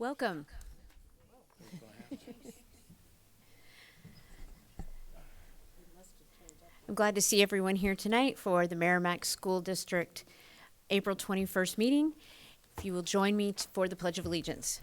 Welcome. I'm glad to see everyone here tonight for the Merrimack School District April 21st meeting. If you will join me for the Pledge of Allegiance.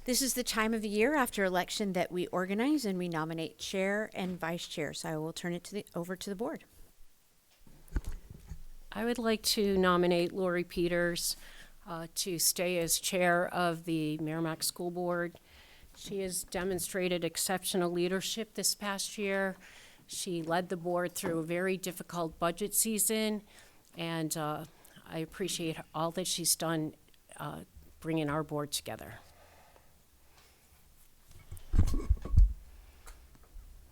This is the time of the year after election that we organize and we nominate chair and vice chair. So I will turn it over to the board. I would like to nominate Lori Peters to stay as chair of the Merrimack School Board. She has demonstrated exceptional leadership this past year. She led the board through a very difficult budget season, and I appreciate all that she's done bringing our board together.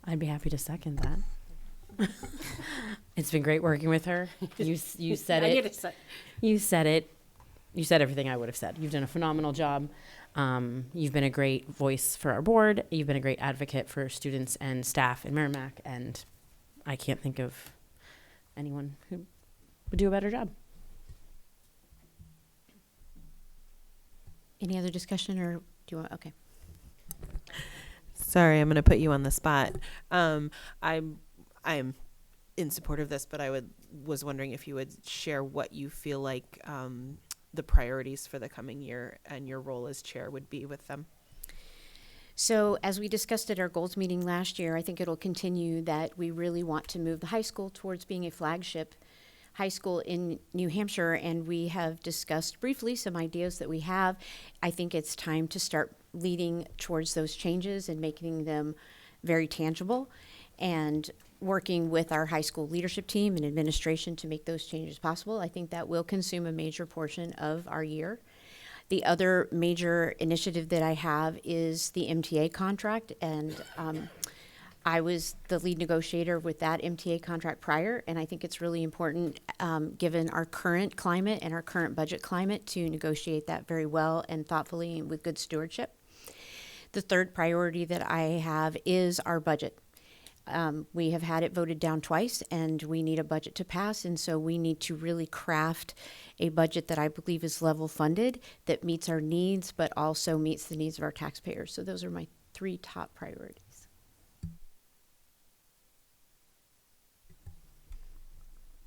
I'd be happy to second that. It's been great working with her. You said it. You said it. You said everything I would have said. You've done a phenomenal job. You've been a great voice for our board. You've been a great advocate for students and staff in Merrimack, and I can't think of anyone who would do a better job. Any other discussion, or do you want? Okay. Sorry, I'm going to put you on the spot. I'm in support of this, but was wondering if you would share what you feel like the priorities for the coming year and your role as chair would be with them. So as we discussed at our goals meeting last year, I think it'll continue that we really want to move the high school towards being a flagship high school in New Hampshire, and we have discussed briefly some ideas that we have. I think it's time to start leading towards those changes and making them very tangible, and working with our high school leadership team and administration to make those changes possible. I think that will consume a major portion of our year. The other major initiative that I have is the MTA contract, and I was the lead negotiator with that MTA contract prior, and I think it's really important, given our current climate and our current budget climate, to negotiate that very well and thoughtfully and with good stewardship. The third priority that I have is our budget. We have had it voted down twice, and we need a budget to pass, and so we need to really craft a budget that I believe is level funded, that meets our needs, but also meets the needs of our taxpayers. So those are my three top priorities.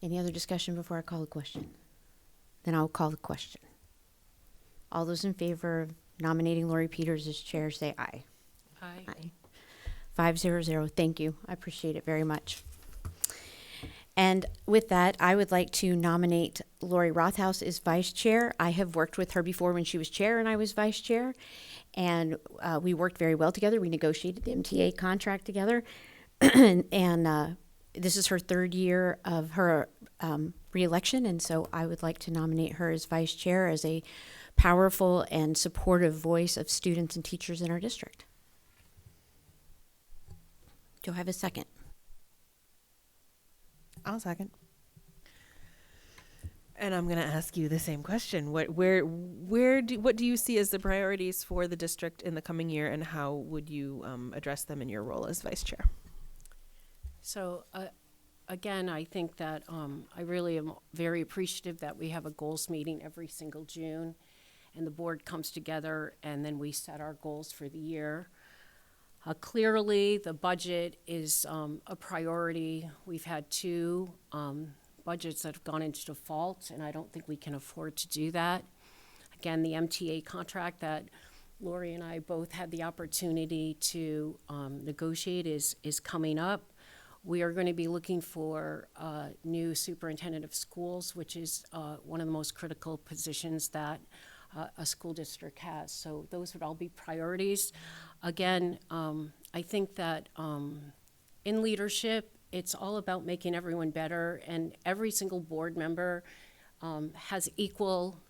Any other discussion before I call the question? Then I'll call the question. All those in favor of nominating Lori Peters as chair, say aye. Aye. Aye. 500. Thank you. I appreciate it very much. And with that, I would like to nominate Lori Rothaus as vice chair. I have worked with her before when she was chair and I was vice chair, and we worked very well together. We negotiated the MTA contract together, and this is her third year of her re-election, and so I would like to nominate her as vice chair, as a powerful and supportive voice of students and teachers in our district. Do I have a second? I'll second. And I'm going to ask you the same question. What do you see as the priorities for the district in the coming year, and how would you address them in your role as vice chair? So again, I think that I really am very appreciative that we have a goals meeting every single June, and the board comes together and then we set our goals for the year. Clearly, the budget is a priority. We've had two budgets that have gone into default, and I don't think we can afford to do that. Again, the MTA contract that Lori and I both had the opportunity to negotiate is coming up. We are going to be looking for a new superintendent of schools, which is one of the most critical positions that a school district has. So those would all be priorities. Again, I think that in leadership, it's all about making everyone better, and every single board member has an equal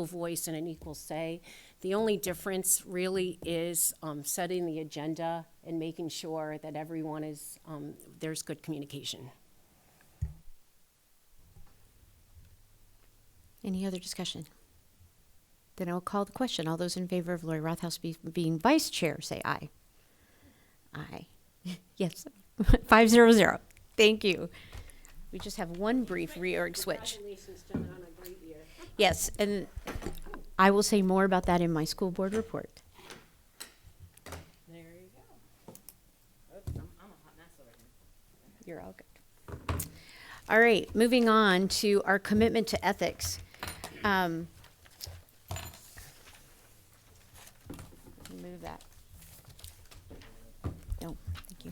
voice and an equal say. The only difference really is setting the agenda and making sure that everyone is, there's good communication. Any other discussion? Then I'll call the question. All those in favor of Lori Rothaus being vice chair, say aye. Aye. Yes. 500. Thank you. We just have one brief reorg switch. Congratulations, John, on a great year. Yes, and I will say more about that in my school board report. There you go. Oops, I'm a hot mess over here. You're all good. All right, moving on to our commitment to ethics. Move that. No, thank you.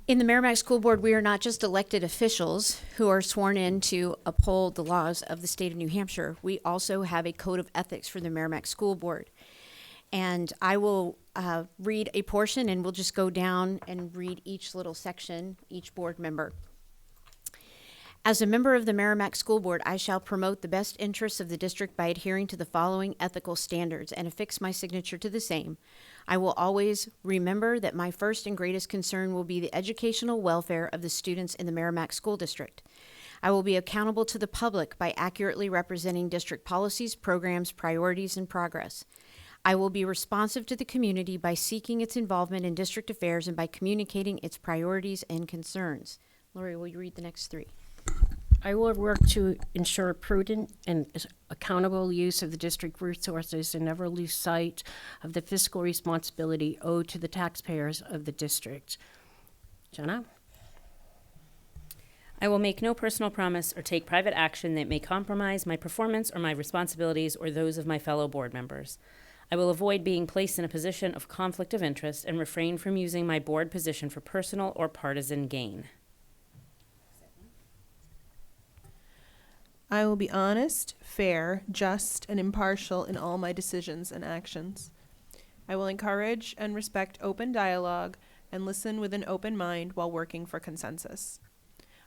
In the Merrimack School Board, we are not just elected officials who are sworn in to uphold the laws of the state of New Hampshire. We also have a code of ethics for the Merrimack School Board. And I will read a portion, and we'll just go down and read each little section, each board member. As a member of the Merrimack School Board, I shall promote the best interests of the district by adhering to the following ethical standards and affix my signature to the same. I will always remember that my first and greatest concern will be the educational welfare of the students in the Merrimack School District. I will be accountable to the public by accurately representing district policies, programs, priorities, and progress. I will be responsive to the community by seeking its involvement in district affairs and by communicating its priorities and concerns. Lori, will you read the next three? I will work to ensure prudent and accountable use of the district resources and never lose sight of the fiscal responsibility owed to the taxpayers of the district. Jenna? I will make no personal promise or take private action that may compromise my performance or my responsibilities or those of my fellow board members. I will avoid being placed in a position of conflict of interest and refrain from using my board position for personal or partisan gain. I will be honest, fair, just, and impartial in all my decisions and actions. I will encourage and respect open dialogue and listen with an open mind while working for consensus.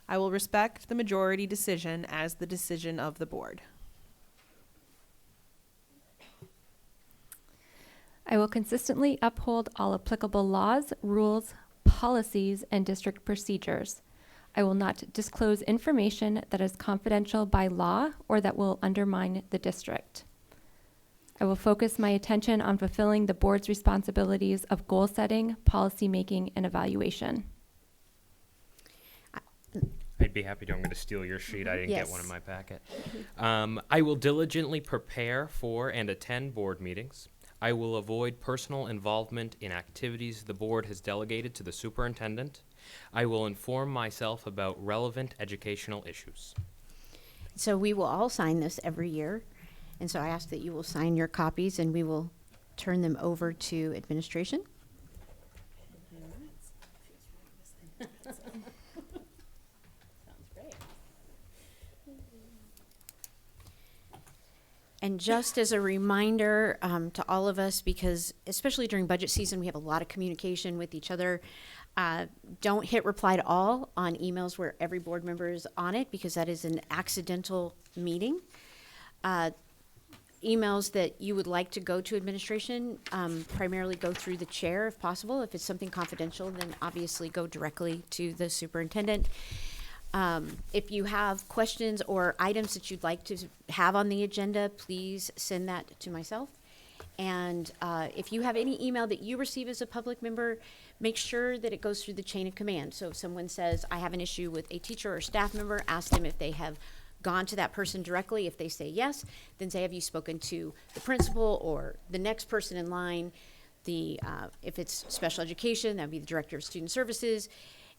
I will respect the majority decision as the decision of the board. I will consistently uphold all applicable laws, rules, policies, and district procedures. I will not disclose information that is confidential by law or that will undermine the district. I will focus my attention on fulfilling the board's responsibilities of goal setting, policy making, and evaluation. I'd be happy to. I'm going to steal your sheet. I didn't Yes. get one in my packet. I will diligently prepare for and attend board meetings. I will avoid personal involvement in activities the board has delegated to the superintendent. I will inform myself about relevant educational issues. So we will all sign this every year. And so I ask that you will sign your copies and we will turn them over to administration. And just as a reminder to all of us, because especially during budget season, we have a lot of communication with each other. Don't hit reply to all on emails where every board member is on it, because that is an accidental meeting. Emails that you would like to go to administration, primarily go through the chair if possible. If it's something confidential, then obviously go directly to the superintendent. If you have questions or items that you'd like to have on the agenda, please send that to myself. And if you have any email that you receive as a public member, make sure that it goes through the chain of command. So if someone says, I have an issue with a teacher or staff member, ask them if they have gone to that person directly. If they say yes, then say, have you spoken to the principal or the next person in line? If it's special education, that'd be the director of student services.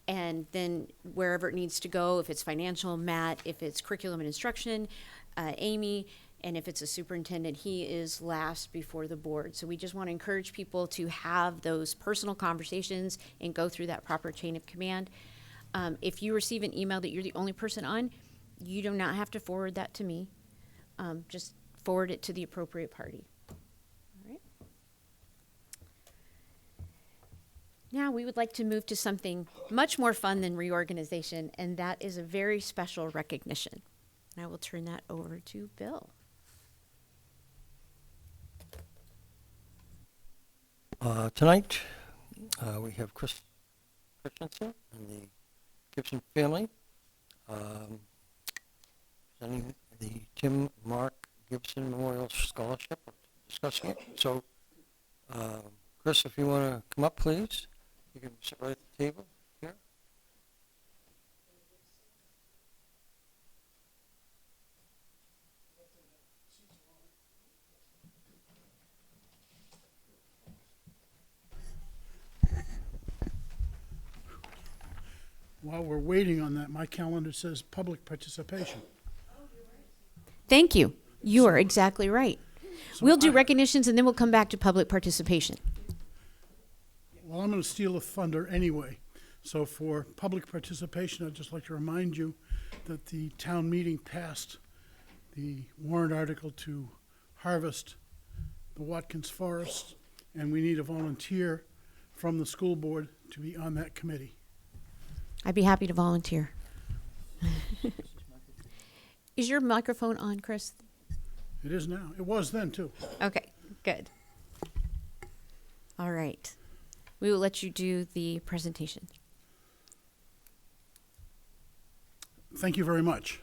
And then wherever it needs to go, if it's financial, Matt, if it's curriculum and instruction, Amy, and if it's a superintendent, he is last before the board. So we just want to encourage people to have those personal conversations and go through that proper chain of command. If you receive an email that you're the only person on, you do not have to forward that to me. Just forward it to the appropriate party. All right. Now we would like to move to something much more fun than reorganization, and that is a very special recognition. And I will turn that over to Bill. Tonight, we have Chris Christensen and the Gibson family presenting the Tim Mark Gibson Memorial Scholarship, discussing it. So, Chris, if you want to come up, please. You can sit right at the table here. While we're waiting on that, my calendar says public participation. Thank you. You are exactly right. So We'll do I- recognitions and then we'll come back to public participation. Well, I'm going to steal a thunder anyway. So for public participation, I'd just like to remind you that the town meeting passed the warrant article to harvest the Watkins Forest, and we need a volunteer from the school board to be on that committee. I'd be happy to volunteer. Is your microphone on, Chris? It is now. It was then, too. Okay, good. All right. We will let you do the presentation. Thank you very much.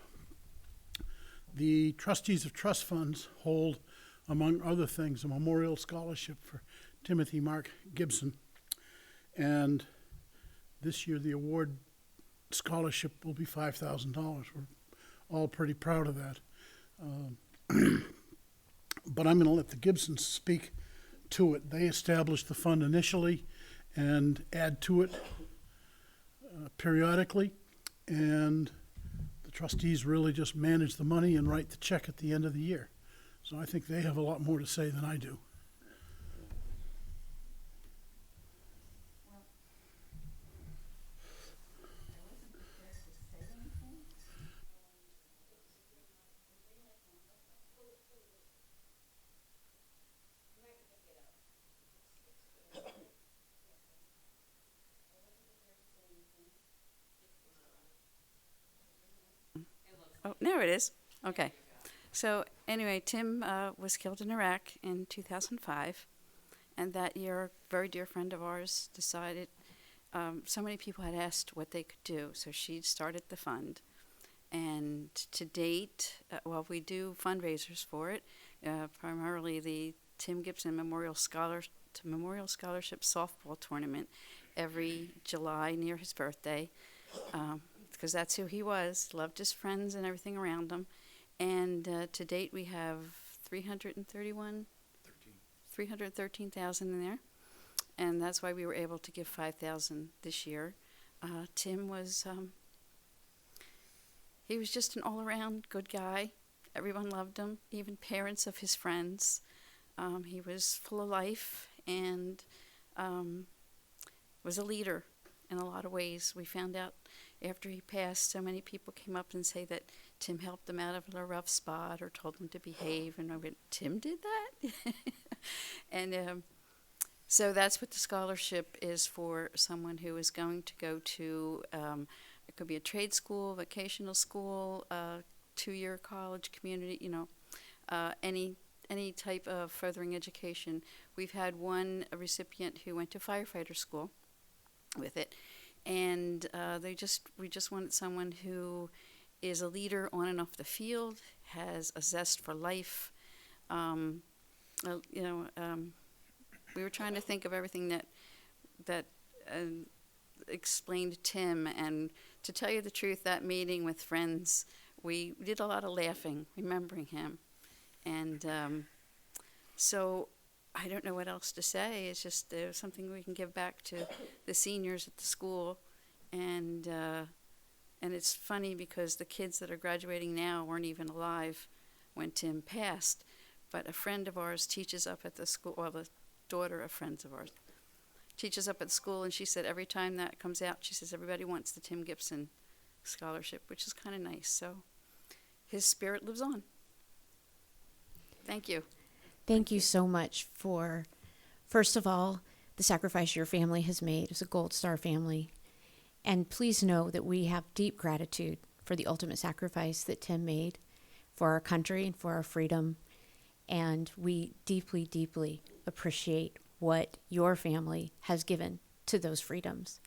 The trustees of trust funds hold, among other things, a memorial scholarship for Timothy Mark Gibson. And this year, the award scholarship will be $5,000. We're all pretty proud of that. But I'm going to let the Gibsons speak to it. They established the fund initially and add to it periodically. And the trustees really just manage the money and write the check at the end of the year. So I think they have a lot more to say than I do. Oh, there it is. Okay. So anyway, Tim was killed in Iraq in 2005, and that year, a very dear friend of ours decided. So many people had asked what they could do, so she started the fund. And to date, well, we do fundraisers for it, primarily the Tim Gibson Memorial Scholarship Softball Tournament every July near his birthday. Because that's who he was, loved his friends and everything around him. And to date, we have 313,000 in there. And that's why we were able to give 5,000 this year. Tim was, he was just an all-around good guy. Everyone loved him, even parents of his friends. He was full of life and was a leader in a lot of ways. We found out after he passed, so many people came up and say that Tim helped them out of a rough spot or told them to behave. And I went, Tim did that? And so that's what the scholarship is for, someone who is going to go to, it could be a trade school, vocational school, 2-year college, community, any type of furthering education. We've had one recipient who went to firefighter school with it. And we just wanted someone who is a leader on and off the field, has a zest for life. We were trying to think of everything that explained Tim. And to tell you the truth, that meeting with friends, we did a lot of laughing, remembering him. And so I don't know what else to say. It's just something we can give back to the seniors at the school, and it's funny because the kids that are graduating now weren't even alive when Tim passed. But a friend of ours teaches up at the school, or the daughter of friends of ours teaches up at school, and she said every time that comes out, she says everybody wants the Tim Gibson scholarship, which is kind of nice. So his spirit lives on. Thank you. Thank you so much for, first of all, the sacrifice your family has made as a Gold Star family. And please know that we have deep gratitude for the ultimate sacrifice that Tim made for our country and for our freedom. And we deeply, deeply appreciate what your family has given to those freedoms.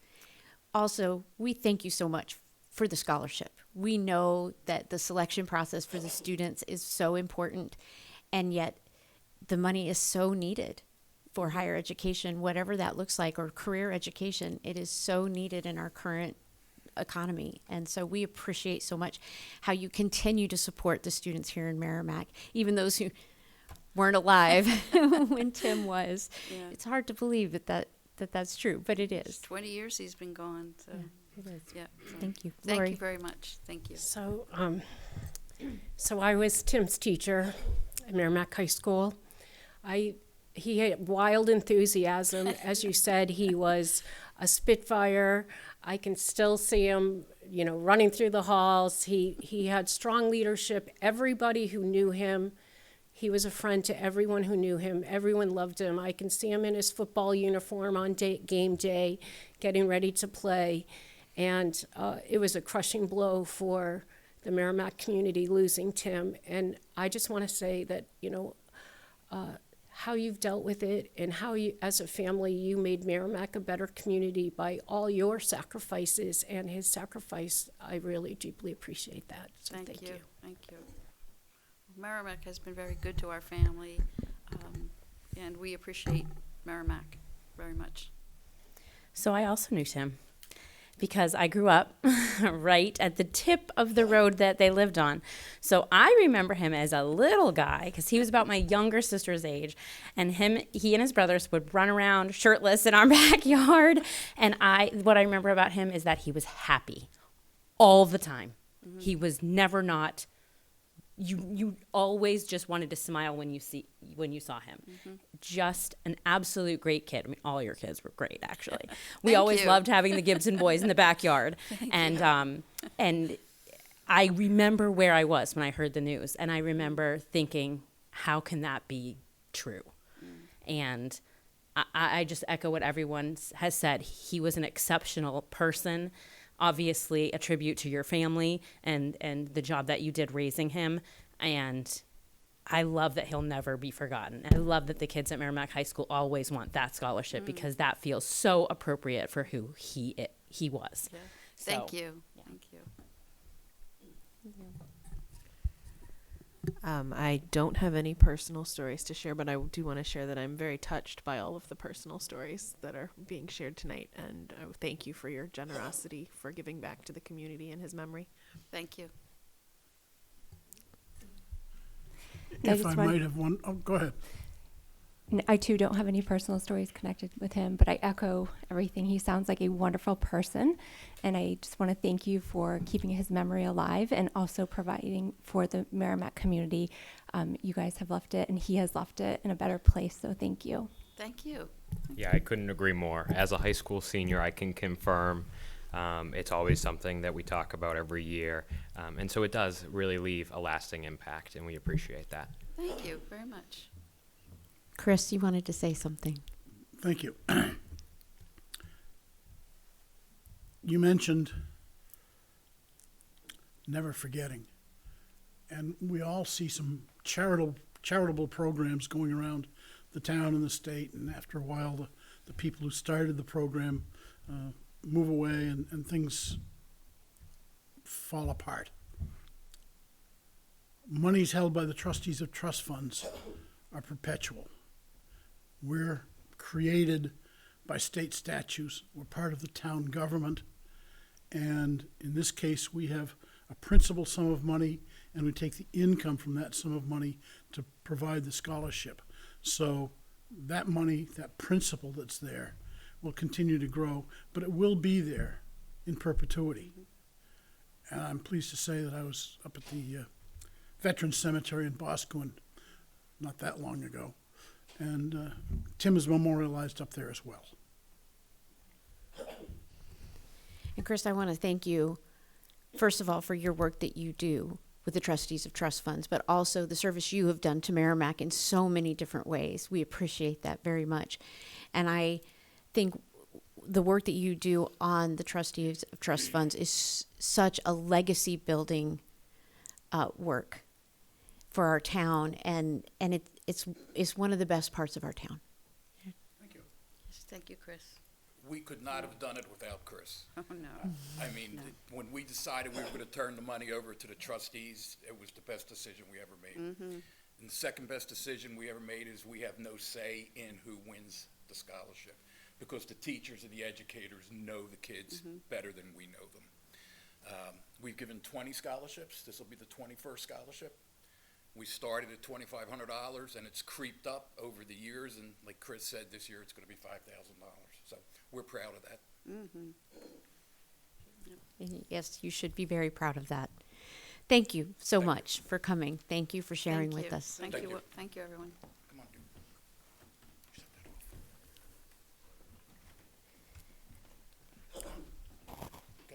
Also, we thank you so much for the scholarship. We know that the selection process for the students is so important, and yet the money is so needed for higher education, whatever that looks like, or career education. It is so needed in our current economy. And so we appreciate so much how you continue to support the students here in Merrimack, even those who weren't alive when Tim was. Yeah. It's hard to believe that's true, but it is. 20 years he's been gone, so, It is. yeah. So Thank you. Thank Lori. you very much. Thank you. So I was Tim's teacher at Merrimack High School. He had wild enthusiasm. As you said, he was a spitfire. I can still see him, running through the halls. He had strong leadership. Everybody who knew him, he was a friend to everyone who knew him. Everyone loved him. I can see him in his football uniform on game day, getting ready to play. And it was a crushing blow for the Merrimack community losing Tim. And I just want to say that, how you've dealt with it and how you, as a family, you made Merrimack a better community by all your sacrifices and his sacrifice. I really deeply appreciate that. So thank you. Thank you. Merrimack has been very good to our family, and we appreciate Merrimack very much. So I also knew Tim because I grew up right at the tip of the road that they lived on. So I remember him as a little guy because he was about my younger sister's age, and he and his brothers would run around shirtless in our backyard. And what I remember about him is that he was happy all the time. Mm-hmm. He was never not. You always just wanted to smile when you saw him. Mm-hmm. Just an absolute great kid. I mean, all your kids were great, actually. We always loved having the Gibson boys in the backyard. And I remember where I was when I heard the news, and I remember thinking, how can that be true? And I just echo what everyone has said. He was an exceptional person. Obviously, a tribute to your family and the job that you did raising him. And I love that he'll never be forgotten. And I love that the kids at Merrimack High School always want that scholarship because that feels so appropriate for who he was. Yeah. So, Thank you. yeah. Thank you. I don't have any personal stories to share, but I do want to share that I'm very touched by all of the personal stories that are being shared tonight. And I thank you for your generosity for giving back to the community in his memory. Thank you. If I might have one, go ahead. I too don't have any personal stories connected with him, but I echo everything. He sounds like a wonderful person, and I just want to thank you for keeping his memory alive and also providing for the Merrimack community. You guys have left it, and he has left it in a better place, so thank you. Thank you. Yeah, I couldn't agree more. As a high school senior, I can confirm it's always something that we talk about every year. And so it does really leave a lasting impact, and we appreciate that. Thank you very much. Chris, you wanted to say something. Thank you. You mentioned never forgetting. And we all see some charitable programs going around the town and the state, and after a while the people who started the program move away and things fall apart. Monies held by the trustees of trust funds are perpetual. We're created by state statutes. We're part of the town government. And in this case, we have a principal sum of money, and we take the income from that sum of money to provide the scholarship. So that money, that principal that's there, will continue to grow, but it will be there in perpetuity. And I'm pleased to say that I was up at the Veterans Cemetery in Boscawen not that long ago. And Tim is memorialized up there as well. And Chris, I want to thank you, first of all, for your work that you do with the trustees of trust funds, but also the service you have done to Merrimack in so many different ways. We appreciate that very much. And I think the work that you do on the trustees of trust funds is such a legacy building work for our town, and it's one of the best parts of our town. Thank you. Yes, thank you, Chris. we could not have done it without Chris. Oh, no. I mean, when we decided we were going to turn the money over to the trustees, it was the best decision we ever made. And the second best decision we ever made is we have no say in who wins the scholarship, because the teachers and the educators know the kids better than we know them. We've given 20 scholarships. This will be the 21st scholarship. We started at $2,500, and it's creeped up over the years, and like Chris said, this year it's going to be $5,000. So we're proud of that. And yes, you should be very proud of that. Thank you so much for coming. Thank you for sharing Thank with you. us. Thank Thank you. you. Thank you, everyone. Come on, dude.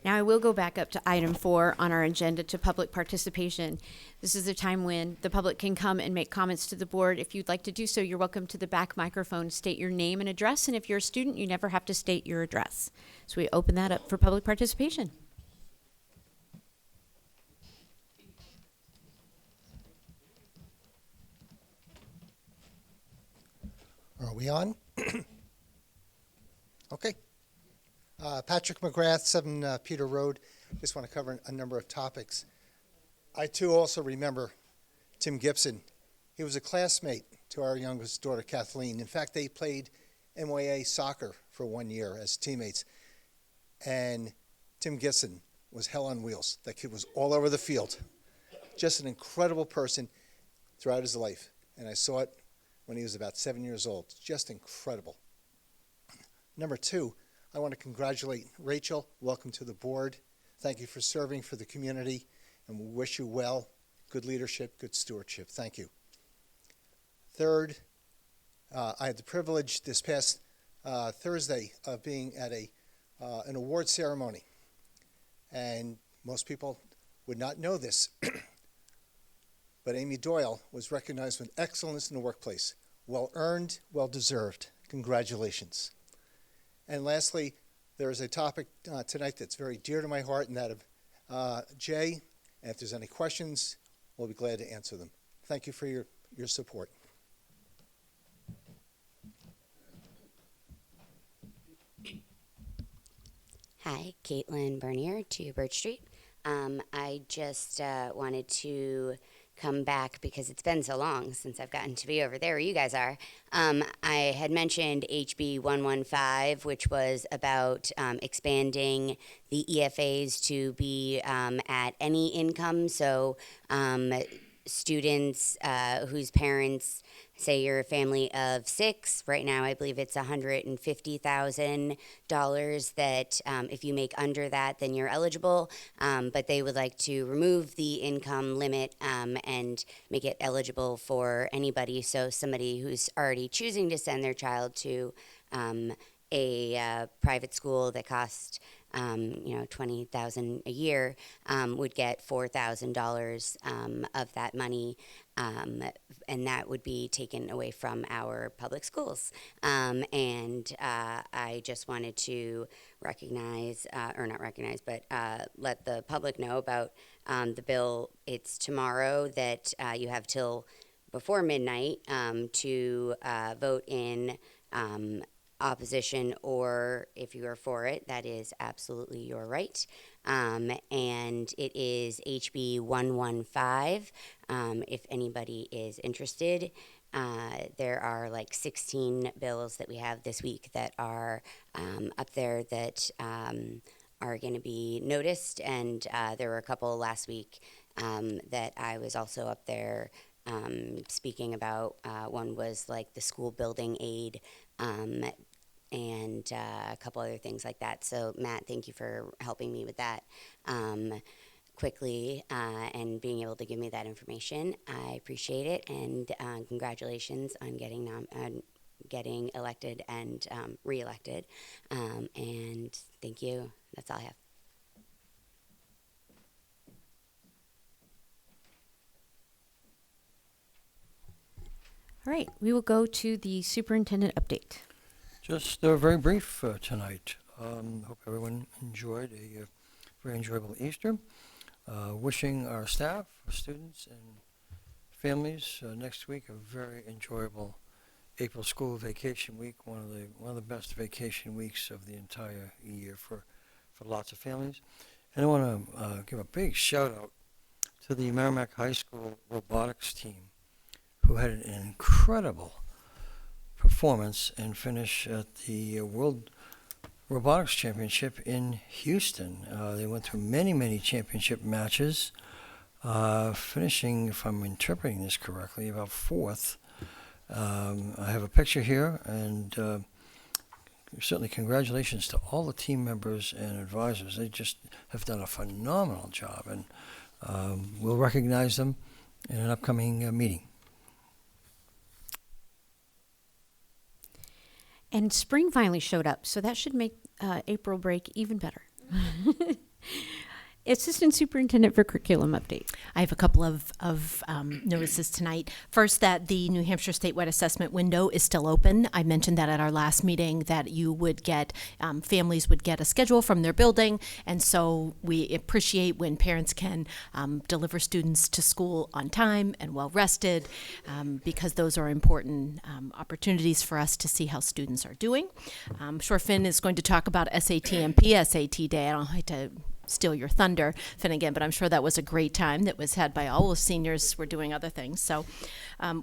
Now I will go back up to item 4 on our agenda, to public participation. This is the time when the public can come and make comments to the board. If you'd like to do so, you're welcome to the back microphone. State your name and address, and if you're a student, you never have to state your address. So we open that up for public participation. Are we on? Okay. Patrick McGrath, 7 Peter Road. Just want to cover a number of topics. I too also remember Tim Gibson. He was a classmate to our youngest daughter, Kathleen. In fact, they played MYA soccer for 1 year as teammates. And Tim Gibson was hell on wheels. That kid was all over the field. Just an incredible person throughout his life. And I saw it when he was about 7 years old. Just incredible. Number 2, I want to congratulate Rachel. Welcome to the board. Thank you for serving for the community, and we wish you well. Good leadership, good stewardship. Thank you. Third, I had the privilege this past Thursday of being at an award ceremony, and most people would not know this, but Amy Doyle was recognized with excellence in the workplace. Well earned, well deserved. Congratulations. And lastly, there is a topic tonight that's very dear to my heart, and that of Jay. And if there's any questions, we'll be glad to answer them. Thank you for your support. Hi, Caitlin Bernier, 2 Birch Street. I just wanted to come back because it's been so long since I've gotten to be over there where you guys are. I had mentioned HB 115, which was about expanding the EFAs to be at any income. So students whose parents, say you're a family of 6, right now I believe it's $150,000 that if you make under that, then you're eligible. But they would like to remove the income limit and make it eligible for anybody. So somebody who's already choosing to send their child to a private school that costs $20,000 a year would get $4,000 of that money, and that would be taken away from our public schools. I just wanted to recognize, or not recognize, but let the public know about the bill. It's tomorrow that you have till before midnight to vote in opposition, or if you are for it, that is absolutely your right. And it is HB 115. If anybody is interested, there are like 16 bills that we have this week that are up there that are going to be noticed, and there were a couple last week that I was also up there speaking about. One was like the school building aid, and a couple other things like that. So Matt, thank you for helping me with that quickly and being able to give me that information. I appreciate it, and congratulations on getting elected and reelected. And thank you. That's all I have. All right, we will go to the superintendent update. Just very brief tonight. Hope everyone enjoyed a very enjoyable Easter. Wishing our staff, students, and families next week a very enjoyable April school vacation week, one of the best vacation weeks of the entire year for lots of families. And I want to give a big shout out to the Merrimack High School robotics team, who had an incredible performance and finish at the World Robotics Championship in Houston. They went through many championship matches, finishing, if I'm interpreting this correctly, about fourth. I have a picture here, and certainly congratulations to all the team members and advisors. They just have done a phenomenal job, and we'll recognize them in an upcoming meeting. And spring finally showed up, so that should make April break even better. Assistant Superintendent for Curriculum update. I have a couple of notices tonight. First, that the New Hampshire statewide assessment window is still open. I mentioned that at our last meeting, that you would get, families would get a schedule from their building, and so we appreciate when parents can deliver students to school on time and well rested, because those are important opportunities for us to see how students are doing. I'm sure Finn is going to talk about SAT and PSAT Day. I don't like to steal your thunder, Finnegan, but I'm sure that was a great time that was had by all the seniors. Were doing other things. So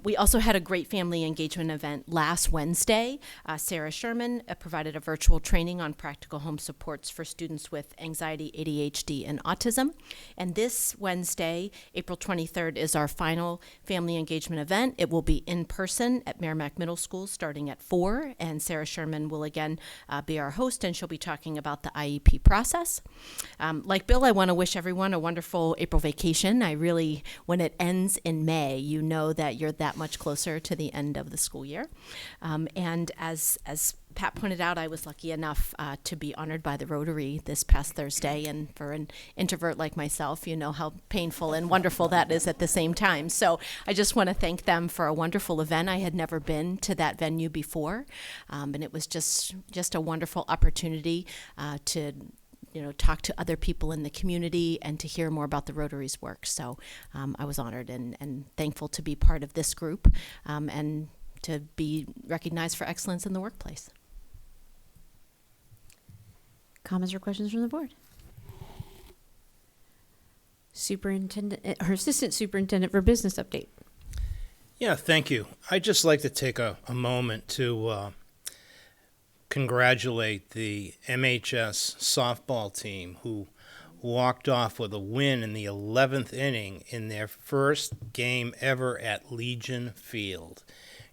we also had a great family engagement event last Wednesday. Sarah Sherman provided a virtual training on practical home supports for students with anxiety, ADHD, and autism. And this Wednesday, April 23rd, is our final family engagement event. It will be in person at Merrimack Middle School starting at 4, and Sarah Sherman will again be our host, and she'll be talking about the IEP process. Like Bill, I want to wish everyone a wonderful April vacation. I really, when it ends in May, you know that you're that much closer to the end of the school year. And as Pat pointed out, I was lucky enough to be honored by the Rotary this past Thursday. And for an introvert like myself, you know how painful and wonderful that is at the same time. So I just want to thank them for a wonderful event. I had never been to that venue before. And it was just a wonderful opportunity to talk to other people in the community and to hear more about the Rotary's work. So I was honored and thankful to be part of this group and to be recognized for excellence in the workplace. Comments or questions from the board? Superintendent, or Assistant Superintendent for Business update. Yeah, thank you. I'd just like to take a moment to congratulate the MHS softball team, who walked off with a win in the 11th inning in their first game ever at Legion Field.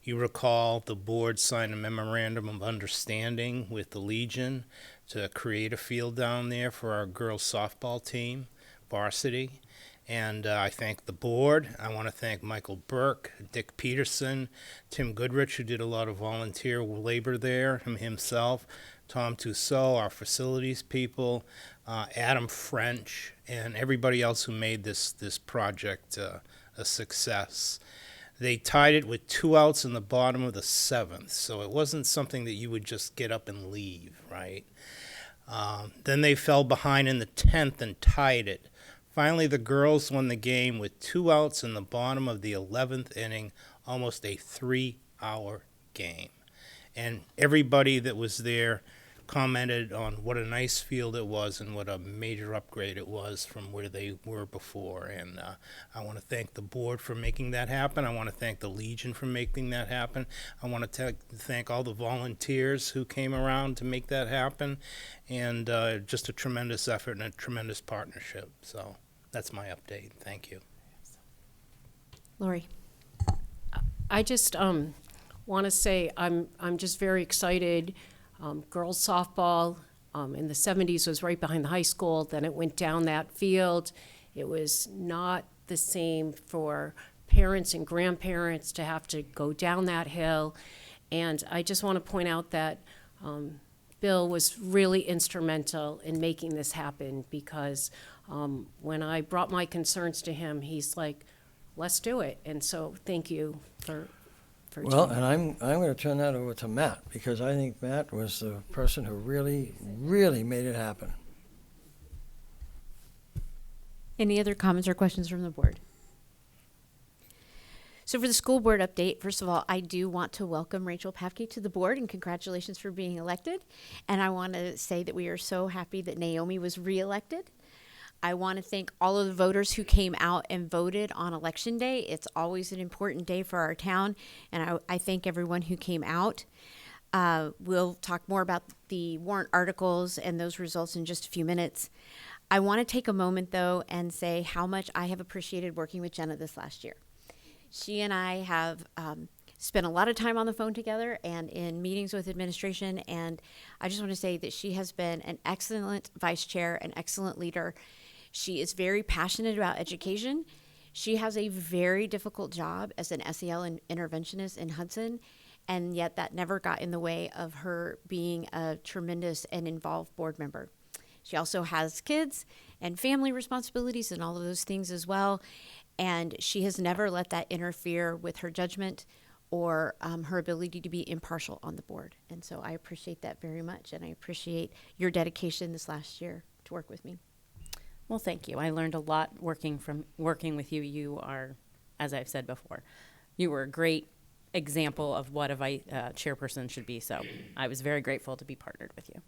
You recall the board signed a memorandum of understanding with the Legion to create a field down there for our girls softball team, varsity. And I thank the board. I want to thank Michael Burke, Dick Peterson, Tim Goodrich, who did a lot of volunteer labor there, himself, Tom Tussaud, our facilities people, Adam French, and everybody else who made this project a success. They tied it with 2 outs in the bottom of the 7th, so it wasn't something that you would just get up and leave, right? Then they fell behind in the 10th and tied it. Finally, the girls won the game with 2 outs in the bottom of the 11th inning, almost a 3-hour game. And everybody that was there commented on what a nice field it was and what a major upgrade it was from where they were before. And I want to thank the board for making that happen. I want to thank the Legion for making that happen. I want to thank all the volunteers who came around to make that happen. And just a tremendous effort and a tremendous partnership. So that's my update. Thank you. Lori. I just want to say I'm just very excited. Girls softball in the 70s was right behind the high school. Then it went down that field. It was not the same for parents and grandparents to have to go down that hill. And I just want to point out that Bill was really instrumental in making this happen, because when I brought my concerns to him, he's like, let's do it. And so thank you for Well, and I'm going to turn that over to Matt, because I think Matt was the person who really made it happen. Any other comments or questions from the board? So for the school board update, first of all, I do want to welcome Rachel Pafke to the board and congratulations for being elected. And I want to say that we are so happy that Naomi was reelected. I want to thank all of the voters who came out and voted on Election Day. It's always an important day for our town, and I thank everyone who came out. We'll talk more about the warrant articles and those results in just a few minutes. I want to take a moment, though, and say how much I have appreciated working with Jenna this last year. She and I have spent a lot of time on the phone together and in meetings with administration, and I just want to say that she has been an excellent vice chair, an excellent leader. She is very passionate about education. She has a very difficult job as an SEL interventionist in Hudson, and yet that never got in the way of her being a tremendous and involved board member. She also has kids and family responsibilities and all of those things as well. And she has never let that interfere with her judgment or her ability to be impartial on the board. And so I appreciate that very much. And I appreciate your dedication this last year to work with me. Well, thank you. I learned a lot working with you. You are, as I've said before, you were a great example of what a chairperson should be. So I was very grateful to be partnered with you.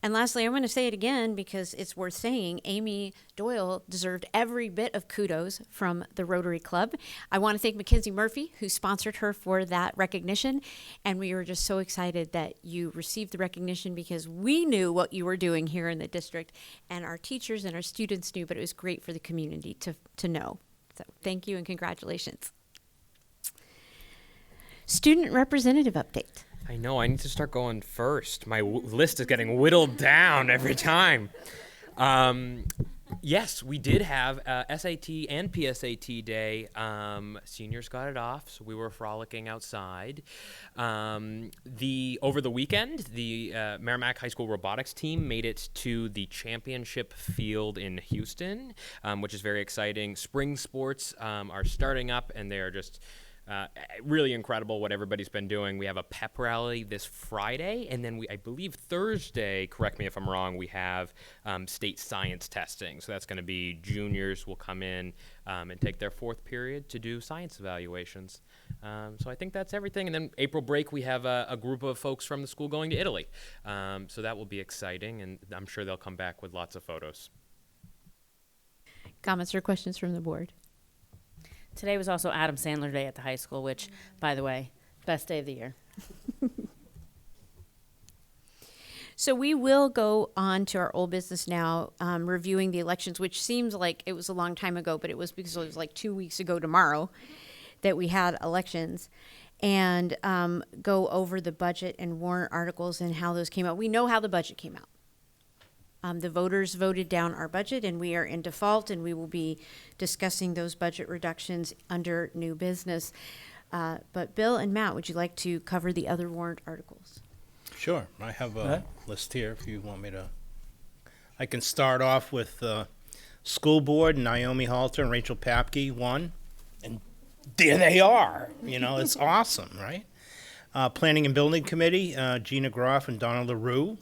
And lastly, I'm going to say it again because it's worth saying, Amy Doyle deserved every bit of kudos from the Rotary Club. I want to thank Mackenzie Murphy, who sponsored her for that recognition. And we were just so excited that you received the recognition because we knew what you were doing here in the district, and our teachers and our students knew, but it was great for the community to know. So thank you and congratulations. Student representative update. I know, I need to start going first. My list is getting whittled down every time. Yes, we did have SAT and PSAT day. Seniors got it off, so we were frolicking outside. Over the weekend, the Merrimack High School robotics team made it to the championship field in Houston, which is very exciting. Spring sports are starting up, and they're just really incredible what everybody's been doing. We have a pep rally this Friday, and then I believe Thursday, correct me if I'm wrong, we have state science testing. So that's going to be juniors will come in and take their fourth period to do science evaluations. So I think that's everything. And then April break, we have a group of folks from the school going to Italy. So that will be exciting, and I'm sure they'll come back with lots of photos. Comments or questions from the board? Today was also Adam Sandler Day at the high school, which, by the way, best day of the year. So we will go on to our old business now, reviewing the elections, which seems like it was a long time ago, but it was because it was like 2 weeks ago tomorrow that we had elections, and go over the budget and warrant articles and how those came out. We know how the budget came out. The voters voted down our budget, and we are in default, and we will be discussing those budget reductions under new business. But Bill and Matt, would you like to cover the other warrant articles? Sure. I have a list here if you want me to. I can start off with school board, Naomi Halter and Rachel Papke won. And there they are. You know, it's awesome, right? Planning and Building Committee, Gina Groff and Donna LaRue.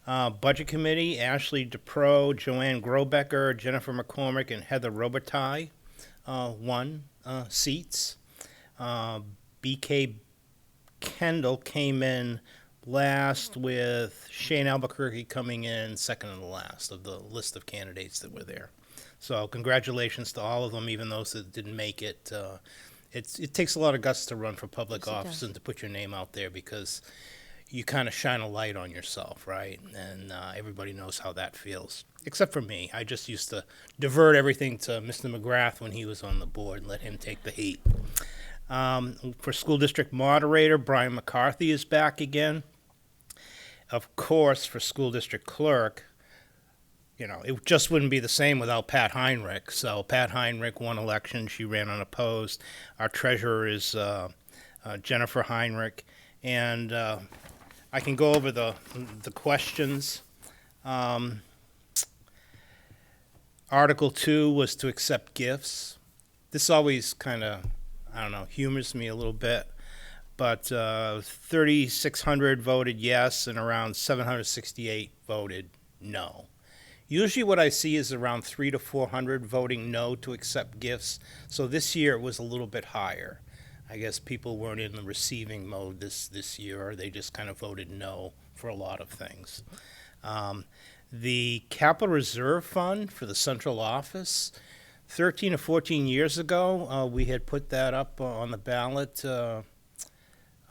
Budget Committee, Ashley DePro, Joanne Grobecker, Jennifer McCormick, and Heather Robitaille won seats. BK Kendall came in last, with Shane Albuquerque coming in second and last of the list of candidates that were there. So congratulations to all of them, even those that didn't make it. It takes a lot of guts to run for public office and to put your name out there, because you kind of shine a light on yourself, right? And everybody knows how that feels. Except for me. I just used to divert everything to Mr. McGrath when he was on the board and let him take the heat. For school district moderator, Brian McCarthy is back again. Of course, for school district clerk, you know, it just wouldn't be the same without Pat Heinrich. So Pat Heinrich won election. She ran unopposed. Our treasurer is Jennifer Heinrich. And I can go over the questions. Article 2 was to accept gifts. This always kind of, I don't know, humors me a little bit. But 3,600 voted yes, and around 768 voted no. Usually what I see is around 300 to 400 voting no to accept gifts. So this year it was a little bit higher. I guess people weren't in the receiving mode this year, or they just kind of voted no for a lot of things. The Capital Reserve Fund for the central office, 13 or 14 years ago, we had put that up on the ballot for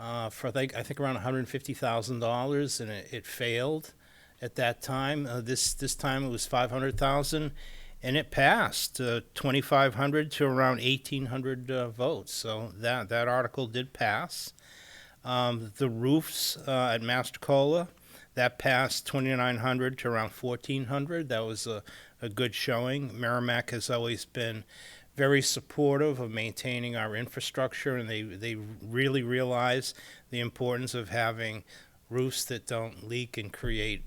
I think around $150,000, and it failed at that time. This time it was $500,000, and it passed 2,500 to around 1,800 votes. So that article did pass. The roofs at Mastercola, that passed 2,900 to around 1,400. That was a good showing. Merrimack has always been very supportive of maintaining our infrastructure, and they really realize the importance of having roofs that don't leak and create,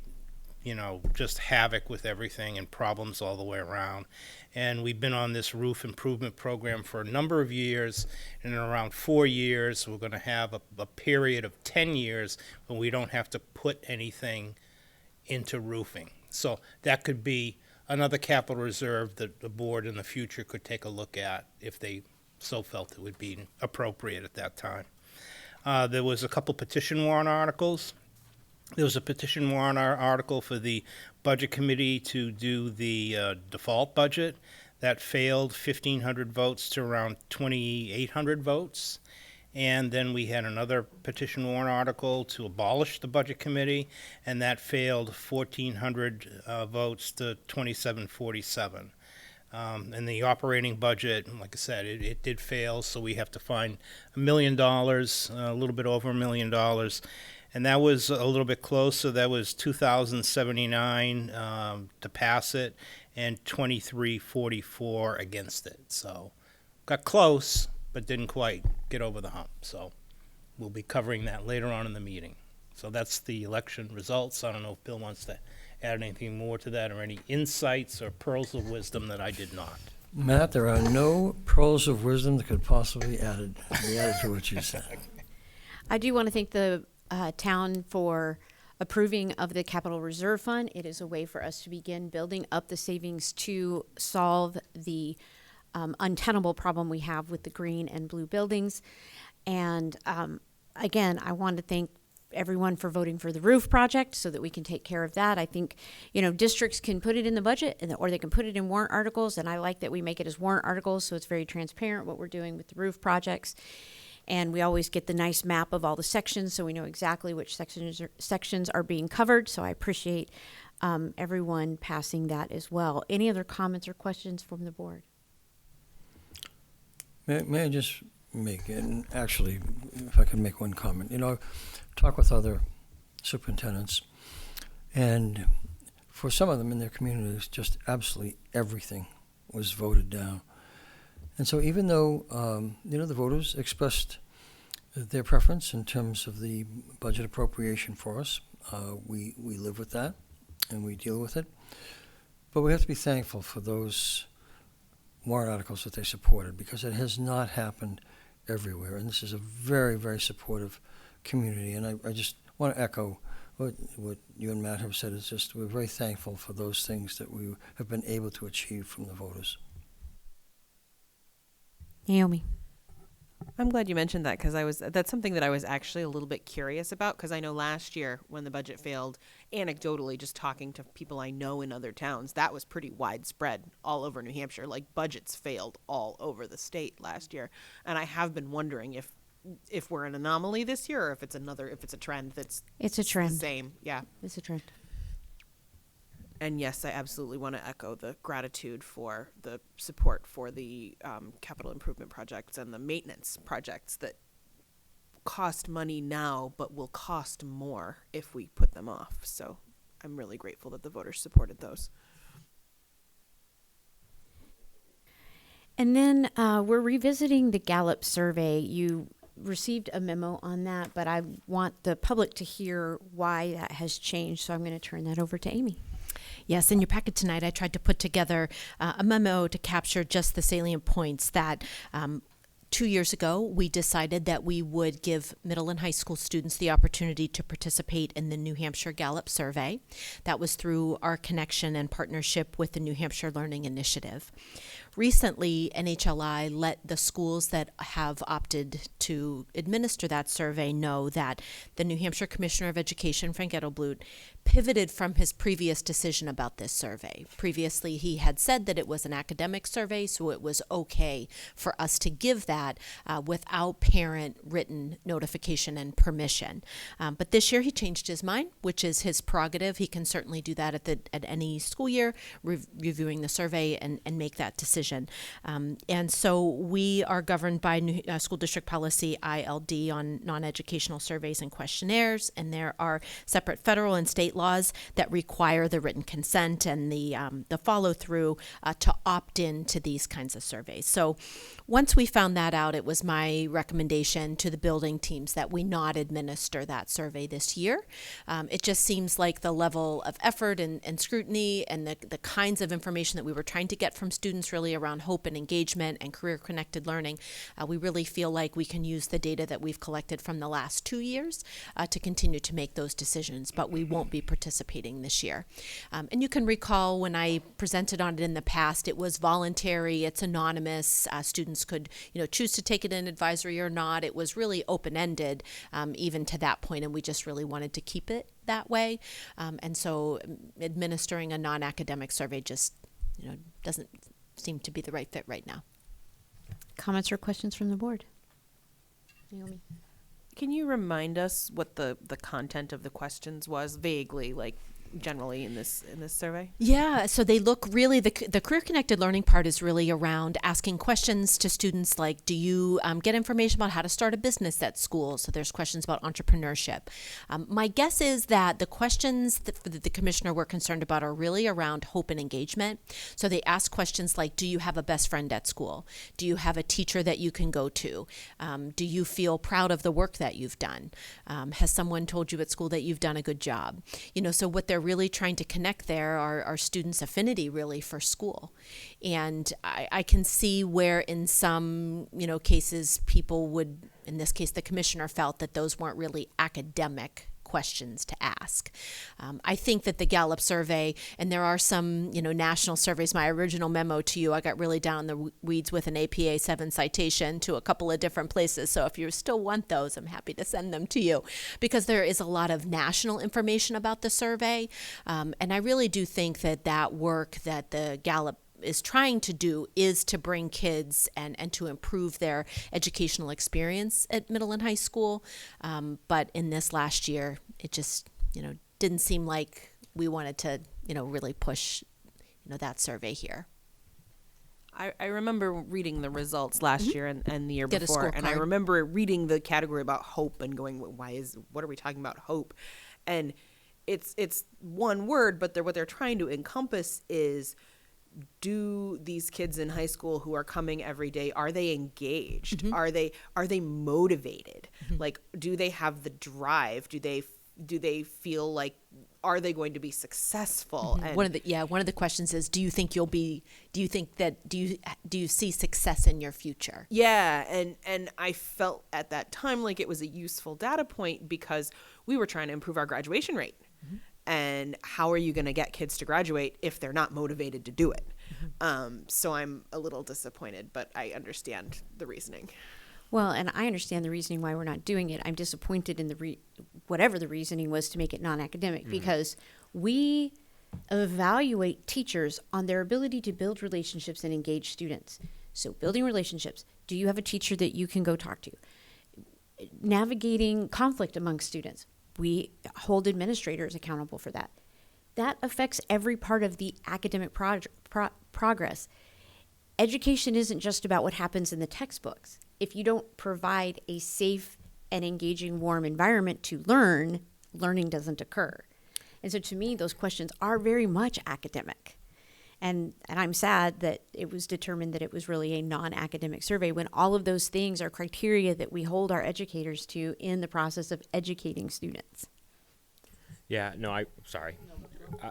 just havoc with everything and problems all the way around. And we've been on this roof improvement program for a number of years, and in around 4 years, we're going to have a period of 10 years when we don't have to put anything into roofing. So that could be another capital reserve that the board in the future could take a look at if they so felt it would be appropriate at that time. There was a couple petition warrant articles. There was a petition warrant article for the Budget Committee to do the default budget. That failed, 1,500 votes to around 2,800 votes. And then we had another petition warrant article to abolish the Budget Committee, and that failed, 1,400 votes to 2,747. And the operating budget, like I said, it did fail, so we have to find $1 million, a little bit over $1 million. And that was a little bit close, so that was 2,079 to pass it, and 2,344 against it. So got close, but didn't quite get over the hump. So we'll be covering that later on in the meeting. So that's the election results. I don't know if Bill wants to add anything more to that, or any insights or pearls of wisdom that I did not. Matt, there are no pearls of wisdom that could possibly be added to what you said. I do want to thank the town for approving of the Capital Reserve Fund. It is a way for us to begin building up the savings to solve the untenable problem we have with the green and blue buildings. And again, I want to thank everyone for voting for the roof project so that we can take care of that. I think, districts can put it in the budget or they can put it in warrant articles, and I like that we make it as warrant articles so it's very transparent what we're doing with the roof projects. And we always get the nice map of all the sections so we know exactly which sections are being covered. So I appreciate everyone passing that as well. Any other comments or questions from the board? May I just make, and actually, if I could make one comment. Talk with other superintendents, and for some of them in their communities, just absolutely everything was voted down. And so even though, the voters expressed their preference in terms of the budget appropriation for us, we live with that and we deal with it. But we have to be thankful for those warrant articles that they supported, because it has not happened everywhere. And this is a very, very supportive community. And I just want to echo what you and Matt have said. It's just we're very thankful for those things that we have been able to achieve from the voters. Naomi. I'm glad you mentioned that, because that's something that I was actually a little bit curious about, because I know last year when the budget failed, anecdotally, just talking to people I know in other towns, that was pretty widespread all over New Hampshire. Like, budgets failed all over the state last year. And I have been wondering if we're an anomaly this year, or if it's a trend that's It's a trend. the same. Yeah. It's a trend. And yes, I absolutely want to echo the gratitude for the support for the capital improvement projects and the maintenance projects that cost money now but will cost more if we put them off. So I'm really grateful that the voters supported those. And then we're revisiting the Gallup survey. You received a memo on that, but I want the public to hear why that has changed. So I'm going to turn that over to Amy. Yes, in your packet tonight, I tried to put together a memo to capture just the salient points that 2 years ago, we decided that we would give middle and high school students the opportunity to participate in the New Hampshire Gallup survey. That was through our connection and partnership with the New Hampshire Learning Initiative. Recently, NHLI let the schools that have opted to administer that survey know that the New Hampshire Commissioner of Education, Frank Edelblut, pivoted from his previous decision about this survey. Previously, he had said that it was an academic survey, so it was okay for us to give that without parent written notification and permission. But this year he changed his mind, which is his prerogative. He can certainly do that at any school year, reviewing the survey and make that decision. And so we are governed by school district policy ILD on non-educational surveys and questionnaires, and there are separate federal and state laws that require the written consent and the follow-through to opt in to these kinds of surveys. So once we found that out, it was my recommendation to the building teams that we not administer that survey this year. It just seems like the level of effort and scrutiny and the kinds of information that we were trying to get from students really around hope and engagement and career-connected learning, we really feel like we can use the data that we've collected from the last 2 years to continue to make those decisions, but we won't be participating this year. And you can recall when I presented on it in the past, it was voluntary, it's anonymous, students could choose to take it in advisory or not. It was really open-ended even to that point, and we just really wanted to keep it that way. And so administering a non-academic survey just doesn't seem to be the right fit right now. Comments or questions from the board? Naomi? Can you remind us what the content of the questions was vaguely, like generally in this survey? Yeah, so they look really, the career connected learning part is really around asking questions to students like, do you get information about how to start a business at school? So there's questions about entrepreneurship. My guess is that the questions that the commissioner were concerned about are really around hope and engagement. So they ask questions like, do you have a best friend at school? Do you have a teacher that you can go to? Do you feel proud of the work that you've done? Has someone told you at school that you've done a good job? So what they're really trying to connect there are students' affinity really for school. And I can see where in some, cases people would, in this case, the commissioner felt that those weren't really academic questions to ask. I think that the Gallup survey, and there are some, national surveys, my original memo to you, I got really down in the weeds with an APA 7 citation to a couple of different places. So if you still want those, I'm happy to send them to you because there is a lot of national information about the survey. And I really do think that work that the Gallup is trying to do is to bring kids and to improve their educational experience at middle and high school. But in this last year, it just, didn't seem like we wanted to, really push, that survey here. I remember reading the results last year and the year Get a before, and I scorecard. remember reading the category about hope and going, what are we talking about hope? And it's one word, but what they're trying to encompass is, do these kids in high school who are coming every day, are they engaged? Are they motivated? Like, do they have the drive? Do they feel like, are they going to be successful? And One of the questions is, do you see success in your future? yeah, and I felt at that time like it was a useful data point because we were trying to improve our graduation rate. And how are you going to get kids to graduate if they're not motivated to do it? So I'm a little disappointed, but I understand the reasoning. Well, and I understand the reasoning why we're not doing it. I'm disappointed in whatever the reasoning was to make it non-academic because we evaluate teachers on their ability to build relationships and engage students. So building relationships, do you have a teacher that you can go talk to? Navigating conflict among students, we hold administrators accountable for that. That affects every part of the academic progress. Education isn't just about what happens in the textbooks. If you don't provide a safe and engaging, warm environment to learn, learning doesn't occur. And so to me, those questions are very much academic. And I'm sad that it was determined that it was really a non-academic survey when all of those things are criteria that we hold our educators to in the process of educating students. Yeah, no, sorry.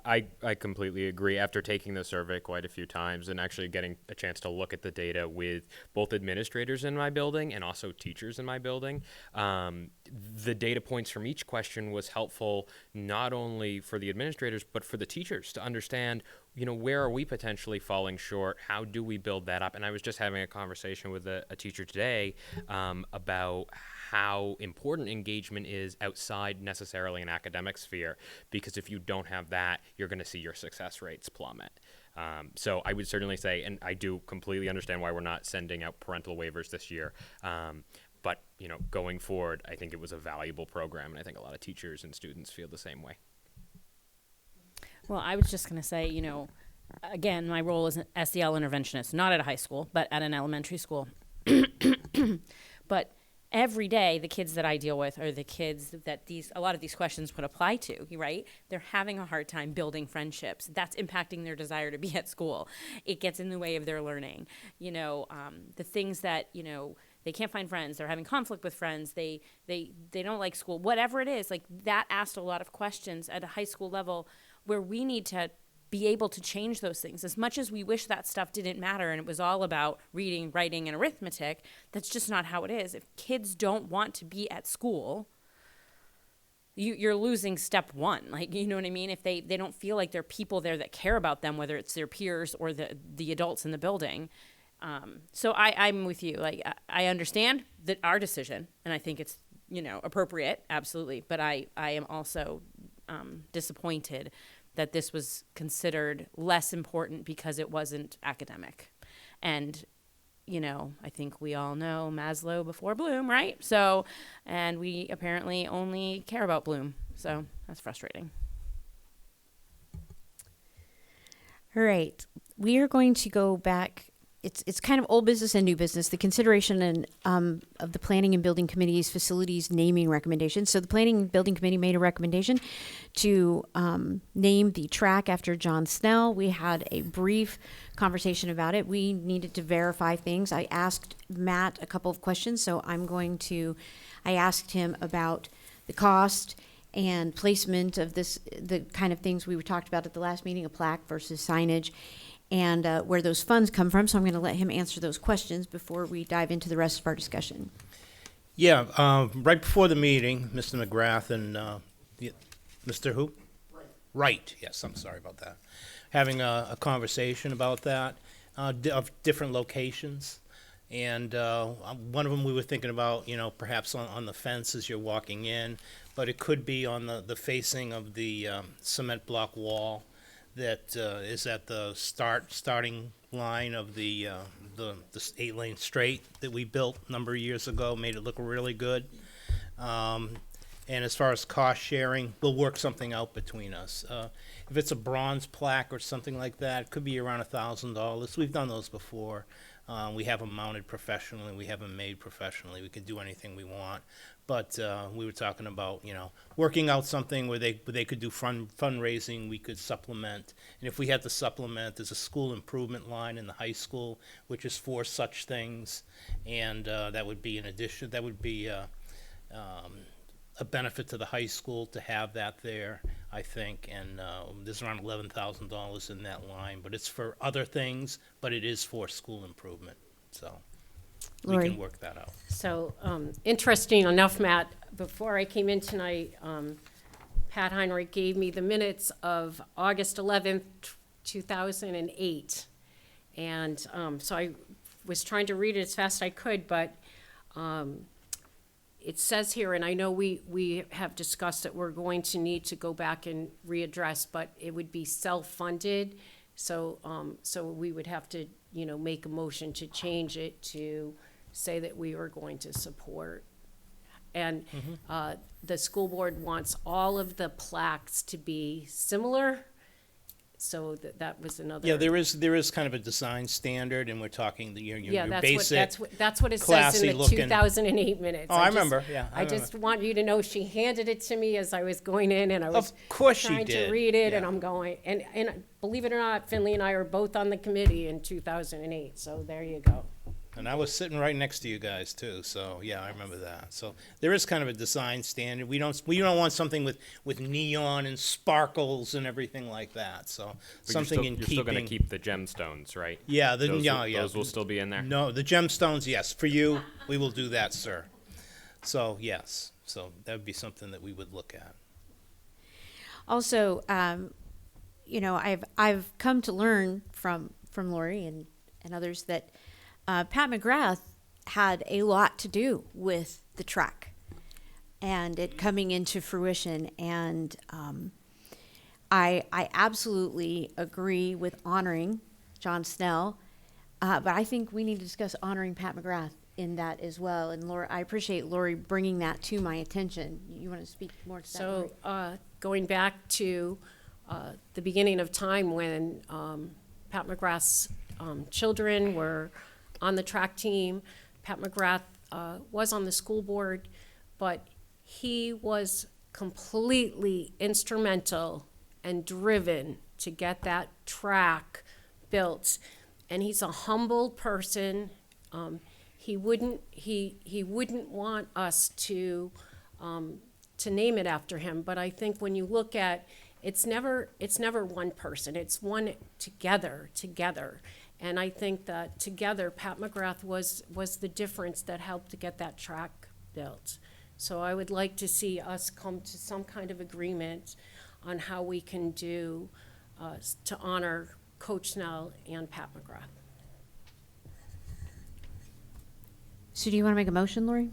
I completely agree. After taking the survey quite a few times and actually getting a chance to look at the data with both administrators in my building and also teachers in my building, the data points from each question was helpful not only for the administrators but for the teachers to understand, where are we potentially falling short? How do we build that up? And I was just having a conversation with a teacher today about how important engagement is outside necessarily an academic sphere, because if you don't have that, you're going to see your success rates plummet. So I would certainly say, and I do completely understand why we're not sending out parental waivers this year. But, going forward, I think it was a valuable program, and I think a lot of teachers and students feel the same way. Well, I was just going to say, again, my role is an SEL interventionist, not at a high school, but at an elementary school. But every day, the kids that I deal with are the kids that a lot of these questions would apply to, right? They're having a hard time building friendships. That's impacting their desire to be at school. It gets in the way of their learning. The things that, they can't find friends, they're having conflict with friends, they don't like school, whatever it is, like that asked a lot of questions at a high school level where we need to be able to change those things. As much as we wish that stuff didn't matter and it was all about reading, writing, and arithmetic, that's just not how it is. If kids don't want to be at school, you're losing step one. Like, you know what I mean? If they don't feel like there are people there that care about them, whether it's their peers or the adults in the building. So I'm with you. Like, I understand that our decision, and I think it's, appropriate, absolutely. But I am also disappointed that this was considered less important because it wasn't academic. And, I think we all know Maslow before Bloom, right? So, and we apparently only care about Bloom. So that's frustrating. All right. We are going to go back. It's kind of old business and new business, the consideration of the Planning and Building Committee's facilities naming recommendations. So the Planning and Building Committee made a recommendation to name the track after John Snell. We had a brief conversation about it. We needed to verify things. I asked Matt a couple of questions, so I asked him about the cost and placement of the kind of things we talked about at the last meeting, a plaque versus signage, and where those funds come from. So I'm going to let him answer those questions before we dive into the rest of our discussion. Yeah, right before the meeting, Mr. McGrath and Mr. who? Wright. Yes, I'm sorry about that. Having a conversation about that, of different locations. And one of them we were thinking about, perhaps on the fence as you're walking in, but it could be on the facing of the cement block wall that is at the starting line of the 8-lane straight that we built a number of years ago, made it look really good. And as far as cost sharing, we'll work something out between us. If it's a bronze plaque or something like that, it could be around $1,000. We've done those before. We have them mounted professionally. We have them made professionally. We can do anything we want. But we were talking about, working out something where they could do fundraising. We could supplement. And if we had to supplement, there's a school improvement line in the high school, which is for such things. And that would be an addition. That would be a benefit to the high school to have that there, I think. And there's around $11,000 in that line. But it's for other things, but it is for school improvement. So Lori. we can work that out. So, interesting enough, Matt, before I came in tonight, Pat Heinrich gave me the minutes of August 11th, 2008. And so I was trying to read it as fast as I could, but it says here, and I know we have discussed that we're going to need to go back and readdress, but it would be self-funded. So we would have to, make a motion to change it to say that we are going to support. And the school board wants all of the plaques to be similar. So that was another. Yeah, there is kind of a design standard, and we're talking your basic, that's what it says in the classy-looking- 2008 minutes. Oh, I remember, yeah. I just want you to know she handed it to me as I was going in, and I was Of course she trying to did, read it, and yeah. I'm going, and believe it or not, Finley and I are both on the committee in 2008, so there you go. And I was sitting right next to you guys too, so yeah, I remember that. So there is kind of a design standard. We don't want something with neon and sparkles and everything like that. So But something you're in still keeping. going to keep the gemstones, right? Yeah, Those will still be in there? No, the gemstones, yes. For you, we will do that, sir. So yes, so that would be something that we would look at. Also, I've come to learn from Lori and others that Pat McGrath had a lot to do with the track and it coming into fruition. And I absolutely agree with honoring John Snell, but I think we need to discuss honoring Pat McGrath in that as well. And Laura, I appreciate Lori bringing that to my attention. You want to speak more to that? So, Lori? going back to the beginning of time when Pat McGrath's children were on the track team, Pat McGrath was on the school board, but he was completely instrumental and driven to get that track built. And he's a humble person. He wouldn't want us to name it after him. But I think when you look at, it's never one person. It's one together. And I think that together, Pat McGrath was the difference that helped to get that track built. So I would like to see us come to some kind of agreement on how we can do to honor Coach Snell and Pat McGrath. So do you want to make a motion, Lori?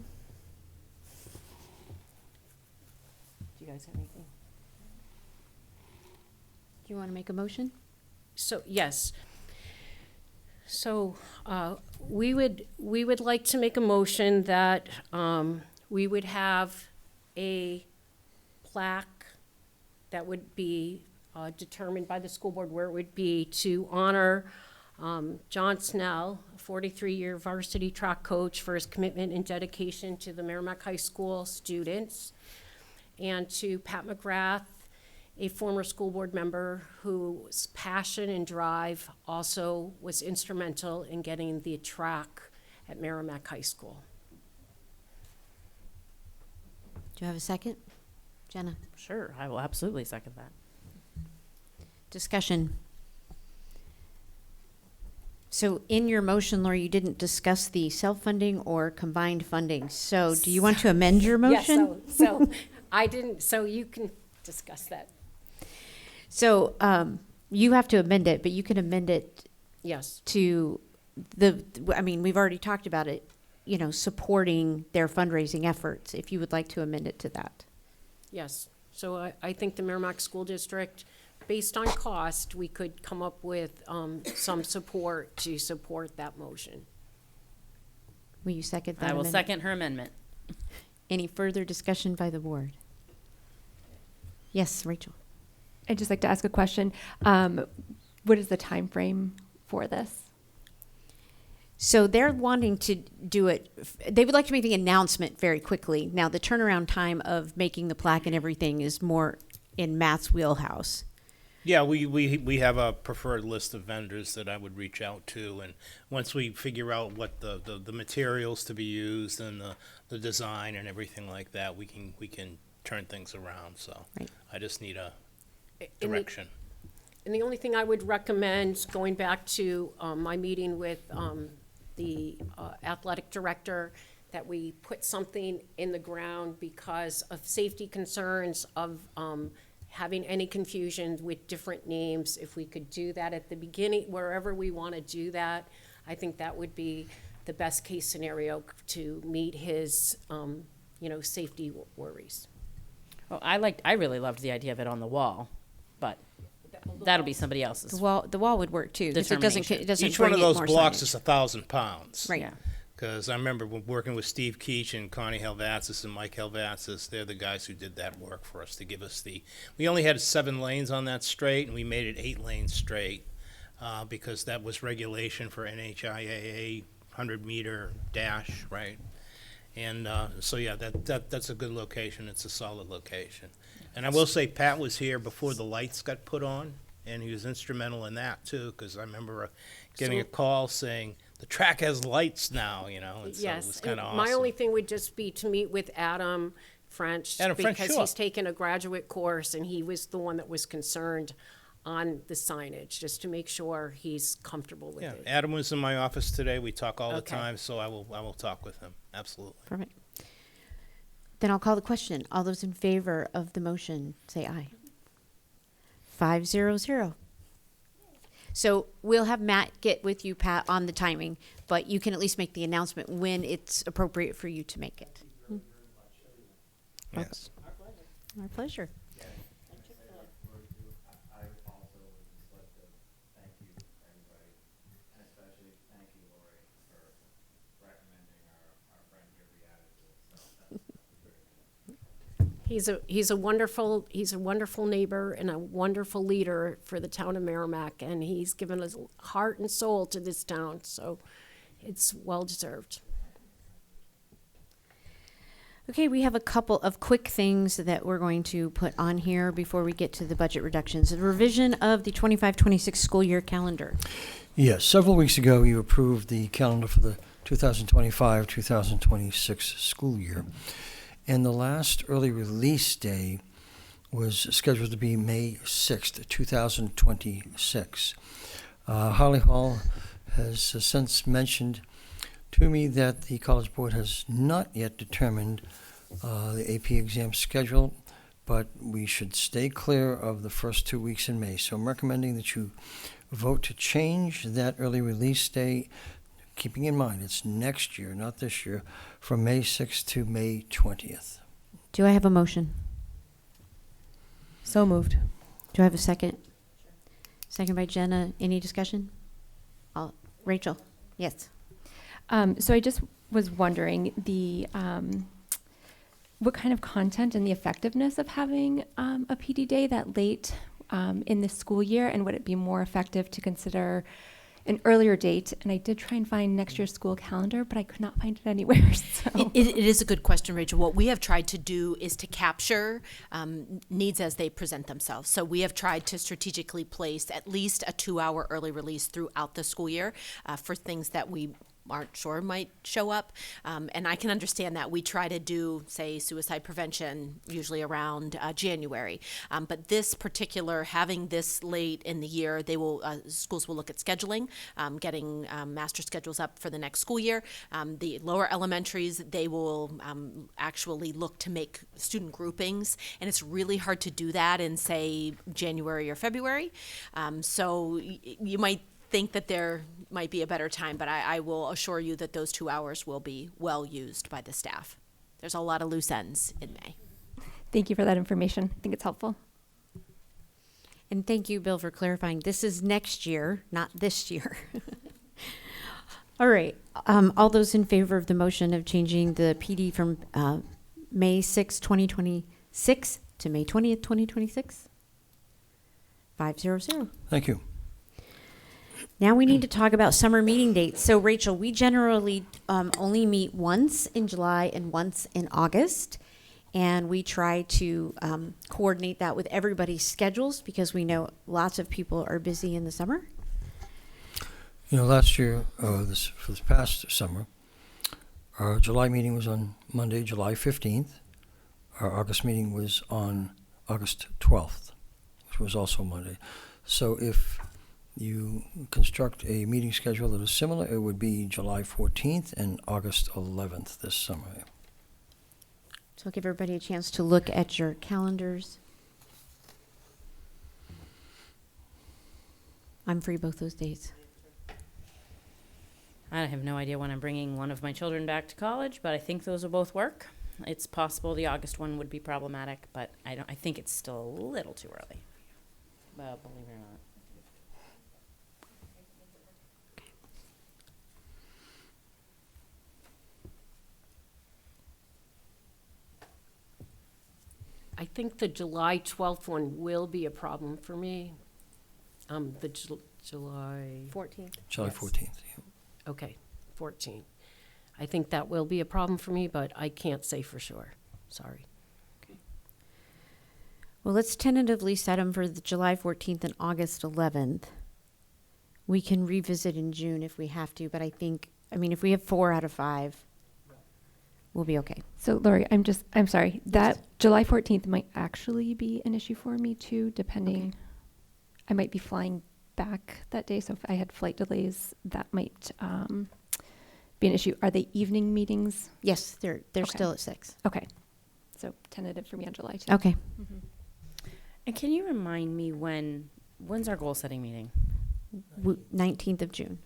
Do you guys have anything? Do you want to make a motion? So, yes. So, we would like to make a motion that, we would have a plaque that would be, determined by the school board where it would be to honor, John Snell, a 43-year varsity track coach, for his commitment and dedication to the Merrimack High School students, and to Pat McGrath, a former school board member whose passion and drive also was instrumental in getting the track at Merrimack High School. Do you have a second? Jenna? Sure, I will absolutely second that. Discussion. So in your motion, Lori, you didn't discuss the self-funding or combined funding. So do you want to amend your motion? Yes, so I didn't, so you can discuss that. So you have to amend it, but you can amend it Yes. to we've already talked about it, supporting their fundraising efforts, if you would like to amend it to that. Yes, so I think the Merrimack School District, based on cost, we could come up with some support to support that motion. Will you second that I will amendment? second her amendment. Any further discussion by the board? Yes, Rachel. I'd just like to ask a question. What is the time frame for this? So they're wanting to do it, they would like to make the announcement very quickly. Now, the turnaround time of making the plaque and everything is more in Matt's wheelhouse. Yeah, we have a preferred list of vendors that I would reach out to, and once we figure out what the materials to be used and the design and everything like that, we can turn things around. So Right. I just need a And direction. And the only thing I would recommend, going back to my meeting with the athletic director, that we put something in the ground because of safety concerns of having any confusion with different names. If we could do that at the beginning, wherever we want to do that, I think that would be the best case scenario to meet his, safety worries. Well, I really loved the idea of it on the wall, but that'll be somebody else's. The wall would work too, because it doesn't Each one bring of it those more blocks signage. is 1,000 pounds. Right. Yeah. Because I remember working with Steve Keach and Connie Helvatsis and Mike Helvatsis. They're the guys who did that work for us to give us we only had 7 lanes on that straight, and we made it 8 lanes straight because that was regulation for NHIAA 100-meter dash, right? And so, yeah, that's a good location. It's a solid location. And I will say Pat was here before the lights got put on, and he was instrumental in that, too, because I remember getting a call saying the track has lights now, and so it Yes, was kind of and awesome. my only thing would just be to meet with Adam French. Adam French, because sure. he's taken a graduate course, and he was the one that was concerned on the signage, just to make sure he's comfortable with Yeah, it. Adam was in my office today. We talk all the Okay. time, so I will talk with him. Absolutely. Perfect. Then I'll call the question. All those in favor of the motion, say aye. 500. So we'll have Matt get with you, Pat, on the timing, but you can at least make the announcement when it's appropriate for you to make it. Yes. Our pleasure. He's a wonderful neighbor and a wonderful leader for the town of Merrimack, and he's given his heart and soul to this town, so it's well deserved. Okay, we have a couple of quick things that we're going to put on here before we get to the budget reductions. The revision of the 25-26 school year calendar. Yes, several weeks ago, you approved the calendar for the 2025-2026 school year. And the last early release day was scheduled to be May 6th, 2026. Holly Hall has since mentioned to me that the College Board has not yet determined the AP exam schedule, but we should stay clear of the first 2 weeks in May. So I'm recommending that you vote to change that early release day, keeping in mind it's next year, not this year, from May 6th to May 20th. Do I have a motion? So moved. Do I have a second? Second by Jenna. Any discussion? Rachel? Yes. So I just was wondering what kind of content and the effectiveness of having a PD day that late in the school year, and would it be more effective to consider an earlier date? And I did try and find next year's school calendar, but I could not find it anywhere. So. It is a good question, Rachel. What we have tried to do is to capture needs as they present themselves. So we have tried to strategically place at least a 2-hour early release throughout the school year for things that we aren't sure might show up. And I can understand that. We try to do, say, suicide prevention usually around January. But this particular, having this late in the year, they will schools will look at scheduling, getting master schedules up for the next school year. The lower elementaries, they will actually look to make student groupings. And it's really hard to do that in, say, January or February. So you might think that there might be a better time, but I will assure you that those 2 hours will be well used by the staff. There's a lot of loose ends in May. Thank you for that information. I think it's helpful. And thank you, Bill, for clarifying. This is next year, not this year. All right. All those in favor of the motion of changing the PD from May 6, 2026 to May 20th, 2026? 500. Thank you. Now we need to talk about summer meeting dates. So Rachel, we generally only meet once in July and once in August. And we try to coordinate that with everybody's schedules because we know lots of people are busy in the summer. Last year, for this past summer, our July meeting was on Monday, July 15th. Our August meeting was on August 12th, which was also Monday. So if you construct a meeting schedule that is similar, it would be July 14th and August 11th this summer. So I'll give everybody a chance to look at your calendars. I'm free both those days. I have no idea when I'm bringing one of my children back to college, but I think those will both work. It's possible the August one would be problematic, but I think it's still a little too early. Well, believe it or not. I think the July 12th one will be a problem for me. The July 14th. July Yes. 14th. Yeah. Okay, 14. I think that will be a problem for me, but I can't say for sure. Sorry. Well, let's tentatively set them for the July 14th and August 11th. We can revisit in June if we have to, but I mean, if we have 4 out of 5, we'll be okay. So Lori, I'm sorry, that July 14th might actually be an issue for me too, depending, I might be flying back that day, so if I had flight delays, that might be an issue. Are they evening meetings? Yes, they're Okay. still at 6. Okay, so tentative for me on July 2nd. Okay. And can you remind me when's our goal setting meeting? 19th of June.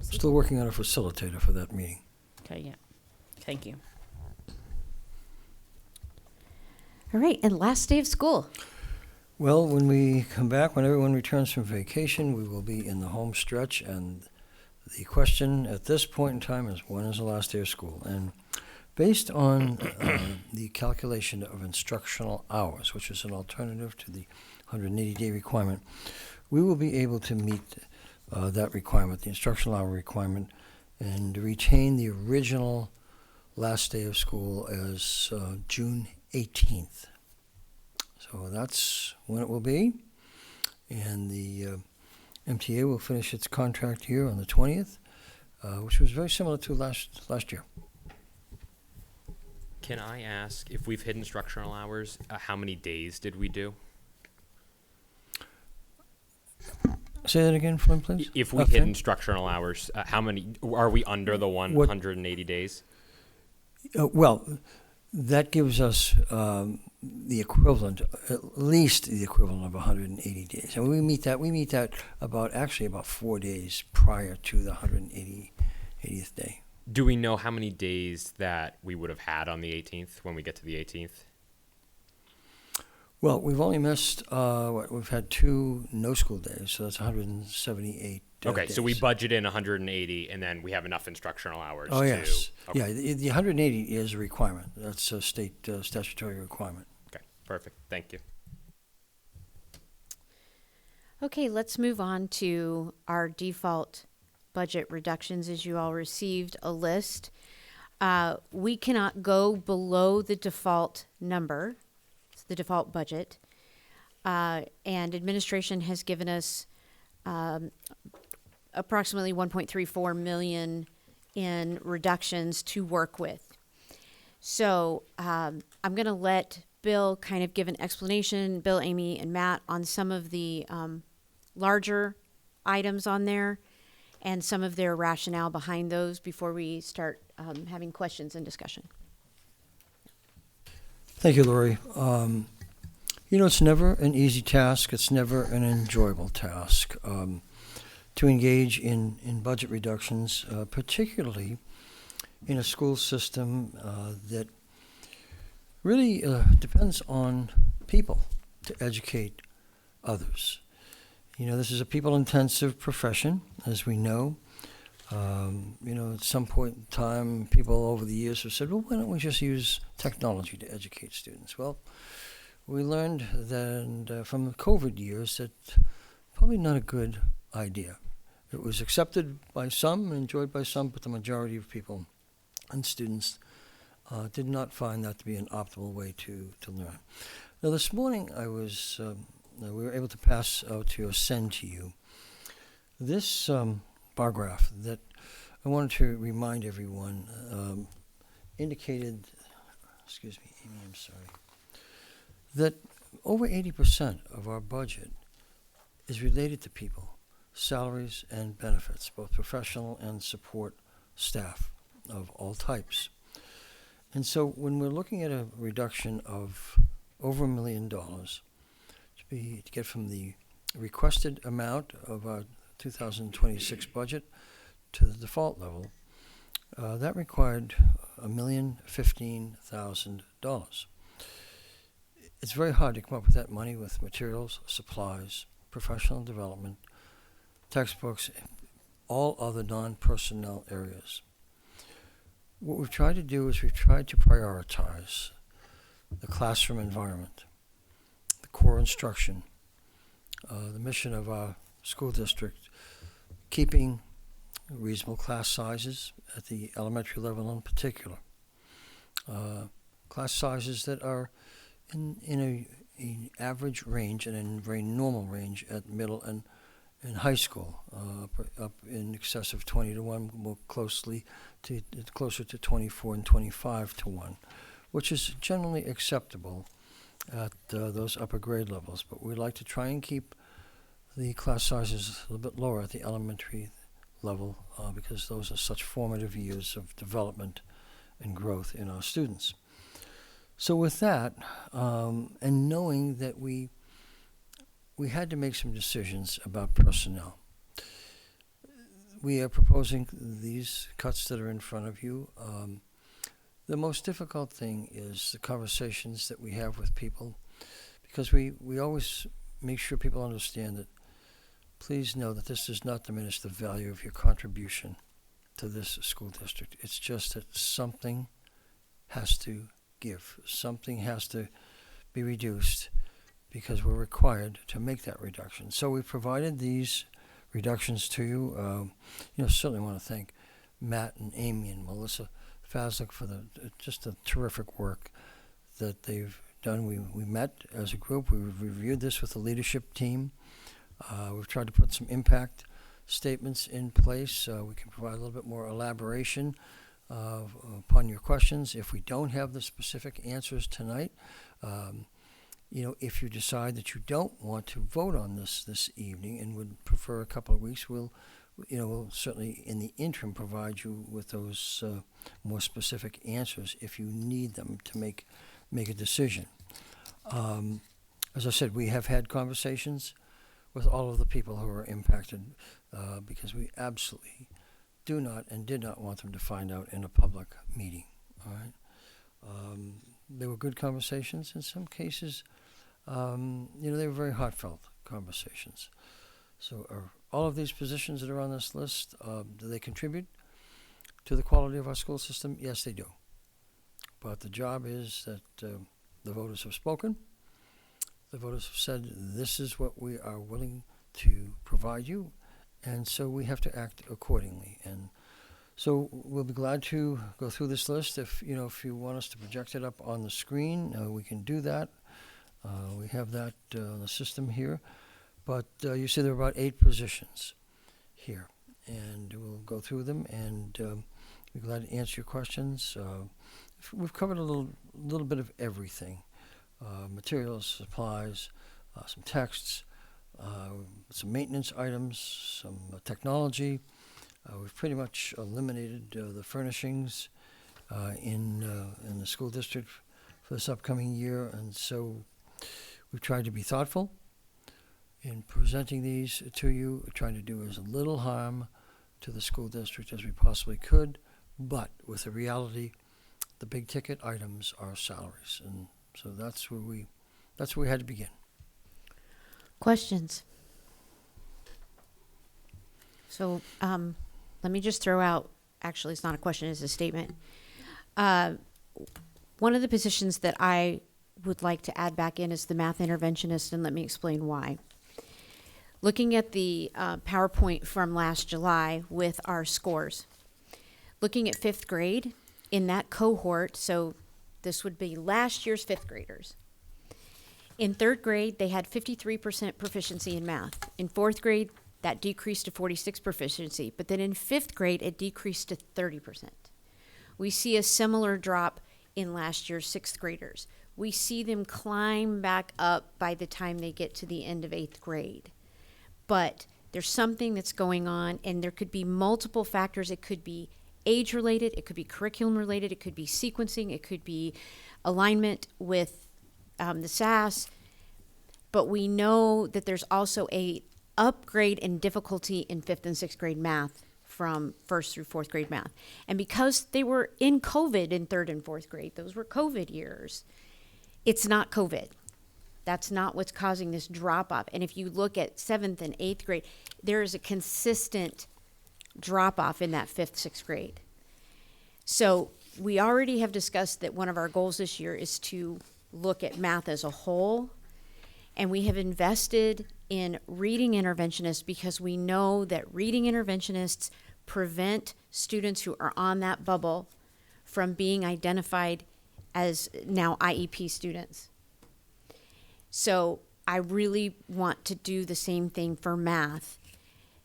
Still working on a facilitator for that meeting. Okay, yeah. Thank you. All right, and last day of school. Well, when we come back, when everyone returns from vacation, we will be in the home stretch, and the question at this point in time is, when is the last day of school? And based on the calculation of instructional hours, which is an alternative to the 180-day requirement, we will be able to meet that requirement, the instructional hour requirement, and retain the original last day of school as June 18th. So that's when it will be, and the MTA will finish its contract year on the 20th, which was very similar to last year. Can I ask, if we've hit instructional hours, how many days did we do? Say that again, Flynn, please. If we hit instructional hours, how many, are we under the 180 days? Well, that gives us the equivalent, at least the equivalent of 180 days. And we meet that about 4 days prior to the 180th day. Do we know how many days that we would have had on the 18th when we get to the 18th? Well, we've only missed, we've had 2 no-school days, so that's 178 Okay, days. so we budget in 180, and then we have enough instructional hours Oh, to... yes. Okay. Yeah, the 180 is a requirement. That's a state statutory requirement. Okay, perfect. Thank you. Okay, let's move on to our default budget reductions. As you all received a list, we cannot go below the default number, the default budget, and administration has given us approximately 1.34 million in reductions to work with. So I'm going to let Bill kind of give an explanation, Bill, Amy, and Matt, on some of the larger items on there and some of their rationale behind those before we start having questions and discussion. Thank you, Lori. It's never an easy task. It's never an enjoyable task to engage in budget reductions, particularly in a school system that really depends on people to educate others. This is a people-intensive profession, as we know. At some point in time, people over the years have said, well, why don't we just use technology to educate students? Well, we learned that from the COVID years that probably not a good idea. It was accepted by some, enjoyed by some, but the majority of people and students did not find that to be an optimal way to learn. Now, this morning we were able to pass out to send to you this bar graph that I wanted to remind everyone indicated, excuse me, Amy, I'm sorry, that over 80% of our budget is related to people, salaries and benefits, both professional and support staff of all types. And so when we're looking at a reduction of over $1 million to get from the requested amount of our 2026 budget to the default level, that required $1,015,000. It's very hard to come up with that money with materials, supplies, professional development, textbooks, all other non-personnel areas. What we've tried to do is we've tried to prioritize the classroom environment, the core instruction, the mission of our school district, keeping reasonable class sizes at the elementary level in particular. Class sizes that are in an average range and a very normal range at middle and high school, up in excess of 20 to 1, more closer to 24 and 25 to 1, which is generally acceptable at those upper grade levels. But we like to try and keep the class sizes a little bit lower at the elementary level because those are such formative years of development and growth in our students. So with that, and knowing that we had to make some decisions about personnel, we are proposing these cuts that are in front of you. The most difficult thing is the conversations that we have with people, because we always make sure people understand that please know that this does not diminish the value of your contribution to this school district. It's just that something has to give. Something has to be reduced because we're required to make that reduction. So we provided these reductions to you. Certainly want to thank Matt and Amy and Melissa Fazlick for just the terrific work that they've done. We met as a group. We reviewed this with the leadership team. We've tried to put some impact statements in place so we can provide a little bit more elaboration upon your questions. If we don't have the specific answers tonight, if you decide that you don't want to vote on this evening and would prefer a couple of weeks, we'll certainly in the interim provide you with those more specific answers if you need them to make a decision. As I said, we have had conversations with all of the people who are impacted because we absolutely do not and did not want them to find out in a public meeting. All right. They were good conversations. In some cases, they were very heartfelt conversations. So are all of these positions that are on this list, do they contribute to the quality of our school system? Yes, they do. But the job is that the voters have spoken. The voters have said, this is what we are willing to provide you, and so we have to act accordingly. And so we'll be glad to go through this list. If you want us to project it up on the screen, we can do that. We have that on the system here. But you see there are about 8 positions here, and we'll go through them and be glad to answer your questions. We've covered a little bit of everything. Materials, supplies, some texts, some maintenance items, some technology. We've pretty much eliminated the furnishings in the school district for this upcoming year, and so we've tried to be thoughtful in presenting these to you, trying to do as little harm to the school district as we possibly could, but with the reality, the big ticket items are salaries, and so that's where we had to begin. Questions? So let me just throw out, actually it's not a question, it's a statement. One of the positions that I would like to add back in is the math interventionist, and let me explain why. Looking at the PowerPoint from last July with our scores, looking at 5th grade, in that cohort, so this would be last year's 5th graders. In 3rd grade, they had 53% proficiency in math. In 4th grade, that decreased to 46% proficiency, but then in 5th grade, it decreased to 30%. We see a similar drop in last year's 6th graders. We see them climb back up by the time they get to the end of 8th grade. But there's something that's going on, and there could be multiple factors. It could be age-related, it could be curriculum-related, it could be sequencing, it could be alignment with the SAS. But we know that there's also a upgrade in difficulty in 5th and 6th grade math from 1st through 4th grade math. And because they were in COVID in 3rd and 4th grade, those were COVID years, it's not COVID. That's not what's causing this drop off. And if you look at 7th and 8th grade, there is a consistent drop off in that 5th, 6th grade. So we already have discussed that one of our goals this year is to look at math as a whole. And we have invested in reading interventionists because we know that reading interventionists prevent students who are on that bubble from being identified as now IEP students. So I really want to do the same thing for math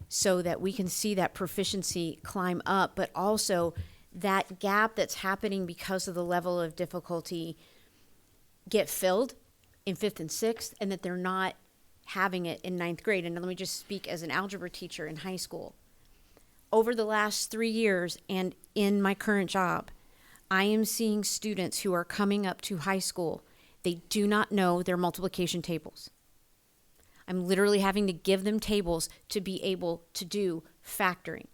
so that we can see that proficiency climb up, but also that gap that's happening because of the level of difficulty get filled in 5th and 6th, and that they're not having it in 9th grade. And let me just speak as an algebra teacher in high school. Over the last 3 years and in my current job, I am seeing students who are coming up to high school. They do not know their multiplication tables. I'm literally having to give them tables to be able to do factoring,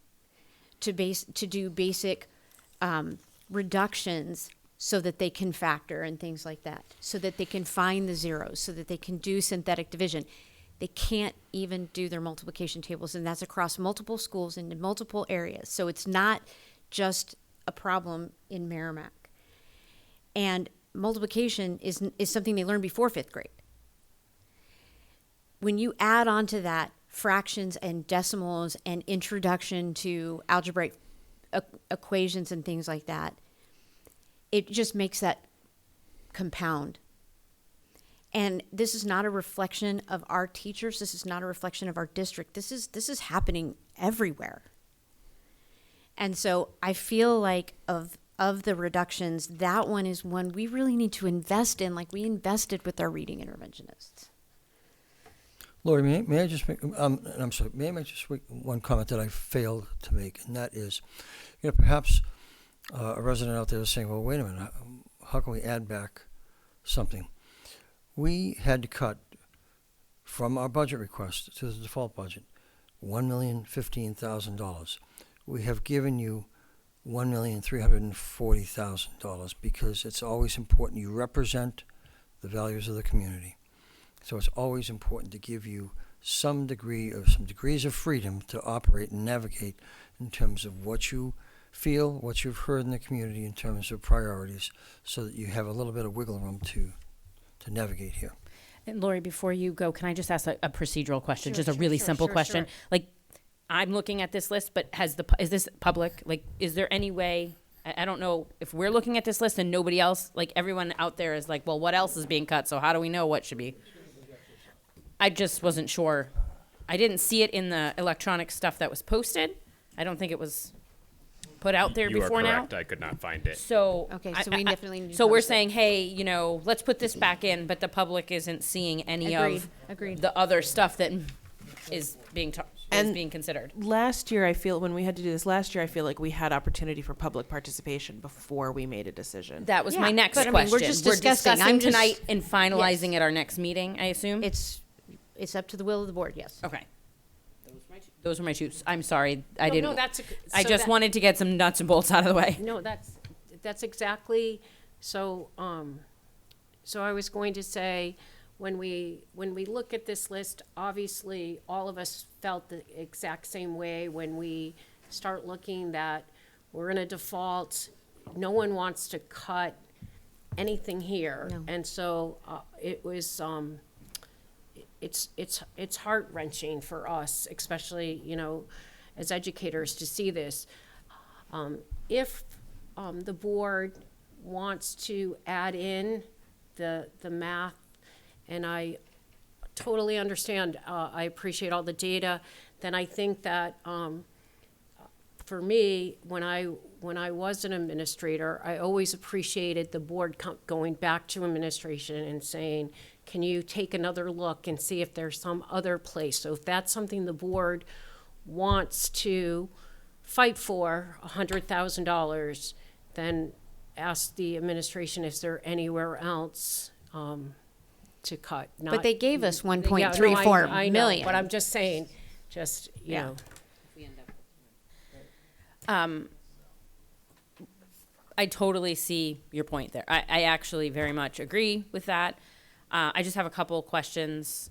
to do basic reductions so that they can factor and things like that, so that they can find the zeros, so that they can do synthetic division. They can't even do their multiplication tables, and that's across multiple schools and in multiple areas. So it's not just a problem in Merrimack. And multiplication is something they learn before 5th grade. When you add on to that fractions and decimals and introduction to algebraic equations and things like that, it just makes that compound. And this is not a reflection of our teachers. This is not a reflection of our district. This is happening everywhere. And so I feel like of the reductions, that one is one we really need to invest in, like we invested with our reading interventionists. Lori, may I just make, I'm sorry, may I make just one comment that I failed to make, and that is, perhaps a resident out there is saying, well, wait a minute, how can we add back something? We had to cut from our budget request to the default budget $1,015,000. We have given you $1,340,000 because it's always important you represent the values of the community. So it's always important to give you some degrees of freedom to operate and navigate in terms of what you feel, what you've heard in the community in terms of priorities, so that you have a little bit of wiggle room to navigate here. And Lori, before you go, can I just ask a procedural question? Sure, Just a really simple question. Sure. Like, I'm looking at this list, but is this public? Like, is there any way, I don't know if we're looking at this list and nobody else, like everyone out there is like, well, what else is being cut? So how do we know what should be? I just wasn't sure. I didn't see it in the electronic stuff that was posted. I don't think it was put out there You before are now. correct. I could not find it. So Okay, so we definitely need to So we're post it. saying, hey, let's put this back in, but the public isn't seeing any of Agreed. the other stuff that is being And being considered. Last year, I feel when we had to do this last year, I feel like we had opportunity for public participation before we made a decision. That was my next but I mean, question. we're just discussing. I'm just- tonight and finalizing at our next meeting, I assume. It's up to the will of the board, yes. Okay. Those were my two. I'm sorry, I No, didn't. no, that's I so just that- wanted to get some nuts and bolts out of the way. No, that's exactly, so, so I was going to say, when we look at this list, obviously, all of us felt the exact same way when we start looking that we're in a default, no one wants to cut anything here. No. And so, it was, it's heart-wrenching for us, especially, as educators, to see this. If the board wants to add in the math, and I totally understand, I appreciate all the data, then I think that for me, when I was an administrator, I always appreciated the board going back to administration and saying, can you take another look and see if there's some other place? So if that's something the board wants to fight for, $100,000, then ask the administration if there anywhere else to cut. But they gave us Yeah, no, 1.34 I know, million. but I'm just saying, you Yeah. know. I totally see your point there. I actually very much agree with that. I just have a couple questions.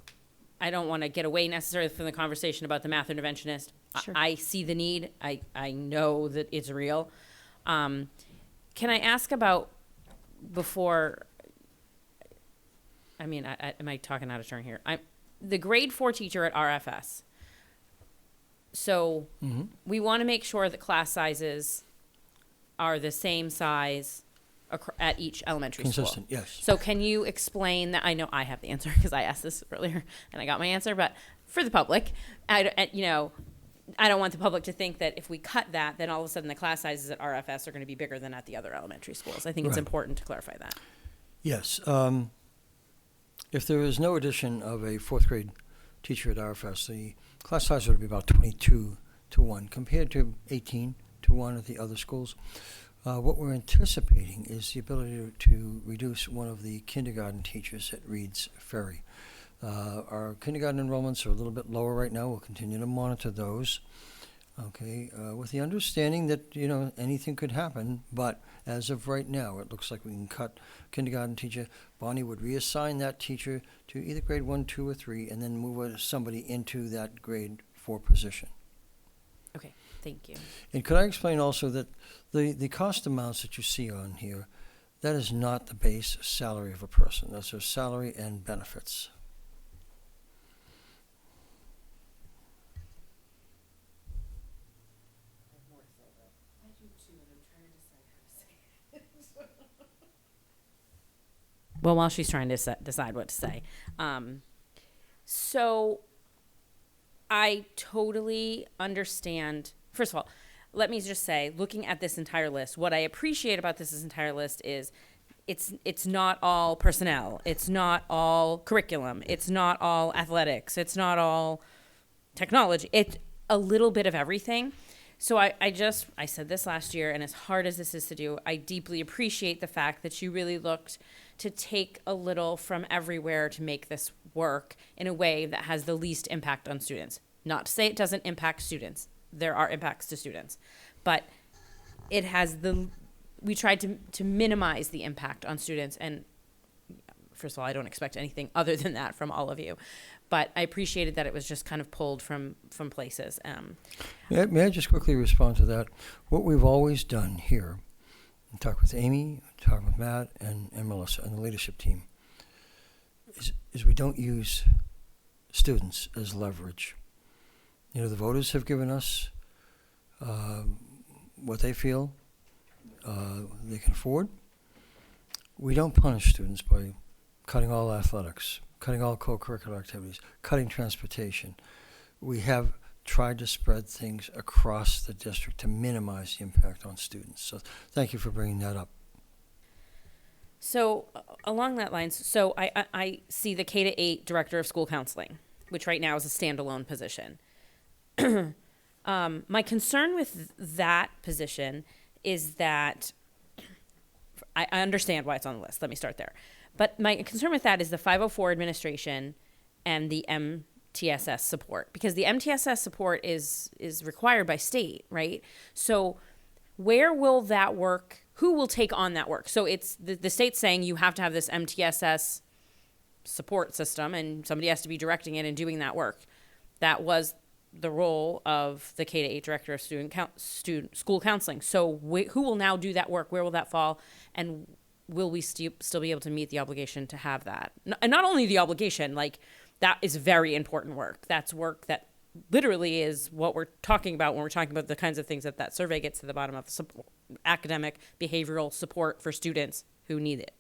I don't want to get away necessarily from the conversation about the math interventionist. Sure. I see the need. I know that it's real. Can I ask about before? I mean, am I talking out of turn here? I'm the grade 4 teacher at RFS. So we want to make sure that class sizes are the same size at each elementary Consistent, school. yes. So can you explain that? I know I have the answer because I asked this earlier and I got my answer, but for the public, I don't want the public to think that if we cut that, then all of a sudden the class sizes at RFS are going to be bigger than at the other elementary schools. I think it's Right. important to clarify that. Yes. If there is no addition of a fourth grade teacher at RFS, the class size would be about 22 to 1 compared to 18 to 1 at the other schools. What we're anticipating is the ability to reduce one of the kindergarten teachers at Reed's Ferry. Our kindergarten enrollments are a little bit lower right now. We'll continue to monitor those. Okay, with the understanding that, anything could happen, but as of right now, it looks like we can cut kindergarten teacher. Bonnie would reassign that teacher to either grade 1, 2, or 3, and then move somebody into that grade 4 position. Okay, thank you. And could I explain also that the cost amounts that you see on here, that is not the base salary of a person. That's their salary and benefits. Well, while she's trying to decide what to say. So I totally understand. First of all, let me just say, looking at this entire list, what I appreciate about this entire list is it's not all personnel. It's not all curriculum. It's not all athletics. It's not all technology. It's a little bit of everything. So I said this last year, and as hard as this is to do, I deeply appreciate the fact that you really looked to take a little from everywhere to make this work in a way that has the least impact on students. Not to say it doesn't impact students. There are impacts to students. But it has we tried to minimize the impact on students. And first of all, I don't expect anything other than that from all of you. But I appreciated that it was just kind of pulled from places. May I just quickly respond to that? What we've always done here, talk with Amy, talk with Matt and Melissa and the leadership team, is we don't use students as leverage. The voters have given us what they feel they can afford. We don't punish students by cutting all athletics, cutting all co-curricular activities, cutting transportation. We have tried to spread things across the district to minimize the impact on students. So thank you for bringing that up. So along that lines, so I see the K-8 Director of School Counseling, which right now is a standalone position. My concern with that position is that I understand why it's on the list. Let me start there. But my concern with that is the 504 administration and the MTSS support, because the MTSS support is required by state, right? So where will that work? Who will take on that work? So it's the state's saying you have to have this MTSS support system and somebody has to be directing it and doing that work. That was the role of the K-8 Director of School Counseling. So who will now do that work? Where will that fall? And will we still be able to meet the obligation to have that? And not only the obligation, like that is very important work. That's work that literally is what we're talking about when we're talking about the kinds of things that survey gets to the bottom of, academic, behavioral support for students who need it.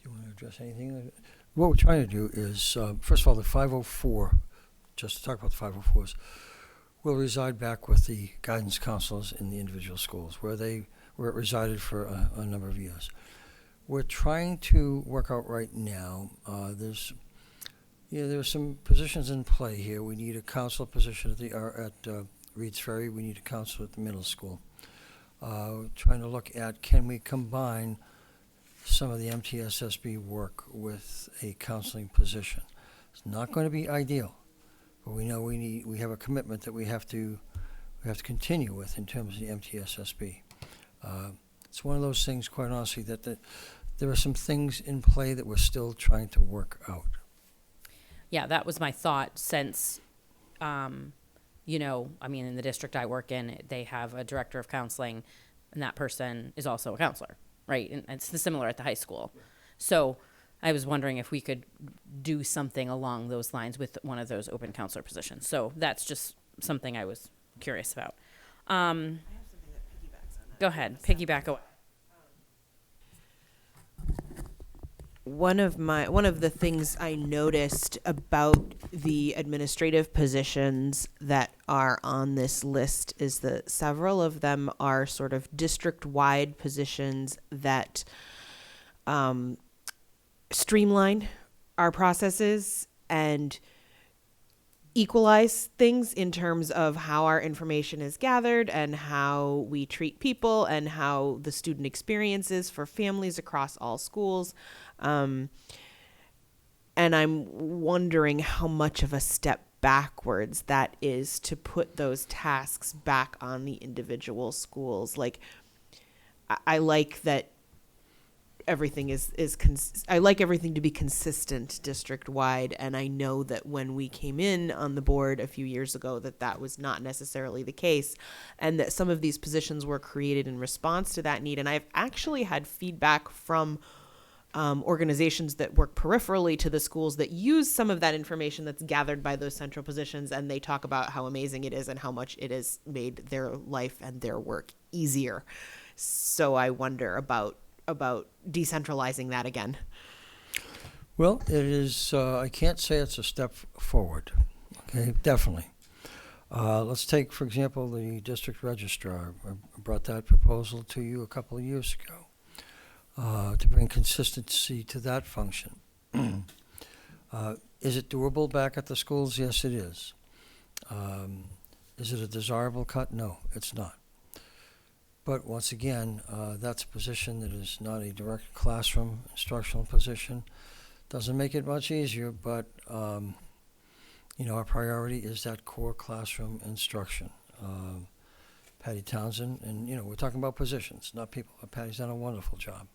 Do you want to address anything? What we're trying to do is, first of all, the 504, just to talk about the 504s, will reside back with the guidance counselors in the individual schools where it resided for a number of years. We're trying to work out right now, there are some positions in play here. We need a counselor position at Reed's Ferry. We need a counselor at the middle school. Trying to look at, can we combine some of the MTSSB work with a counseling position? It's not going to be ideal, but we know we have a commitment that we have to continue with in terms of the MTSSB. It's one of those things, quite honestly, that there are some things in play that we're still trying to work out. Yeah, that was my thought since, in the district I work in, they have a director of counseling, and that person is also a counselor, right? And it's similar at the high school. So I was wondering if we could do something along those lines with one of those open counselor positions. So that's just something I was curious about. Go ahead, piggyback away. one of the things I noticed about the administrative positions that are on this list is that several of them are sort of district-wide positions that streamline our processes and equalize things in terms of how our information is gathered and how we treat people and how the student experience is for families across all schools. And I'm wondering how much of a step backwards that is to put those tasks back on the individual schools. Like, I like that everything I like everything to be consistent district wide, and I know that when we came in on the board a few years ago that was not necessarily the case, and that some of these positions were created in response to that need. And I've actually had feedback from organizations that work peripherally to the schools that use some of that information that's gathered by those central positions, and they talk about how amazing it is and how much it has made their life and their work easier. So I wonder about decentralizing that again. Well, it is, I can't say it's a step forward. Okay, definitely. Let's take, for example, the district registrar. I brought that proposal to you a couple of years ago to bring consistency to that function. Is it doable back at the schools? Yes, it is. Is it a desirable cut? No, it's not. But once again, that's a position that is not a direct classroom instructional position. Doesn't make it much easier, but our priority is that core classroom instruction. Patty Townsend, and we're talking about positions, not people. Patty's done a wonderful job,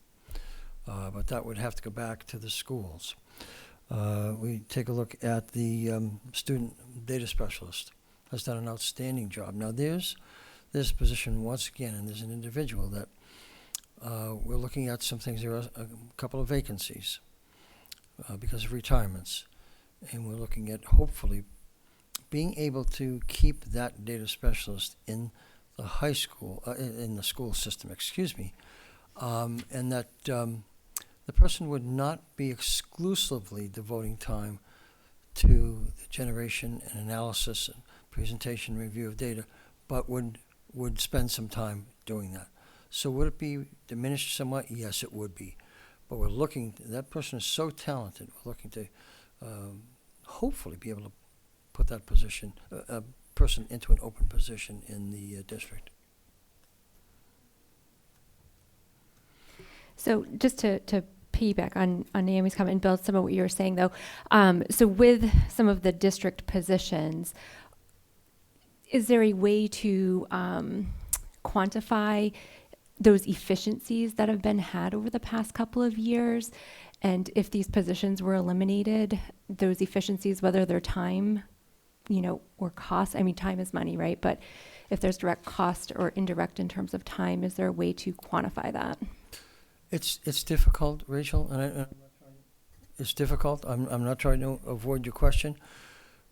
but that would have to go back to the schools. We take a look at the student data specialist. Has done an outstanding job. Now there's this position once again, and there's an individual that we're looking at some things. There are a couple of vacancies because of retirements, and we're looking at hopefully being able to keep that data specialist in the high school, in the school system, and that the person would not be exclusively devoting time to the generation and analysis and presentation review of data, but would spend some time doing that. So would it be diminished somewhat? Yes, it would be. But we're looking, that person is so talented, we're looking to hopefully be able to put that position, person into an open position in the district. So just to piggyback on Naomi's comment and build some of what you were saying, though, so with some of the district positions, is there a way to quantify those efficiencies that have been had over the past couple of years? And if these positions were eliminated, those efficiencies, whether they're time, or cost, I mean, time is money, right? But if there's direct cost or indirect in terms of time, is there a way to quantify that? It's difficult, Rachel, and it's difficult. I'm not trying to avoid your question,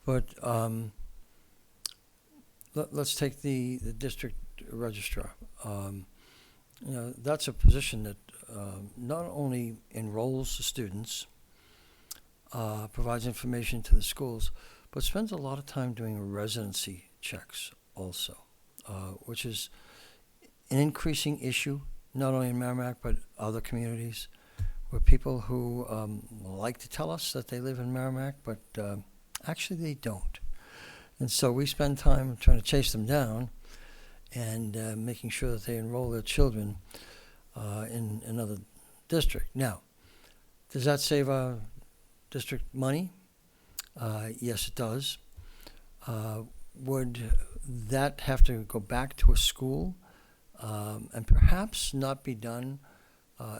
but let's take the district registrar. That's a position that not only enrolls the students, provides information to the schools, but spends a lot of time doing residency checks also, which is an increasing issue, not only in Merrimack, but other communities, where people who like to tell us that they live in Merrimack, but actually they don't. And so we spend time trying to chase them down and making sure that they enroll their children in another district. Now, does that save our district money? Yes, it does. Would that have to go back to a school and perhaps not be done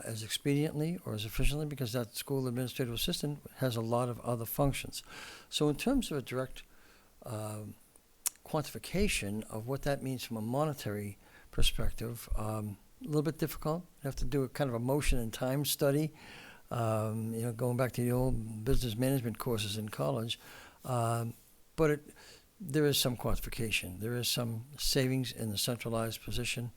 as expediently or as efficiently, because that school administrative assistant has a lot of other functions? So in terms of a direct quantification of what that means from a monetary perspective, a little bit difficult. You have to do a kind of a motion and time study, going back to the old business management courses in college. But there is some quantification. There is some savings in the centralized position.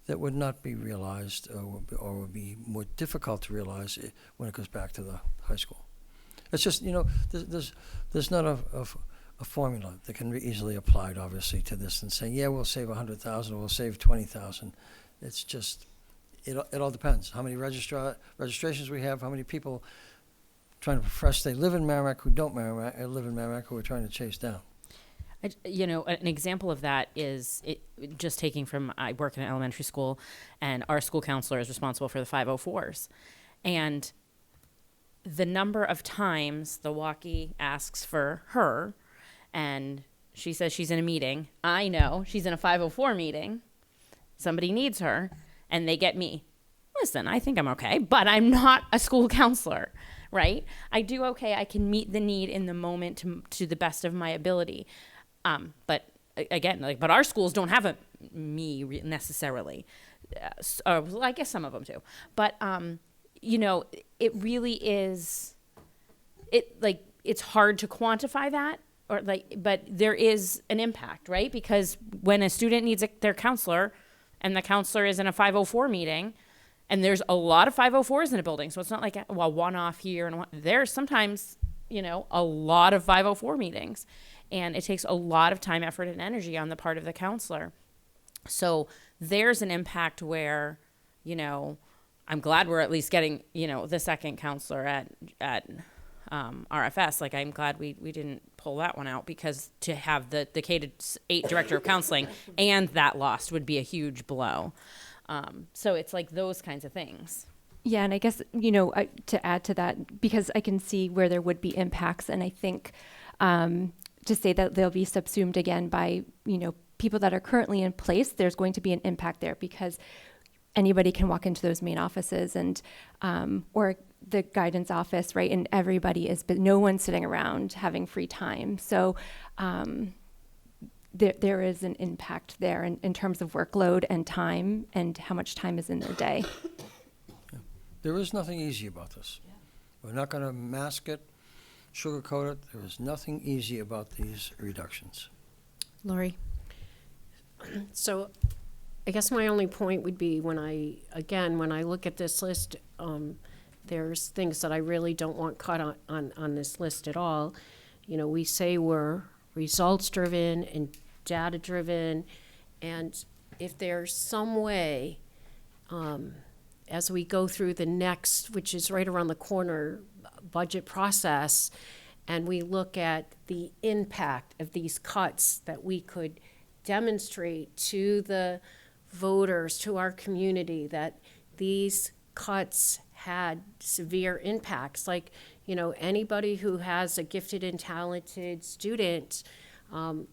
that would not be realized or would be more difficult to realize when it goes back to the high school. It's just, there's not a formula that can be easily applied, obviously, to this and saying, yeah, we'll save 100,000 or we'll save 20,000. It's just, it all depends. How many registrations we have, how many people trying to profess they live in Merrimack who don't live in Merrimack who we're trying to chase down. An example of that is just taking from, I work in an elementary school, and our school counselor is responsible for the 504s. And the number of times the walkie asks for her, and she says she's in a meeting. I know she's in a 504 meeting. Somebody needs her, and they get me. Listen, I think I'm okay, but I'm not a school counselor, right? I do okay. I can meet the need in the moment to the best of my ability. But again, but our schools don't have me necessarily. Well, I guess some of them do. But, it really is, it's hard to quantify that, but there is an impact, right? Because when a student needs their counselor and the counselor is in a 504 meeting, and there's a lot of 504s in a building, so it's not like one off here and there's sometimes, a lot of 504 meetings, and it takes a lot of time, effort, and energy on the part of the counselor. So there's an impact where, I'm glad we're at least getting, the second counselor at RFS. I'm glad we didn't pull that one out, because to have the K-8 director of counseling and that lost would be a huge blow. So it's like those kinds of things. Yeah, and I guess, to add to that, because I can see where there would be impacts, and I think to say that they'll be subsumed again by, people that are currently in place, there's going to be an impact there, because anybody can walk into those main offices and or the guidance office, right? And everybody but no one's sitting around having free time. So there is an impact there in terms of workload and time and how much time is in their day. Yeah. There is nothing easy about this. Yeah. We're not going to mask it, sugarcoat it. There is nothing easy about these reductions. Lori? So I guess my only point would be when I look at this list, there's things that I really don't want cut on this list at all. We say we're results driven and data driven, and if there's some way, as we go through the next, which is right around the corner, budget process, and we look at the impact of these cuts, that we could demonstrate to the voters, to our community, that these cuts had severe impacts. Anybody who has a gifted and talented student,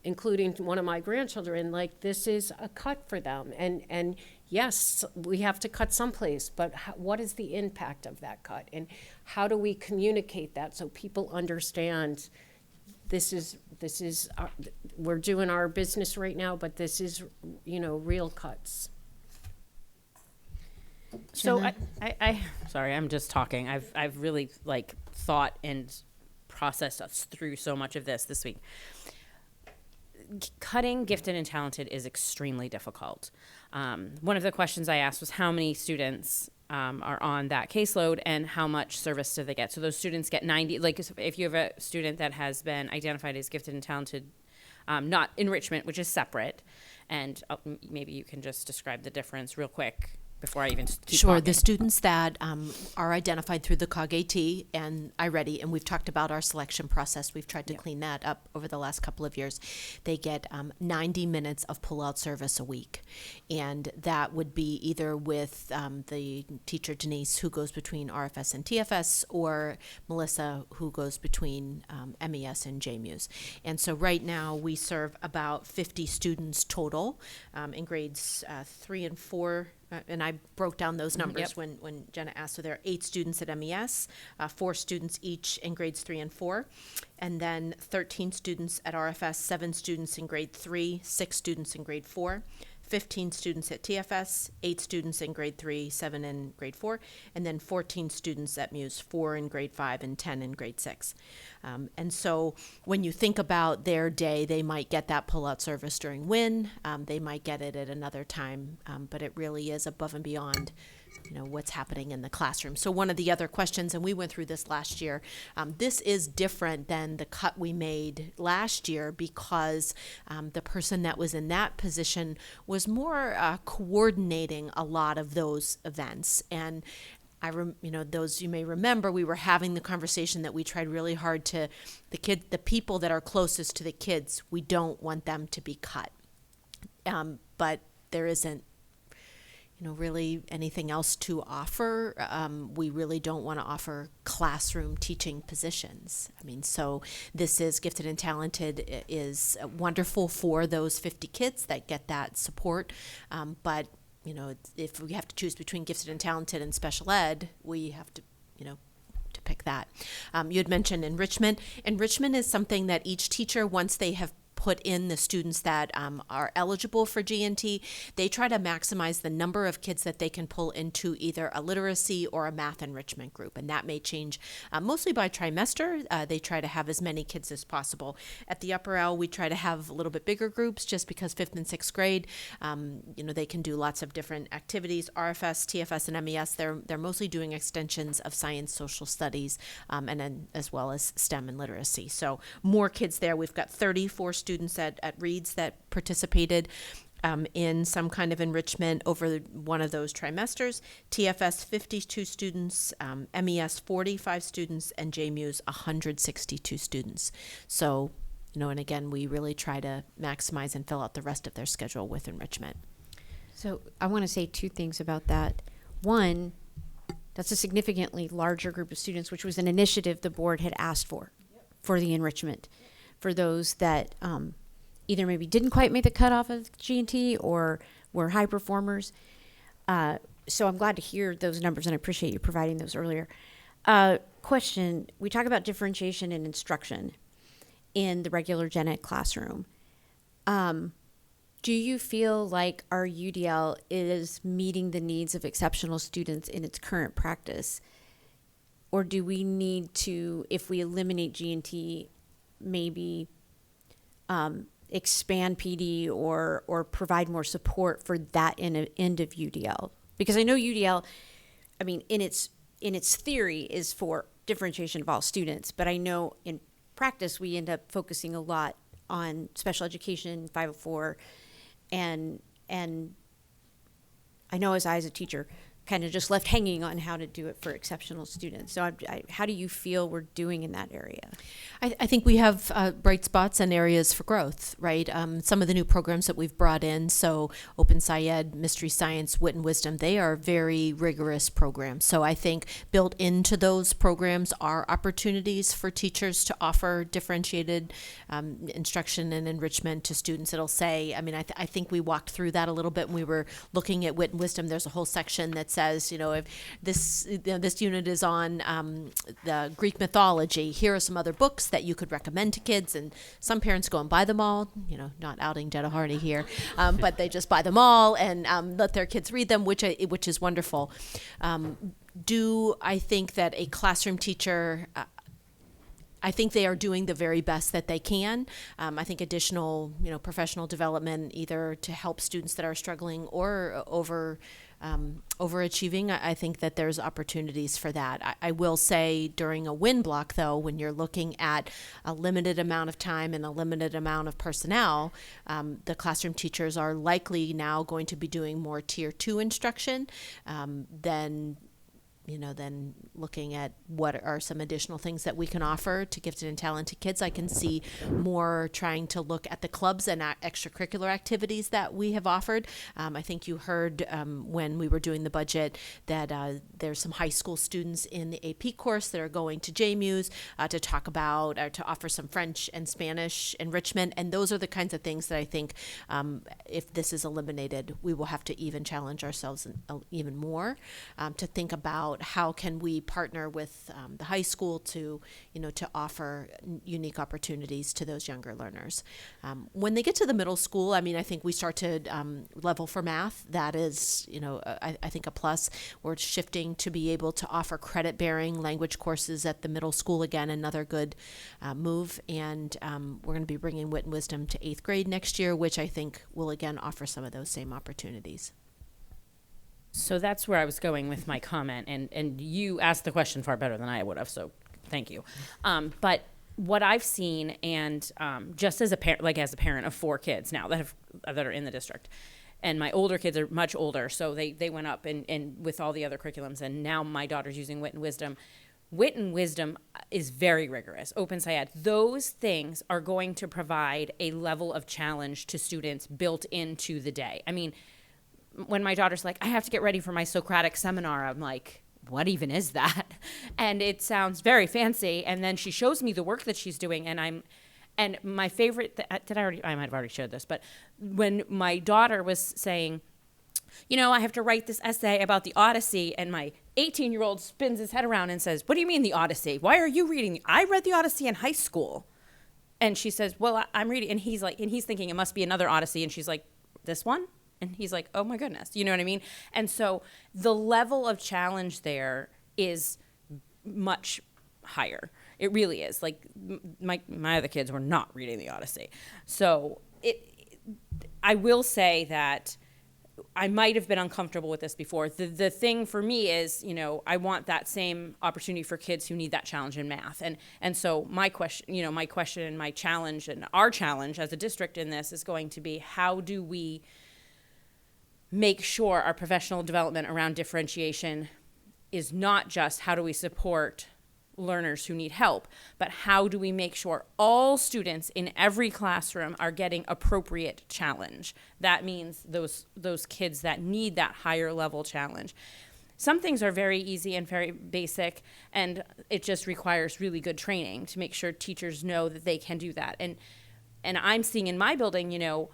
including one of my grandchildren, this is a cut for them. And yes, we have to cut someplace, but what is the impact of that cut? And how do we communicate that so people understand this is we're doing our business right now, but this is, real cuts. So I sorry, I'm just talking. I've really thought and processed us through so much of this week. Cutting gifted and talented is extremely difficult. One of the questions I asked was how many students are on that caseload and how much service do they get. So those students get 90, if you have a student that has been identified as gifted and talented, not enrichment, which is separate, and maybe you can just describe the difference real quick before I even keep Sure. talking. The students that are identified through the COG-AT and iReady, and we've talked about our selection process. We've tried to clean that up over the last couple of years. They get 90 minutes of pull-out service a week, and that would be either with the teacher Denise, who goes between RFS and TFS, or Melissa, who goes between MES and JMUS. And so right now we serve about 50 students total in grades 3 and 4. And I broke down those numbers when Jenna asked. So there are 8 students at MES, 4 students each in grades 3 and 4, and then 13 students at RFS, 7 students in grade 3, 6 students in grade 4, 15 students at TFS, 8 students in grade 3, 7 in grade 4, and then 14 students at Muse, 4 in grade 5 and 10 in grade 6. And so when you think about their day, they might get that pull-out service during WIN, they might get it at another time, but it really is above and beyond what's happening in the classroom. So one of the other questions, and we went through this last year, this is different than the cut we made last year because the person that was in that position was more coordinating a lot of those events. And those you may remember, we were having the conversation that we tried really hard to, the people that are closest to the kids, we don't want them to be cut. But there isn't really anything else to offer. We really don't want to offer classroom teaching positions. So this is Gifted and Talented is wonderful for those 50 kids that get that support. But, if we have to choose between Gifted and Talented and special ed, we have to, to pick that. You had mentioned enrichment. Enrichment is something that each teacher, once they have put in the students that are eligible for GNT, they try to maximize the number of kids that they can pull into either a literacy or a math enrichment group. And that may change mostly by trimester. They try to have as many kids as possible. At the upper L, we try to have a little bit bigger groups just because 5th and 6th grade, they can do lots of different activities. RFS, TFS, and MES, they're mostly doing extensions of science, social studies, and then as well as STEM and literacy. So more kids there. We've got 34 students at Reeds that participated in some kind of enrichment over one of those trimesters. TFS, 52 students, MES, 45 students, and JMUS, 162 students. So, and again, we really try to maximize and fill out the rest of their schedule with enrichment. So I want to say 2 things about that. One, that's a significantly larger group of students, which was an initiative the board had asked for the enrichment. For those that either maybe didn't quite make the cutoff of G&T or were high performers. So I'm glad to hear those numbers, and I appreciate you providing those earlier. Question, we talk about differentiation in instruction in the regular gen ed classroom. Do you feel like our UDL is meeting the needs of exceptional students in its current practice? Or do we need to, if we eliminate G&T, maybe expand PD or provide more support for that end of UDL? Because I know UDL, in its theory is for differentiation of all students, but I know in practice we end up focusing a lot on special education, 504, and I know as a teacher, kind of just left hanging on how to do it for exceptional students. So how do you feel we're doing in that area? I think we have bright spots and areas for growth, right? Some of the new programs that we've brought in, so Open SciEd, Mystery Science, Wit and Wisdom, they are very rigorous programs. So I think built into those programs are opportunities for teachers to offer differentiated instruction and enrichment to students. It'll say, I think we walked through that a little bit when we were looking at Wit and Wisdom. There's a whole section that says, if this unit is on the Greek mythology, here are some other books that you could recommend to kids. And some parents go and buy them all, not outing Jenna Hardy here, but they just buy them all and let their kids read them, which is wonderful. Do I think that a classroom teacher, I think they are doing the very best that they can. I think additional, professional development, either to help students that are struggling or overachieving, I think that there's opportunities for that. I will say during a WIN block, though, when you're looking at a limited amount of time and a limited amount of personnel, the classroom teachers are likely now going to be doing more tier 2 instruction than looking at what are some additional things that we can offer to gifted and talented kids. I can see more trying to look at the clubs and extracurricular activities that we have offered. I think you heard when we were doing the budget that there's some high school students in the AP course that are going to JMUS to talk about or to offer some French and Spanish enrichment. And those are the kinds of things that I think if this is eliminated, we will have to even challenge ourselves even more to think about about how can we partner with the high school to, to offer unique opportunities to those younger learners. When they get to the middle school, I mean, I think we start to level for math. That is, I think a plus. We're shifting to be able to offer credit-bearing language courses at the middle school. Again, another good move. And we're going to be bringing Wit and Wisdom to 8th grade next year, which I think will again offer some of those same opportunities. So that's where I was going with my comment, and you asked the question far better than I would have, so thank you. But what I've seen, and just as a parent of 4 kids now that are in the district, and my older kids are much older, so they went up and with all the other curriculums, and now my daughter's using Wit and Wisdom. Wit and Wisdom is very rigorous. Open SIAD. Those things are going to provide a level of challenge to students built into the day. I mean, when my daughter's like, I have to get ready for my Socratic seminar, I'm like, what even is that? And it sounds very fancy. And then she shows me the work that she's doing, and my favorite, I might have already shared this, but when my daughter was saying, I have to write this essay about the Odyssey, and my 18-year-old spins his head around and says, what do you mean the Odyssey? Why are you reading? I read the Odyssey in high school. And she says, well, I'm reading, and he's thinking it must be another Odyssey, and she's like, this one? And he's like, oh my goodness, you know what I mean? And so the level of challenge there is much higher. It really is. Like my other kids were not reading the Odyssey. So I will say that I might have been uncomfortable with this before. The thing for me is, I want that same opportunity for kids who need that challenge in math. And so my question and my challenge and our challenge as a district in this is going to be, how do we make sure our professional development around differentiation is not just how do we support learners who need help, but how do we make sure all students in every classroom are getting appropriate challenge? That means those kids that need that higher level challenge. Some things are very easy and very basic, and it just requires really good training to make sure teachers know that they can do that. And I'm seeing in my building,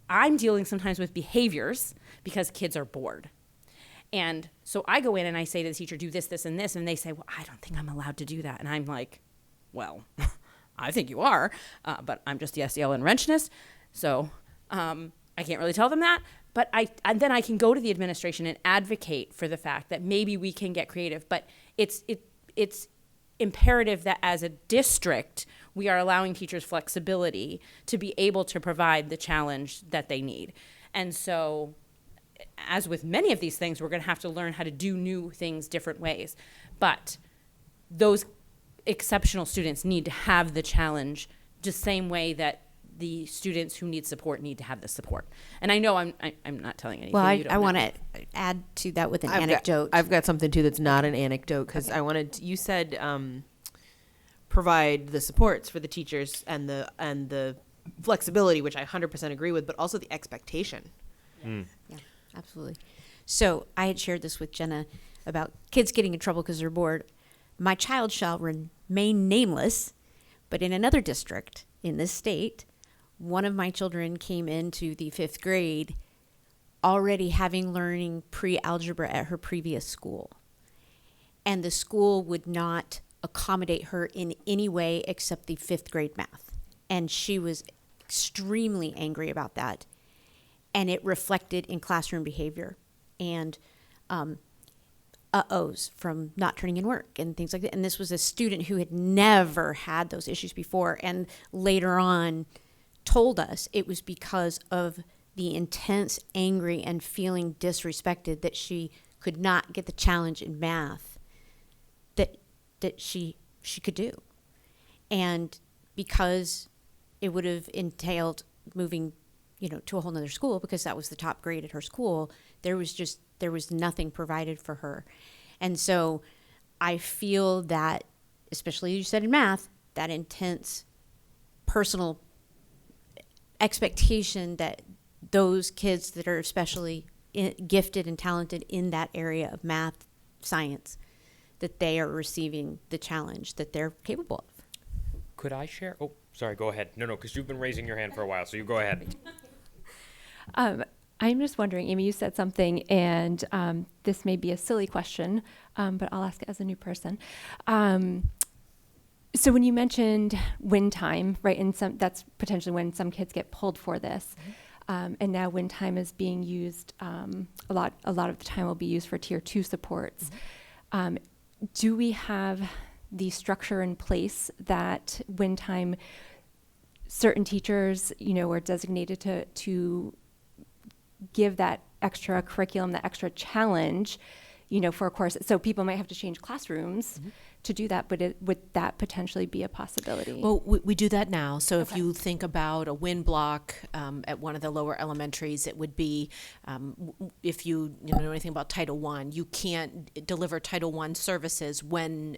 I'm dealing sometimes with behaviors because kids are bored. And so I go in and I say to the teacher, do this, this, and this. And they say, well, I don't think I'm allowed to do that. And I'm like, well, I think you are, but I'm just the SEL interventionist. So I can't really tell them that. But then I can go to the administration and advocate for the fact that maybe we can get creative. But it's imperative that as a district, we are allowing teachers flexibility to be able to provide the challenge that they need. And so, as with many of these things, we're going to have to learn how to do new things different ways. But those exceptional students need to have the challenge the same way that the students who need support need to have the support. And I know I'm not telling anything. Well, you don't I know. want to add to that with an anecdote. I've got something too that's not an anecdote, because Okay. you said provide the supports for the teachers and the flexibility, which I 100% agree with, but also the expectation. Yeah, absolutely. So I had shared this with Jenna about kids getting in trouble because they're bored. My child shall remain nameless, but in another district in this state, one of my children came into the 5th grade already having learning pre-algebra at her previous school. And the school would not accommodate her in any way except the 5th grade math. And she was extremely angry about that. And it reflected in classroom behavior and uh-ohs from not turning in work and things like that. And this was a student who had never had those issues before, and later on told us it was because of the intense angry and feeling disrespected that she could not get the challenge in math that she could do. And because it would have entailed moving to a whole nother school, because that was the top grade at her school, there was nothing provided for her. And so I feel that, especially you said in math, that intense personal expectation that those kids that are especially gifted and talented in that area of math, science, that they are receiving the challenge that they're capable of. Could I share? Oh, sorry, go ahead. No, because you've been raising your hand for a while, so you go ahead. I'm I'm just wondering, Amy, you said something, and this may be a silly question, but I'll ask it as a new person. So when you mentioned win time, right, and that's potentially when some kids get pulled for this, and now win time is being used a lot of the time will be used for tier 2 supports. Do we have the structure in place that win time, certain teachers, are designated to give that extra curriculum, that extra challenge, for a course? So people might have to change classrooms to do that, but would that potentially be a possibility? Well, we do that now. So if you think about a win block at one of the lower elementaries, it would be, if you know anything about Title I, you can't deliver Title I services when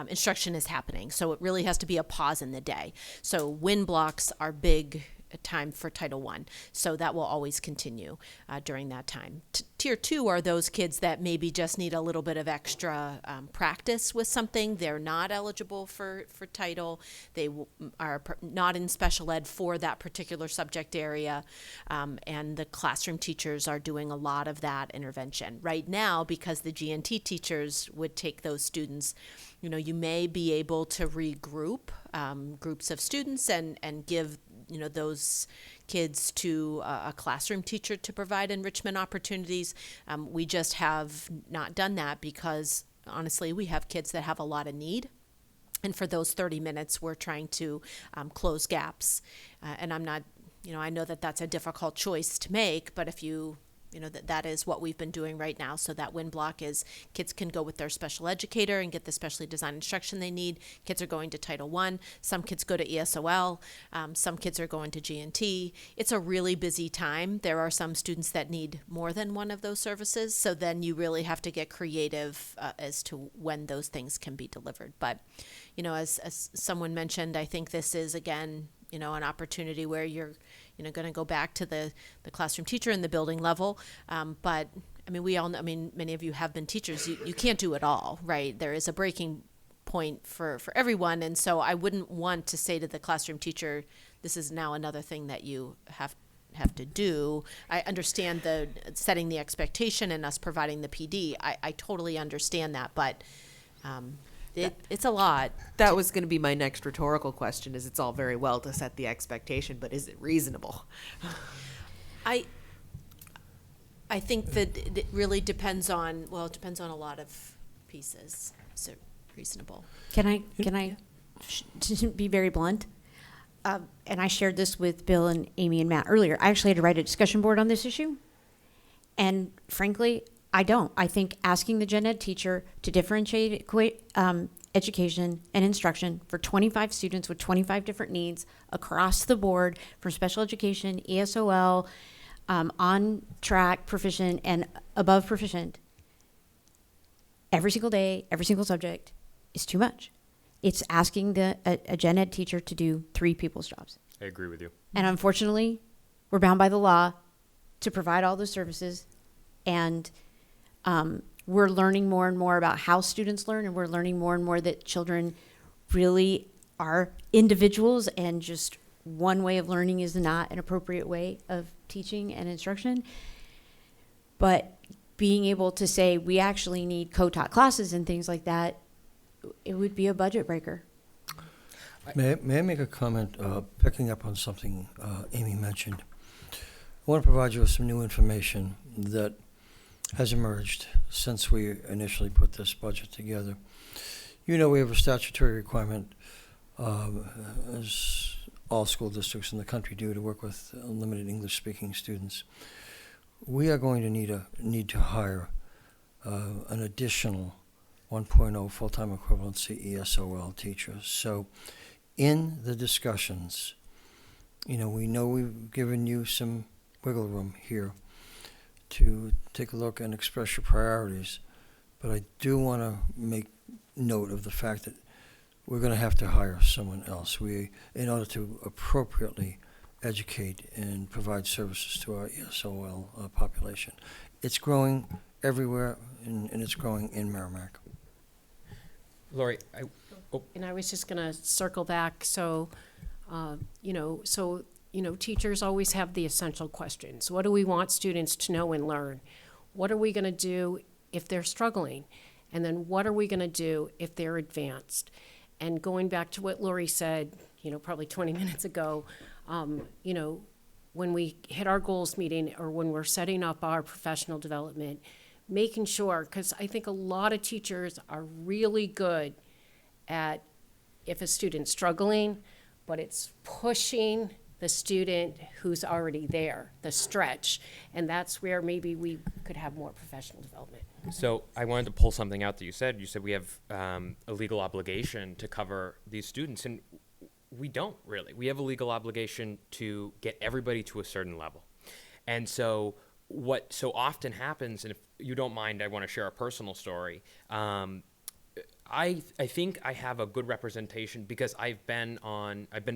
instruction is happening. So it really has to be a pause in the day. So win blocks are big time for Title I. So that will always continue during that time. Tier 2 are those kids that maybe just need a little bit of extra practice with something. They're not eligible for title. They are not in special ed for that particular subject area. And the classroom teachers are doing a lot of that intervention. Right now, because the GNT teachers would take those students, you may be able to regroup groups of students and give those kids to a classroom teacher to provide enrichment opportunities. We just have not done that because, honestly, we have kids that have a lot of need. And for those 30 minutes, we're trying to close gaps. And I'm not, I know that that's a difficult choice to make, but if that is what we've been doing right now. So that win block is kids can go with their special educator and get the specially designed instruction they need. Kids are going to Title I. Some kids go to ESOL. Some kids are going to GNT. It's a really busy time. There are some students that need more than one of those services. So then you really have to get creative as to when those things can be delivered. But, as someone mentioned, I think this is, again, an opportunity where you're going to go back to the classroom teacher in the building level. But we all know, many of you have been teachers. You can't do it all, right? There is a breaking point for everyone. And so I wouldn't want to say to the classroom teacher, this is now another thing that you have to do. I understand the setting the expectation and us providing the PD. I totally understand that, but it's a lot. That was going to be my next rhetorical question, is it's all very well to set the expectation, but is it reasonable? I think that it really depends on, it depends on a lot of pieces. Is it reasonable? Can I be very blunt? And I shared this with Bill and Amy and Matt earlier. I actually had to write a discussion board on this issue. And frankly, I don't. I think asking the gen ed teacher to differentiate education and instruction for 25 students with 25 different needs across the board, from special education, ESOL, on track, proficient, and above proficient, every single day, every single subject, is too much. It's asking a gen ed teacher to do 3 people's jobs. I agree with you. And unfortunately, we're bound by the law to provide all those services. And we're learning more and more about how students learn, and we're learning more and more that children really are individuals, and just one way of learning is not an appropriate way of teaching and instruction. But being able to say we actually need co-taught classes and things like that, it would be a budget breaker. May I make a comment picking up on something Amy mentioned? I want to provide you with some new information that has emerged since we initially put this budget together. We have a statutory requirement, as all school districts in the country do, to work with limited English-speaking students. We are going to need to hire an additional 1.0 full-time equivalency ESOL teachers. So in the discussions, we know we've given you some wiggle room here to take a look and express your priorities, but I do want to make note of the fact that we're going to have to hire someone else in order to appropriately educate and provide services to our ESOL population. It's growing everywhere, and it's growing in Merrimack. Lori, And I was just going to circle back. So, teachers always have the essential questions. What do we want students to know and learn? What are we going to do if they're struggling? And then what are we going to do if they're advanced? And going back to what Lori said, probably 20 minutes ago, when we hit our goals meeting or when we're setting up our professional development, making sure, because I think a lot of teachers are really good at if a student's struggling, but it's pushing the student who's already there, the stretch. And that's where maybe we could have more professional development. So I wanted to pull something out that you said. You said we have a legal obligation to cover these students, and we don't really. We have a legal obligation to get everybody to a certain level. And so what so often happens, and if you don't mind, I want to share a personal story. I think I have a good representation because I've been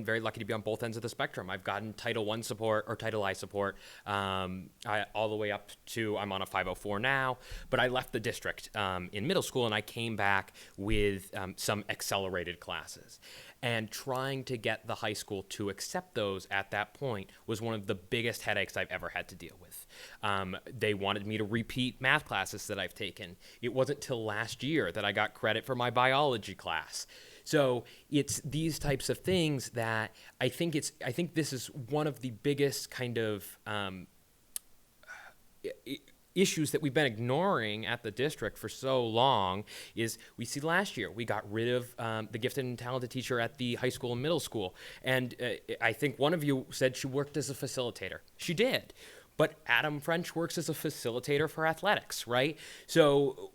very lucky to be on both ends of the spectrum. I've gotten Title I support or Title I support all the way up to I'm on a 504 now, but I left the district in middle school and I came back with some accelerated classes. And trying to get the high school to accept those at that point was one of the biggest headaches I've ever had to deal with. They wanted me to repeat math classes that I've taken. It wasn't till last year that I got credit for my biology class. So it's these types of things that I think this is one of the biggest kind of issues that we've been ignoring at the district for so long. Is we see last year we got rid of the gifted and talented teacher at the high school and middle school, and I think one of you said she worked as a facilitator. She did. But Adam French works as a facilitator for athletics, right? So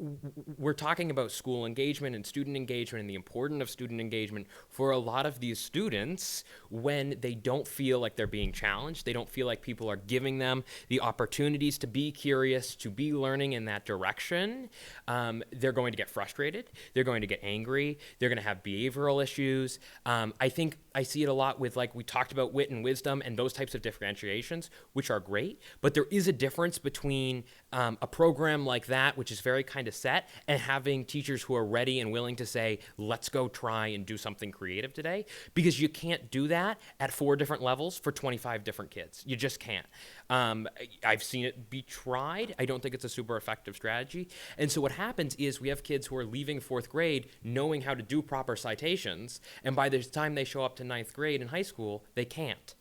we're talking about school engagement and student engagement and the importance of student engagement for a lot of these students when they don't feel like they're being challenged. They don't feel like people are giving them the opportunities to be curious, to be learning in that direction. They're going to get frustrated. They're going to get angry. They're going to have behavioral issues. I think I see it a lot with, like we talked about, wit and wisdom and those types of differentiations, which are great. But there is a difference between a program like that, which is very kind of set, and having teachers who are ready and willing to say, let's go try and do something creative today. Because you can't do that at 4 different levels for 25 different kids. You just can't. I've seen it be tried. I don't think it's a super effective strategy. And so what happens is we have kids who are leaving 4th grade knowing how to do proper citations, and by the time they show up to 9th grade in high school, they can't.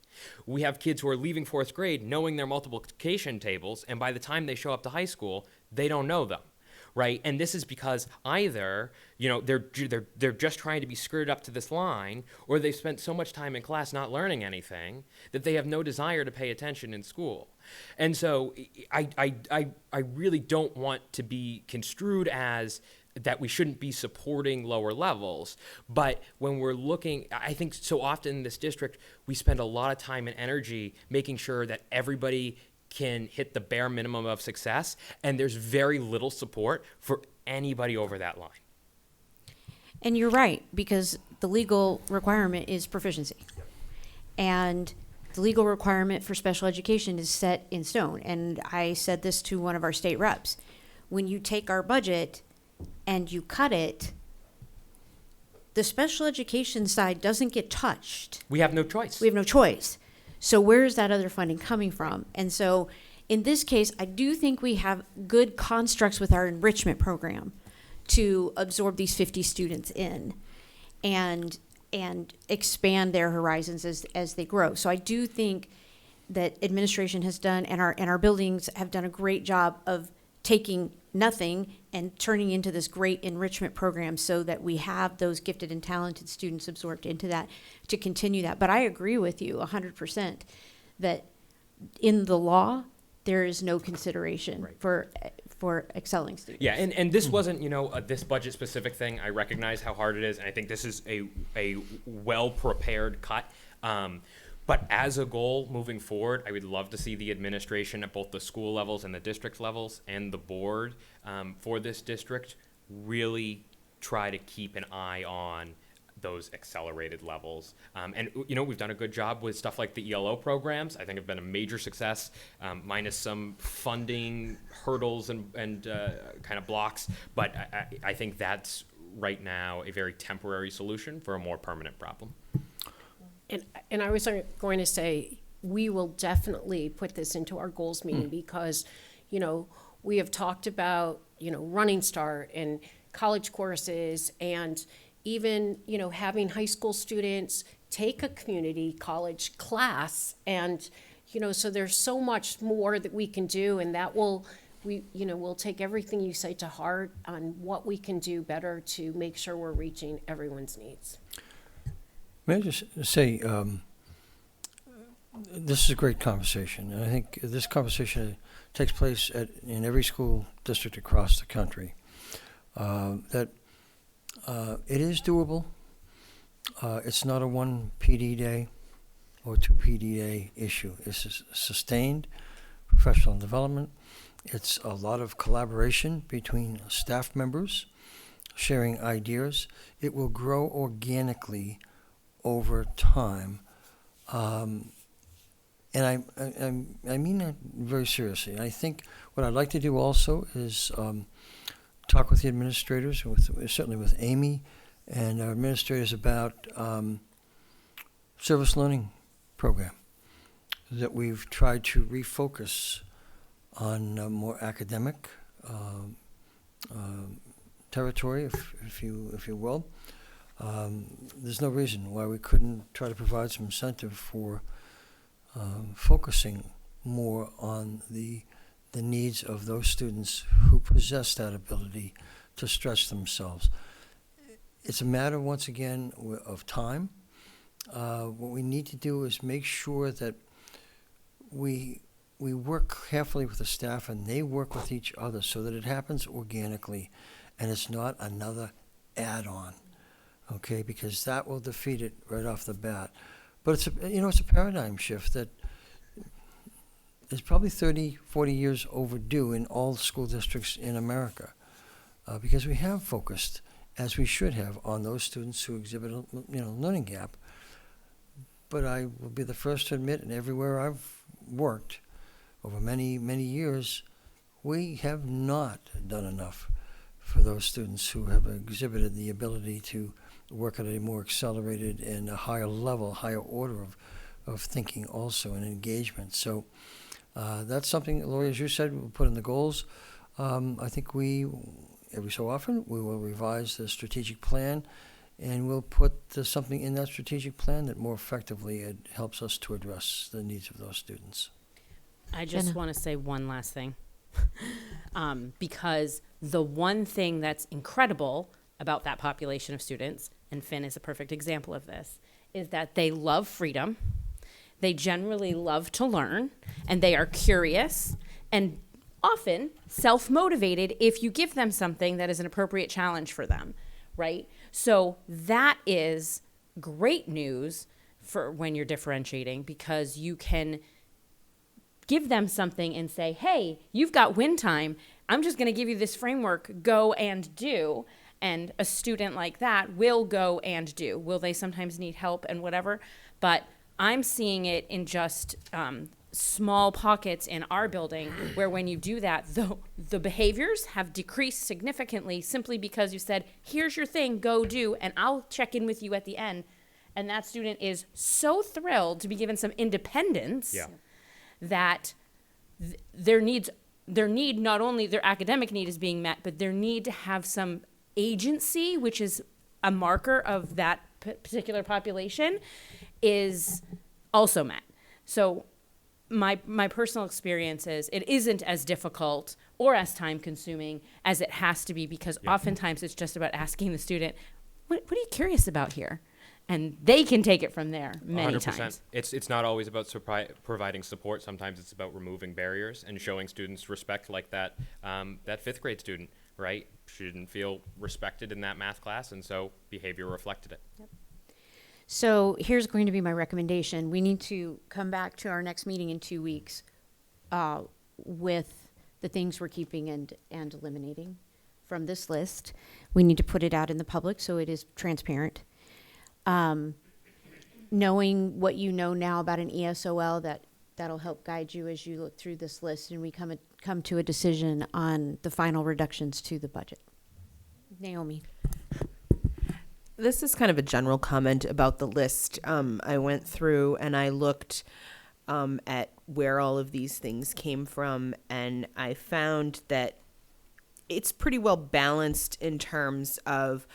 We have kids who are leaving 4th grade knowing their multiplication tables, and by the time they show up to high school, they don't know them, right? And this is because either, they're just trying to be skirted up to this line, or they've spent so much time in class not learning anything that they have no desire to pay attention in school. And so I really don't want to be construed as that we shouldn't be supporting lower levels. But when we're looking, I think so often in this district, we spend a lot of time and energy making sure that everybody can hit the bare minimum of success, and there's very little support for anybody over that line. And you're right, because the legal requirement is proficiency. And the legal requirement for special education is set in stone. And I said this to one of our state reps. When you take our budget and you cut it, the special education side doesn't get touched. We have no choice. We have no choice. So where's that other funding coming from? And so in this case, I do think we have good constructs with our enrichment program to absorb these 50 students in and expand their horizons as they grow. So I do think that administration has done, and our buildings have done a great job of taking nothing and turning into this great enrichment program so that we have those gifted and talented students absorbed into that to continue that. But I agree with you 100% that in the law, there is no consideration for excelling students. Yeah, and this wasn't, this budget specific thing. I recognize how hard it is, and I think this is a well-prepared cut. But as a goal moving forward, I would love to see the administration at both the school levels and the district levels and the board for this district really try to keep an eye on those accelerated levels. And we've done a good job with stuff like the ELO programs. I think have been a major success, minus some funding hurdles and kind of blocks. But I think that's right now a very temporary solution for a more permanent problem. And I was going to say, we will definitely put this into our goals meeting because, you know, we have talked about, you know, Running Start and college courses and even, you know, having high school students take a community college class. And, you know, so there's so much more that we can do, and that we'll take everything you say to heart on what we can do better to make sure we're reaching everyone's needs. May I just say, this is a great conversation, and I think this conversation takes place in every school district across the country. That it is doable. It's not a one PD day or two PD day issue. It's a sustained professional development. It's a lot of collaboration between staff members, sharing ideas. It will grow organically over time. And I mean that very seriously. I think what I'd like to do also is talk with the administrators, certainly with Amy and our administrators about service learning program that we've tried to refocus on more academic territory, if you will. There's no reason why we couldn't try to provide some incentive for focusing more on the needs of those students who possess that ability to stretch themselves. It's a matter, once again, of time. What we need to do is make sure that we work carefully with the staff and they work with each other so that it happens organically and it's not another add-on, okay? Because that will defeat it right off the bat. But it's a paradigm shift that is probably 30, 40 years overdue in all school districts in America, because we have focused, as we should have, on those students who exhibit a learning gap. But I will be the first to admit, and everywhere I've worked over many, many years, we have not done enough for those students who have exhibited the ability to work at a more accelerated and a higher level, higher order of thinking also and engagement. So that's something, Lori, as you said, we'll put in the goals. I think every so often, we will revise the strategic plan and we'll put something in that strategic plan that more effectively helps us to address the needs of those students. I just want to say one last thing. Because the one thing that's incredible about that population of students, and Finn is a perfect example of this, is that they love freedom, they generally love to learn, and they are curious and often self-motivated if you give them something that is an appropriate challenge for them, right? So that is great news for when you're differentiating, because you can give them something and say, hey, you've got win time. I'm just going to give you this framework, go and do. And a student like that will go and do. Will they sometimes need help and whatever? But I'm seeing it in just small pockets in our building where when you do that, the behaviors have decreased significantly simply because you said, here's your thing, go do, and I'll check in with you at the end. And that student is so thrilled to be given some independence. Yeah. That their need, not only their academic need is being met, but their need to have some agency, which is a marker of that particular population, is also met. So my personal experience is it isn't as difficult or as time consuming as it has to be, because oftentimes it's just about asking the student, what are you curious about here? And they can take it from there many 100%. times. It's not always about providing support. Sometimes it's about removing barriers and showing students respect, like that fifth grade student, right? She didn't feel respected in that math class, and so behavior reflected it. Yep. So here's going to be my recommendation. We need to come back to our next meeting in 2 weeks with the things we're keeping and eliminating from this list. We need to put it out in the public so it is transparent. Knowing what you know now about an ESOL, that'll help guide you as you look through this list and we come to a decision on the final reductions to the budget. Naomi. This is kind of a general comment about the list. I went through and I looked at where all of these things came from, and I found that it's pretty well balanced in terms of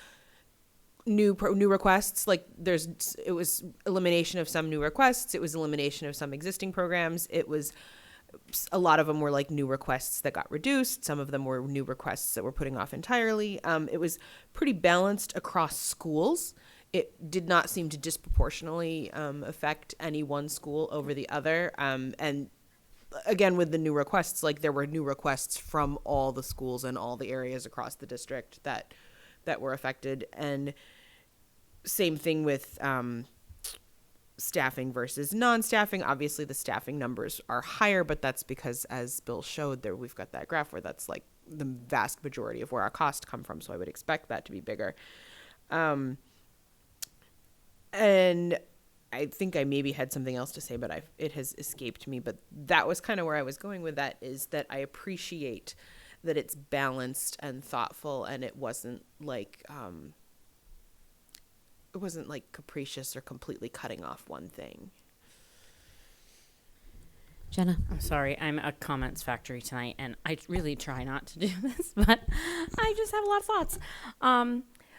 new requests. Like it was elimination of some new requests, it was elimination of some existing programs. It was a lot of them were like new requests that got reduced. Some of them were new requests that we're putting off entirely. It was pretty balanced across schools. It did not seem to disproportionately affect any one school over the other. And again, with the new requests, like there were new requests from all the schools and all the areas across the district that were affected. And same thing with staffing versus non-staffing. Obviously, the staffing numbers are higher, but that's because, as Bill showed there, we've got that graph where that's like the vast majority of where our costs come from. So I would expect that to be bigger. And I think I maybe had something else to say, but it has escaped me. But that was kind of where I was going with that, is that I appreciate that it's balanced and thoughtful, and it wasn't like capricious or completely cutting off one thing. Jenna? I'm sorry, I'm a comments factory tonight, and I really try not to do this, but I just have a lot of thoughts.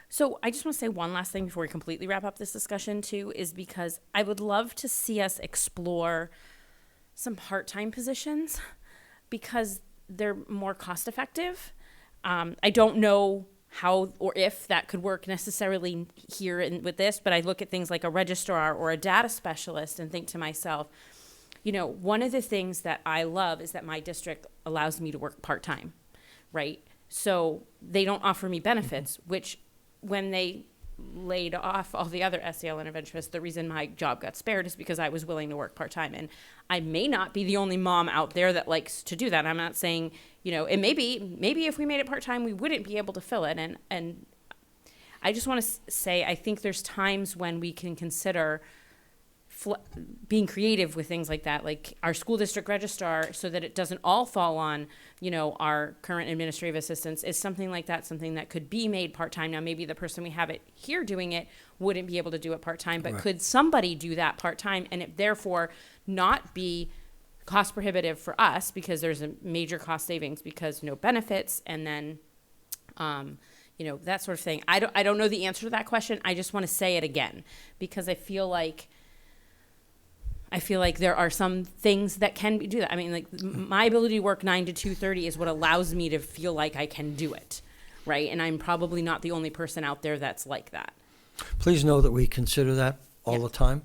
So I just want to say one last thing before we completely wrap up this discussion too, is because I would love to see us explore some part-time positions because they're more cost effective. I don't know how or if that could work necessarily here with this, but I look at things like a registrar or a data specialist and think to myself, you know, one of the things that I love is that my district allows me to work part-time, right? So they don't offer me benefits, which when they laid off all the other SEL interventionists, the reason my job got spared is because I was willing to work part-time. And I may not be the only mom out there that likes to do that. I'm not saying, you know, it maybe if we made it part-time, we wouldn't be able to fill it. And I just want to say, I think there's times when we can consider being creative with things like that, like our school district registrar, so that it doesn't all fall on, you know, our current administrative assistants, is something like that, something that could be made part-time. Now, maybe the person we have it here doing it wouldn't be able to do it part-time, but could somebody do that part-time and it therefore not be cost prohibitive for us because there's a major cost savings because no benefits, and then, you know, that sort of thing. I don't know the answer to that question. I just want to say it again because I feel like there are some things that can do that. I mean, like my ability to work 9 to 2:30 is what allows me to feel like I can do it, right? And I'm probably not the only person out there that's like that. Please know that we consider that all the time.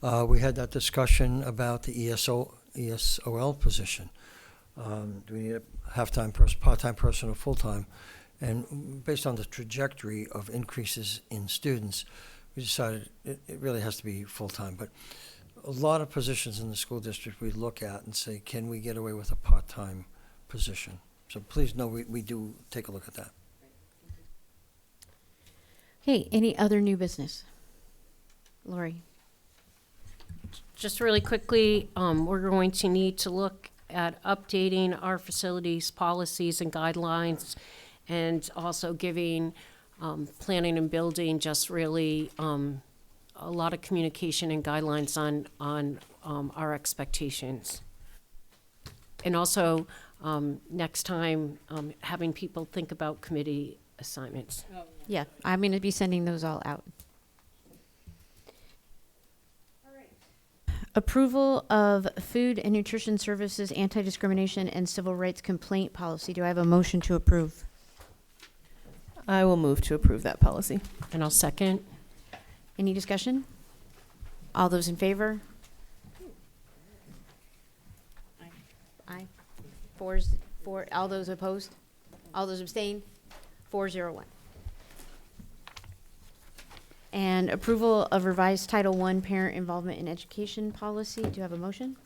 We had that discussion about the ESOL position. Do we need a half-time person, part-time person, or full-time? And based on the trajectory of increases in students, we decided it really has to be full-time. But a lot of positions in the school district we look at and say, can we get away with a part-time position? So please know we do take a look at that. Okay, any other new business? Lori? Just really quickly, we're going to need to look at updating our facilities policies and guidelines, and also giving planning and building just really a lot of communication and guidelines on our expectations. And also, next time, having people think about committee assignments. Yeah, I'm going to be sending those all out. Approval of Food and Nutrition Services Anti-Discrimination and Civil Rights Complaint Policy. Do I have a motion to approve? I will move to approve that policy. And I'll second. Any discussion? All those in favor? Aye. Four. All those opposed? All those abstain? 401. And approval of revised Title I Parent Involvement in Education Policy. Do you have a motion?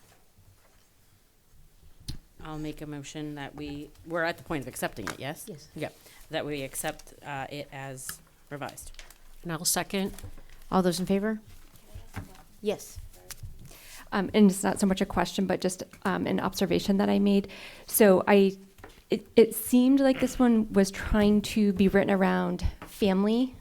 I'll make a motion that we're at the point of accepting it, yes? Yes. Yeah, that we accept it as revised. And I'll second. All those in favor? Yes. And it's not so much a question, but just an observation that I made. So it seemed like this one was trying to be written around family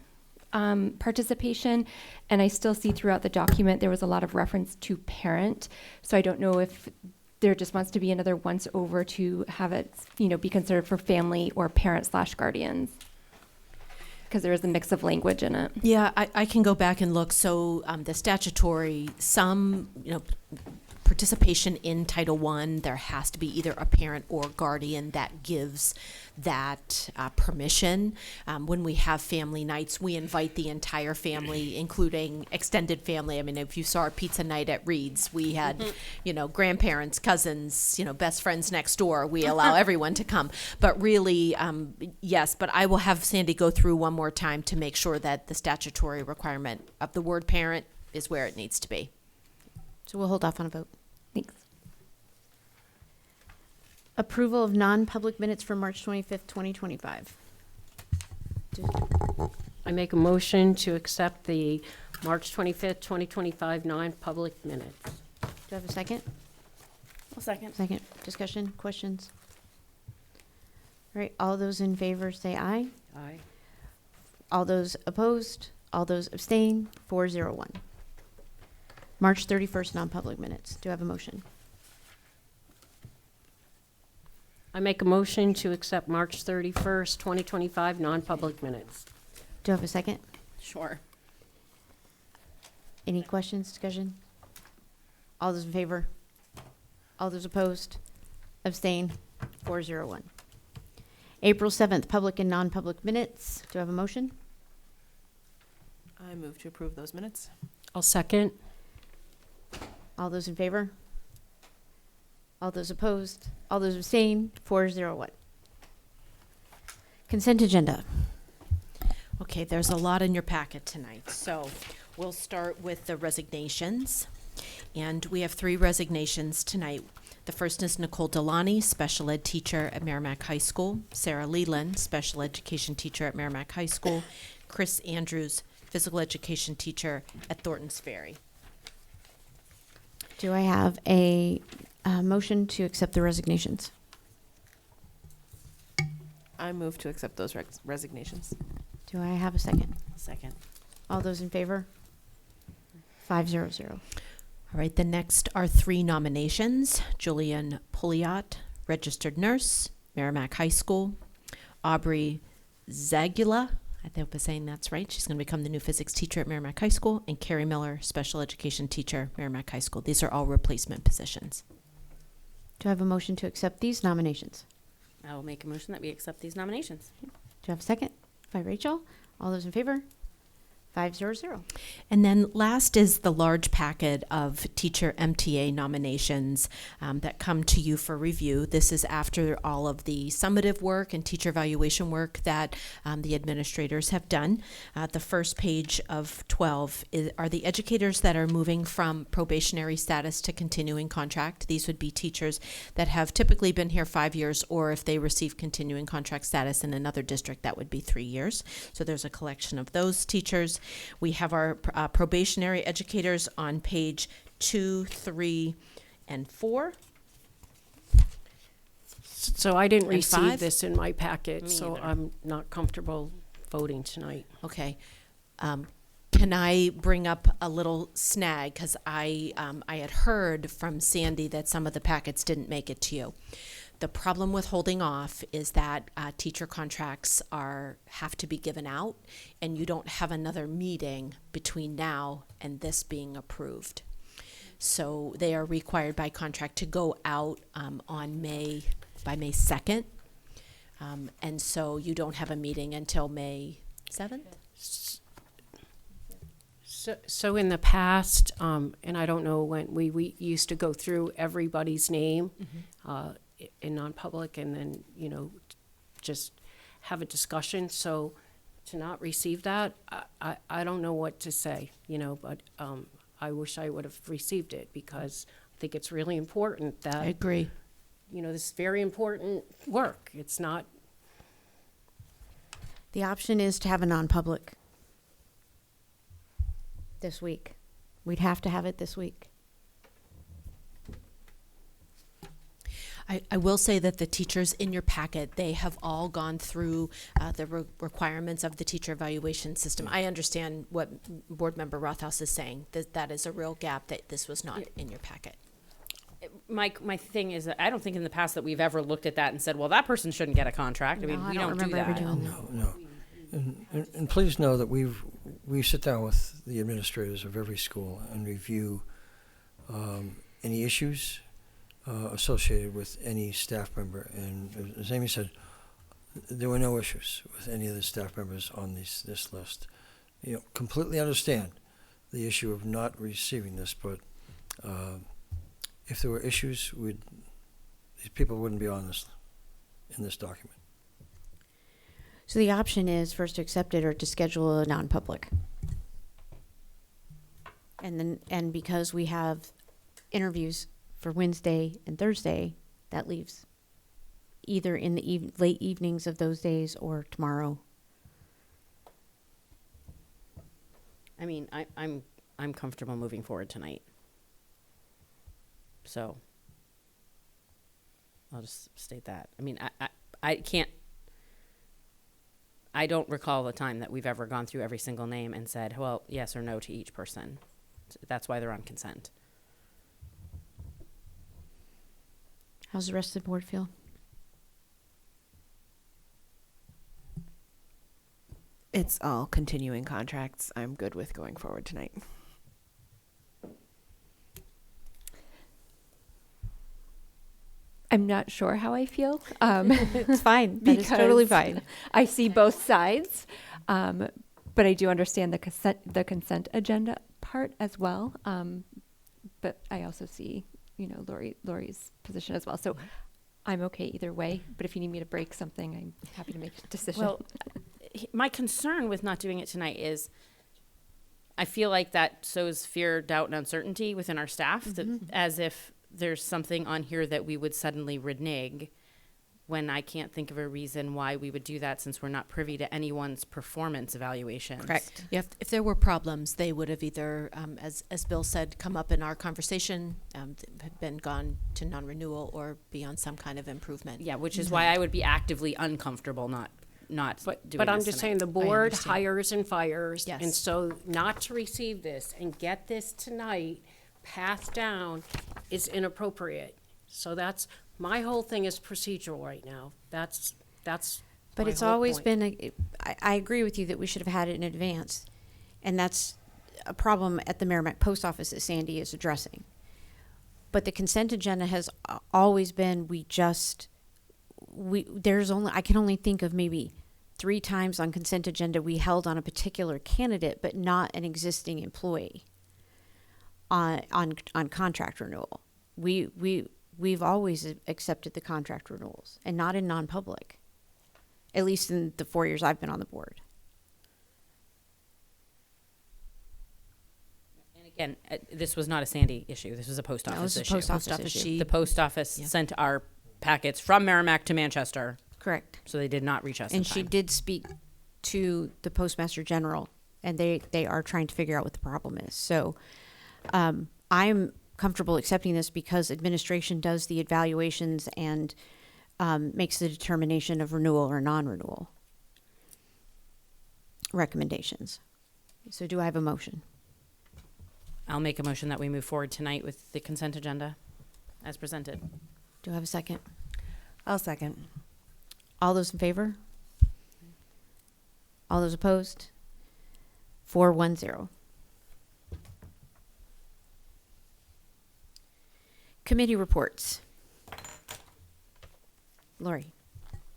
participation, and I still see throughout the document there was a lot of reference to parent. So I don't know if there just wants to be another once over to have it, be considered for family or parent/guardians, because there is a mix of language in it. Yeah, I can go back and look. So the statutory, participation in Title I, there has to be either a parent or guardian that gives that permission. When we have family nights, we invite the entire family, including extended family. I mean, if you saw our pizza night at Reed's, we had, grandparents, cousins, best friends next door. We allow everyone to come. But really, yes, but I will have Sandy go through one more time to make sure that the statutory requirement of the word parent is where it needs to be. So we'll hold off on a vote. Thanks. Approval of non-public minutes for March 25th, 2025. I make a motion to accept the March 25th, 2025 non-public minutes. Do I have a second? I'll second. Second. Discussion, questions? All right, all those in favor say aye. Aye. All those opposed, all those abstain, 401. March 31st non-public minutes. Do I have a motion? I make a motion to accept March 31st, 2025 non-public minutes. Do I have a second? Sure. Any questions, discussion? All those in favor? All those opposed? Abstain? 401. April 7th, public and non-public minutes. Do I have a motion? I move to approve those minutes. I'll second. All those in favor? All those opposed? All those abstain? 401. Consent agenda. Okay, there's a lot in your packet tonight, so we'll start with the resignations. And we have 3 resignations tonight. The first is Nicole Delani, special ed teacher at Merrimack High School. Sarah Leland, special education teacher at Merrimack High School. Chris Andrews, physical education teacher at Thornton's Ferry. Do I have a motion to accept the resignations? I move to accept those resignations. Do I have a second? Second. All those in favor? 500. All right, the next are 3 nominations. Julian Pouliot, registered nurse, Merrimack High School. Aubrey Zagula, I hope I'm saying that's right. She's going to become the new physics teacher at Merrimack High School. And Carrie Miller, special education teacher, Merrimack High School. These are all replacement positions. Do I have a motion to accept these nominations? I will make a motion that we accept these nominations. Do I have a second? By Rachel. All those in favor? 500. And then last is the large packet of teacher MTA nominations that come to you for review. This is after all of the summative work and teacher evaluation work that the administrators have done. The first page of 12 are the educators that are moving from probationary status to continuing contract. These would be teachers that have typically been here 5 years, or if they receive continuing contract status in another district, that would be 3 years. So there's a collection of those teachers. We have our probationary educators on page 2, 3, and 4. So I didn't And receive 5? this in my packet, Me so either. I'm not comfortable voting tonight. Okay. Can I bring up a little snag? Because I had heard from Sandy that some of the packets didn't make it to you. The problem with holding off is that teacher contracts have to be given out, and you don't have another meeting between now and this being approved. So they are required by contract to go out by May 2nd. And so you don't have a meeting until May 7th? So in the past, and I don't know when, we used to go through everybody's name in non-public, and then, just have a discussion. So to not receive that, I don't know what to say, but I wish I would have received it, because I think it's really important that, I agree. This is very important work. It's not. The option is to have a non-public this week. We'd have to have it this week. I will say that the teachers in your packet, they have all gone through the requirements of the teacher evaluation system. I understand what Board Member Rothaus is saying, that is a real gap, that this was not in your packet. My thing is that I don't think in the past that we've ever looked at that and said, well, that person shouldn't get a contract. I mean, No, we I don't don't do remember ever that. doing that. No. And please know that we sit down with the administrators of every school and review any issues associated with any staff member. And as Amy said, there were no issues with any of the staff members on this list. You know, completely understand the issue of not receiving this, but if there were issues, these people wouldn't be on this in this document. So the option is first to accept it or to schedule a non-public. And because we have interviews for Wednesday and Thursday, that leaves either in the late evenings of those days or tomorrow. I mean, I'm comfortable moving forward tonight. So I'll just state that. I mean, I can't. I don't recall the time that we've ever gone through every single name and said, well, yes or no to each person. That's why they're on consent. How's the rest of the board feel? It's all continuing contracts. I'm good with going forward tonight. I'm not sure how I feel. It's fine. That is totally fine. I see both sides, but I do understand the consent agenda part as well. But I also see, Lori's position as well. So I'm okay either way. But if you need me to break something, I'm happy to make a decision. Well, my concern with not doing it tonight is I feel like that sows fear, doubt, and uncertainty within our staff, as if there's something on here that we would suddenly renege, when I can't think of a reason why we would do that, since we're not privy to anyone's performance evaluations. Correct. Yeah, if there were problems, they would have either, as Bill said, come up in our conversation, had been gone to non-renewal or be on some kind of improvement. Yeah, which is why I would be actively uncomfortable not doing But I'm this just tonight. saying the board understand. hires and fires. Yes. And so not to receive this and get this tonight passed down is inappropriate. So that's, my whole thing is procedural right now. That's But my it's whole always point. been, I agree with you that we should have had it in advance. And that's a problem at the Merrimack Post Office that Sandy is addressing. But the consent agenda has always been, I can only think of maybe 3 times on consent agenda we held on a particular candidate, but not an existing employee on contract renewal. We've always accepted the contract renewals and not in non-public, at least in the 4 years I've been on the board. And again, this was not a Sandy issue. This was a post No, office this is a issue. post office issue. The post office sent our packets from Merrimack to Manchester, Correct. so they did not reach us in And she time. did speak to the Postmaster General, and they are trying to figure out what the problem is. So I'm comfortable accepting this because administration does the evaluations and makes the determination of renewal or non-renewal recommendations. So do I have a motion? I'll make a motion that we move forward tonight with the consent agenda as presented. Do I have a second? I'll second. All those in favor? All those opposed? 4-1-0. Committee reports. Lori.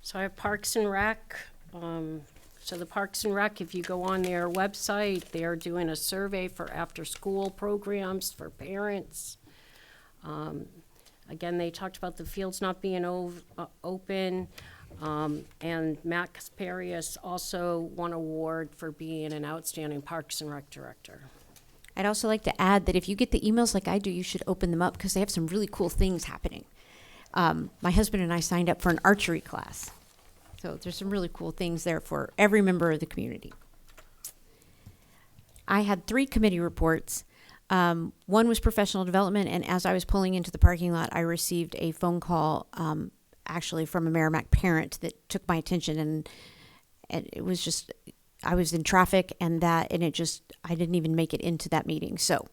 So I have Parks and Rec. So the Parks and Rec, if you go on their website, they are doing a survey for after-school programs for parents. Again, they talked about the fields not being open. And Matt Kasparius also won an award for being an outstanding Parks and Rec director. I'd also like to add that if you get the emails like I do, you should open them up because they have some really cool things happening. My husband and I signed up for an archery class. So there's some really cool things there for every member of the community. I had 3 committee reports. One was professional development, and as I was pulling into the parking lot, I received a phone call, actually from a Merrimack parent that took my attention, and it was just, I was in traffic, and I didn't even make it into that meeting. So,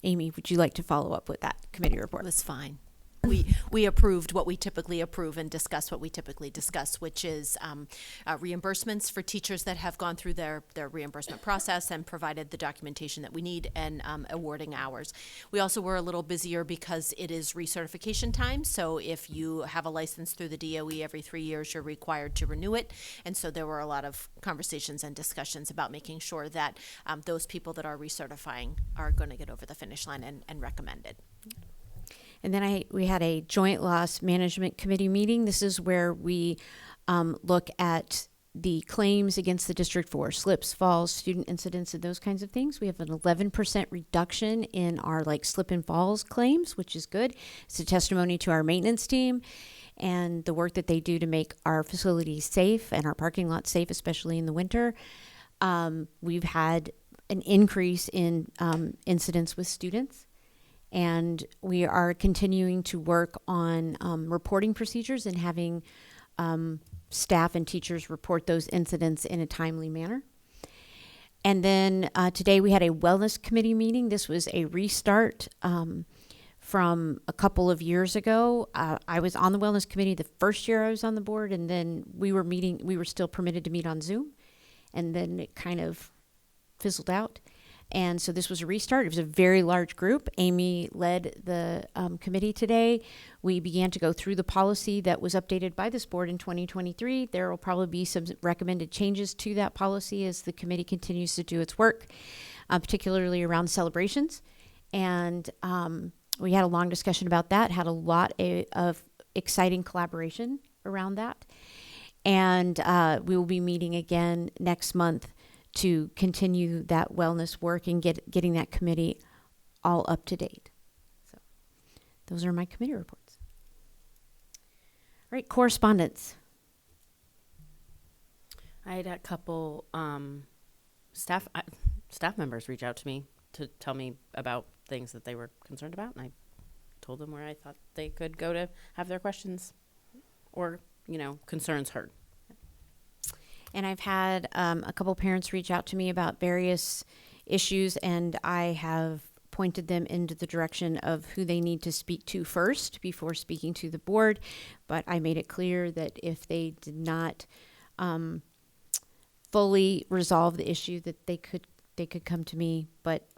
Amy, would you like to follow up with that committee report? It was fine. We approved what we typically approve and discussed what we typically discuss, which is reimbursements for teachers that have gone through their reimbursement process and provided the documentation that we need, and awarding hours. We also were a little busier because it is recertification time. So if you have a license through the DOE every 3 years, you're required to renew it. And so there were a lot of conversations and discussions about making sure that those people that are recertifying are going to get over the finish line and recommended. And then we had a joint loss management committee meeting. This is where we look at the claims against the district for slips, falls, student incidents, and those kinds of things. We have an 11% reduction in our slip and falls claims, which is good. It's a testimony to our maintenance team and the work that they do to make our facilities safe and our parking lots safe, especially in the winter. We've had an increase in incidents with students. And we are continuing to work on reporting procedures and having staff and teachers report those incidents in a timely manner. And then today we had a wellness committee meeting. This was a restart from a couple of years ago. I was on the wellness committee the first year I was on the board, and then we were still permitted to meet on Zoom, and then it kind of fizzled out. And so this was a restart. It was a very large group. Amy led the committee today. We began to go through the policy that was updated by this board in 2023. There will probably be some recommended changes to that policy as the committee continues to do its work, particularly around celebrations. And we had a long discussion about that, had a lot of exciting collaboration around that. And we will be meeting again next month to continue that wellness work and getting that committee all up to date. So those are my committee reports. All right, correspondence. I had a couple staff members reach out to me to tell me about things that they were concerned about, and I told them where I thought they could go to have their questions or concerns heard. And I've had a couple parents reach out to me about various issues, and I have pointed them into the direction of who they need to speak to first before speaking to the board. But I made it clear that if they did not fully resolve the issue, that they could come to me. But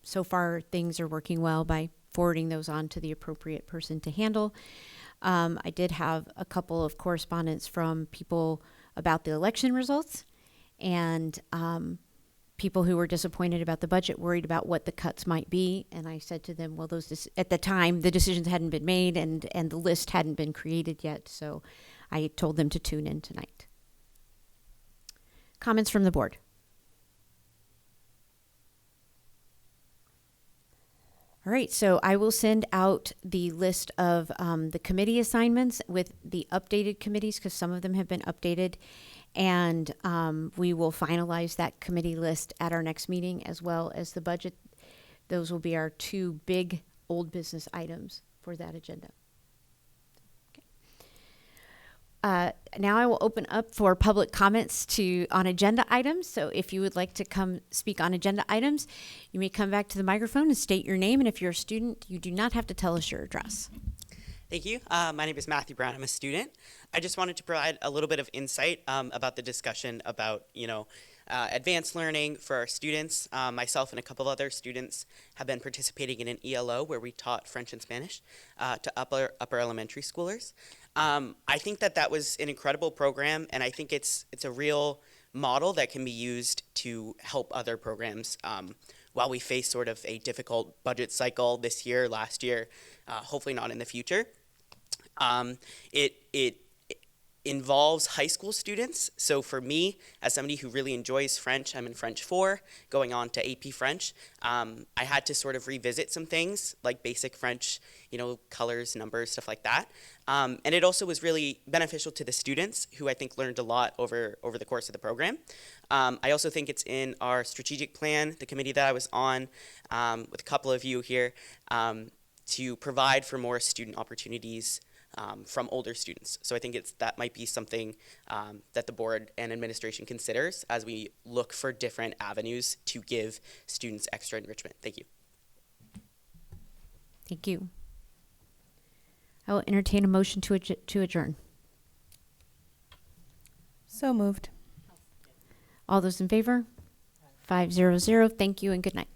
so far, things are working well by forwarding those on to the appropriate person to handle. I did have a couple of correspondence from people about the election results, and people who were disappointed about the budget, worried about what the cuts might be. And I said to them, well, at the time, the decisions hadn't been made and the list hadn't been created yet. So I told them to tune in tonight. Comments from the board? All right, so I will send out the list of the committee assignments with the updated committees, because some of them have been updated, and we will finalize that committee list at our next meeting, as well as the budget. Those will be our two big old business items for that agenda. Now I will open up for public comments on agenda items. So if you would like to come speak on agenda items, you may come back to the microphone and state your name. And if you're a student, you do not have to tell us your address. Thank you. My name is Matthew Brown. I'm a student. I just wanted to provide a little bit of insight about the discussion about, advanced learning for our students. Myself and a couple other students have been participating in an ELO where we taught French and Spanish to upper elementary schoolers. I think that was an incredible program, and I think it's a real model that can be used to help other programs while we face sort of a difficult budget cycle this year, last year, hopefully not in the future. involves high school students. So for me, as somebody who really enjoys French, I'm in French 4, going on to AP French, I had to sort of revisit some things like basic French, colors, numbers, stuff like that. And it also was really beneficial to the students, who I think learned a lot over the course of the program. I also think it's in our strategic plan, the committee that I was on with a couple of you here, to provide for more student opportunities from older students. So I think that might be something that the board and administration considers as we look for different avenues to give students extra enrichment. Thank you. Thank you. I will entertain a motion to adjourn. So moved. All those in favor? 500. Thank you and good night.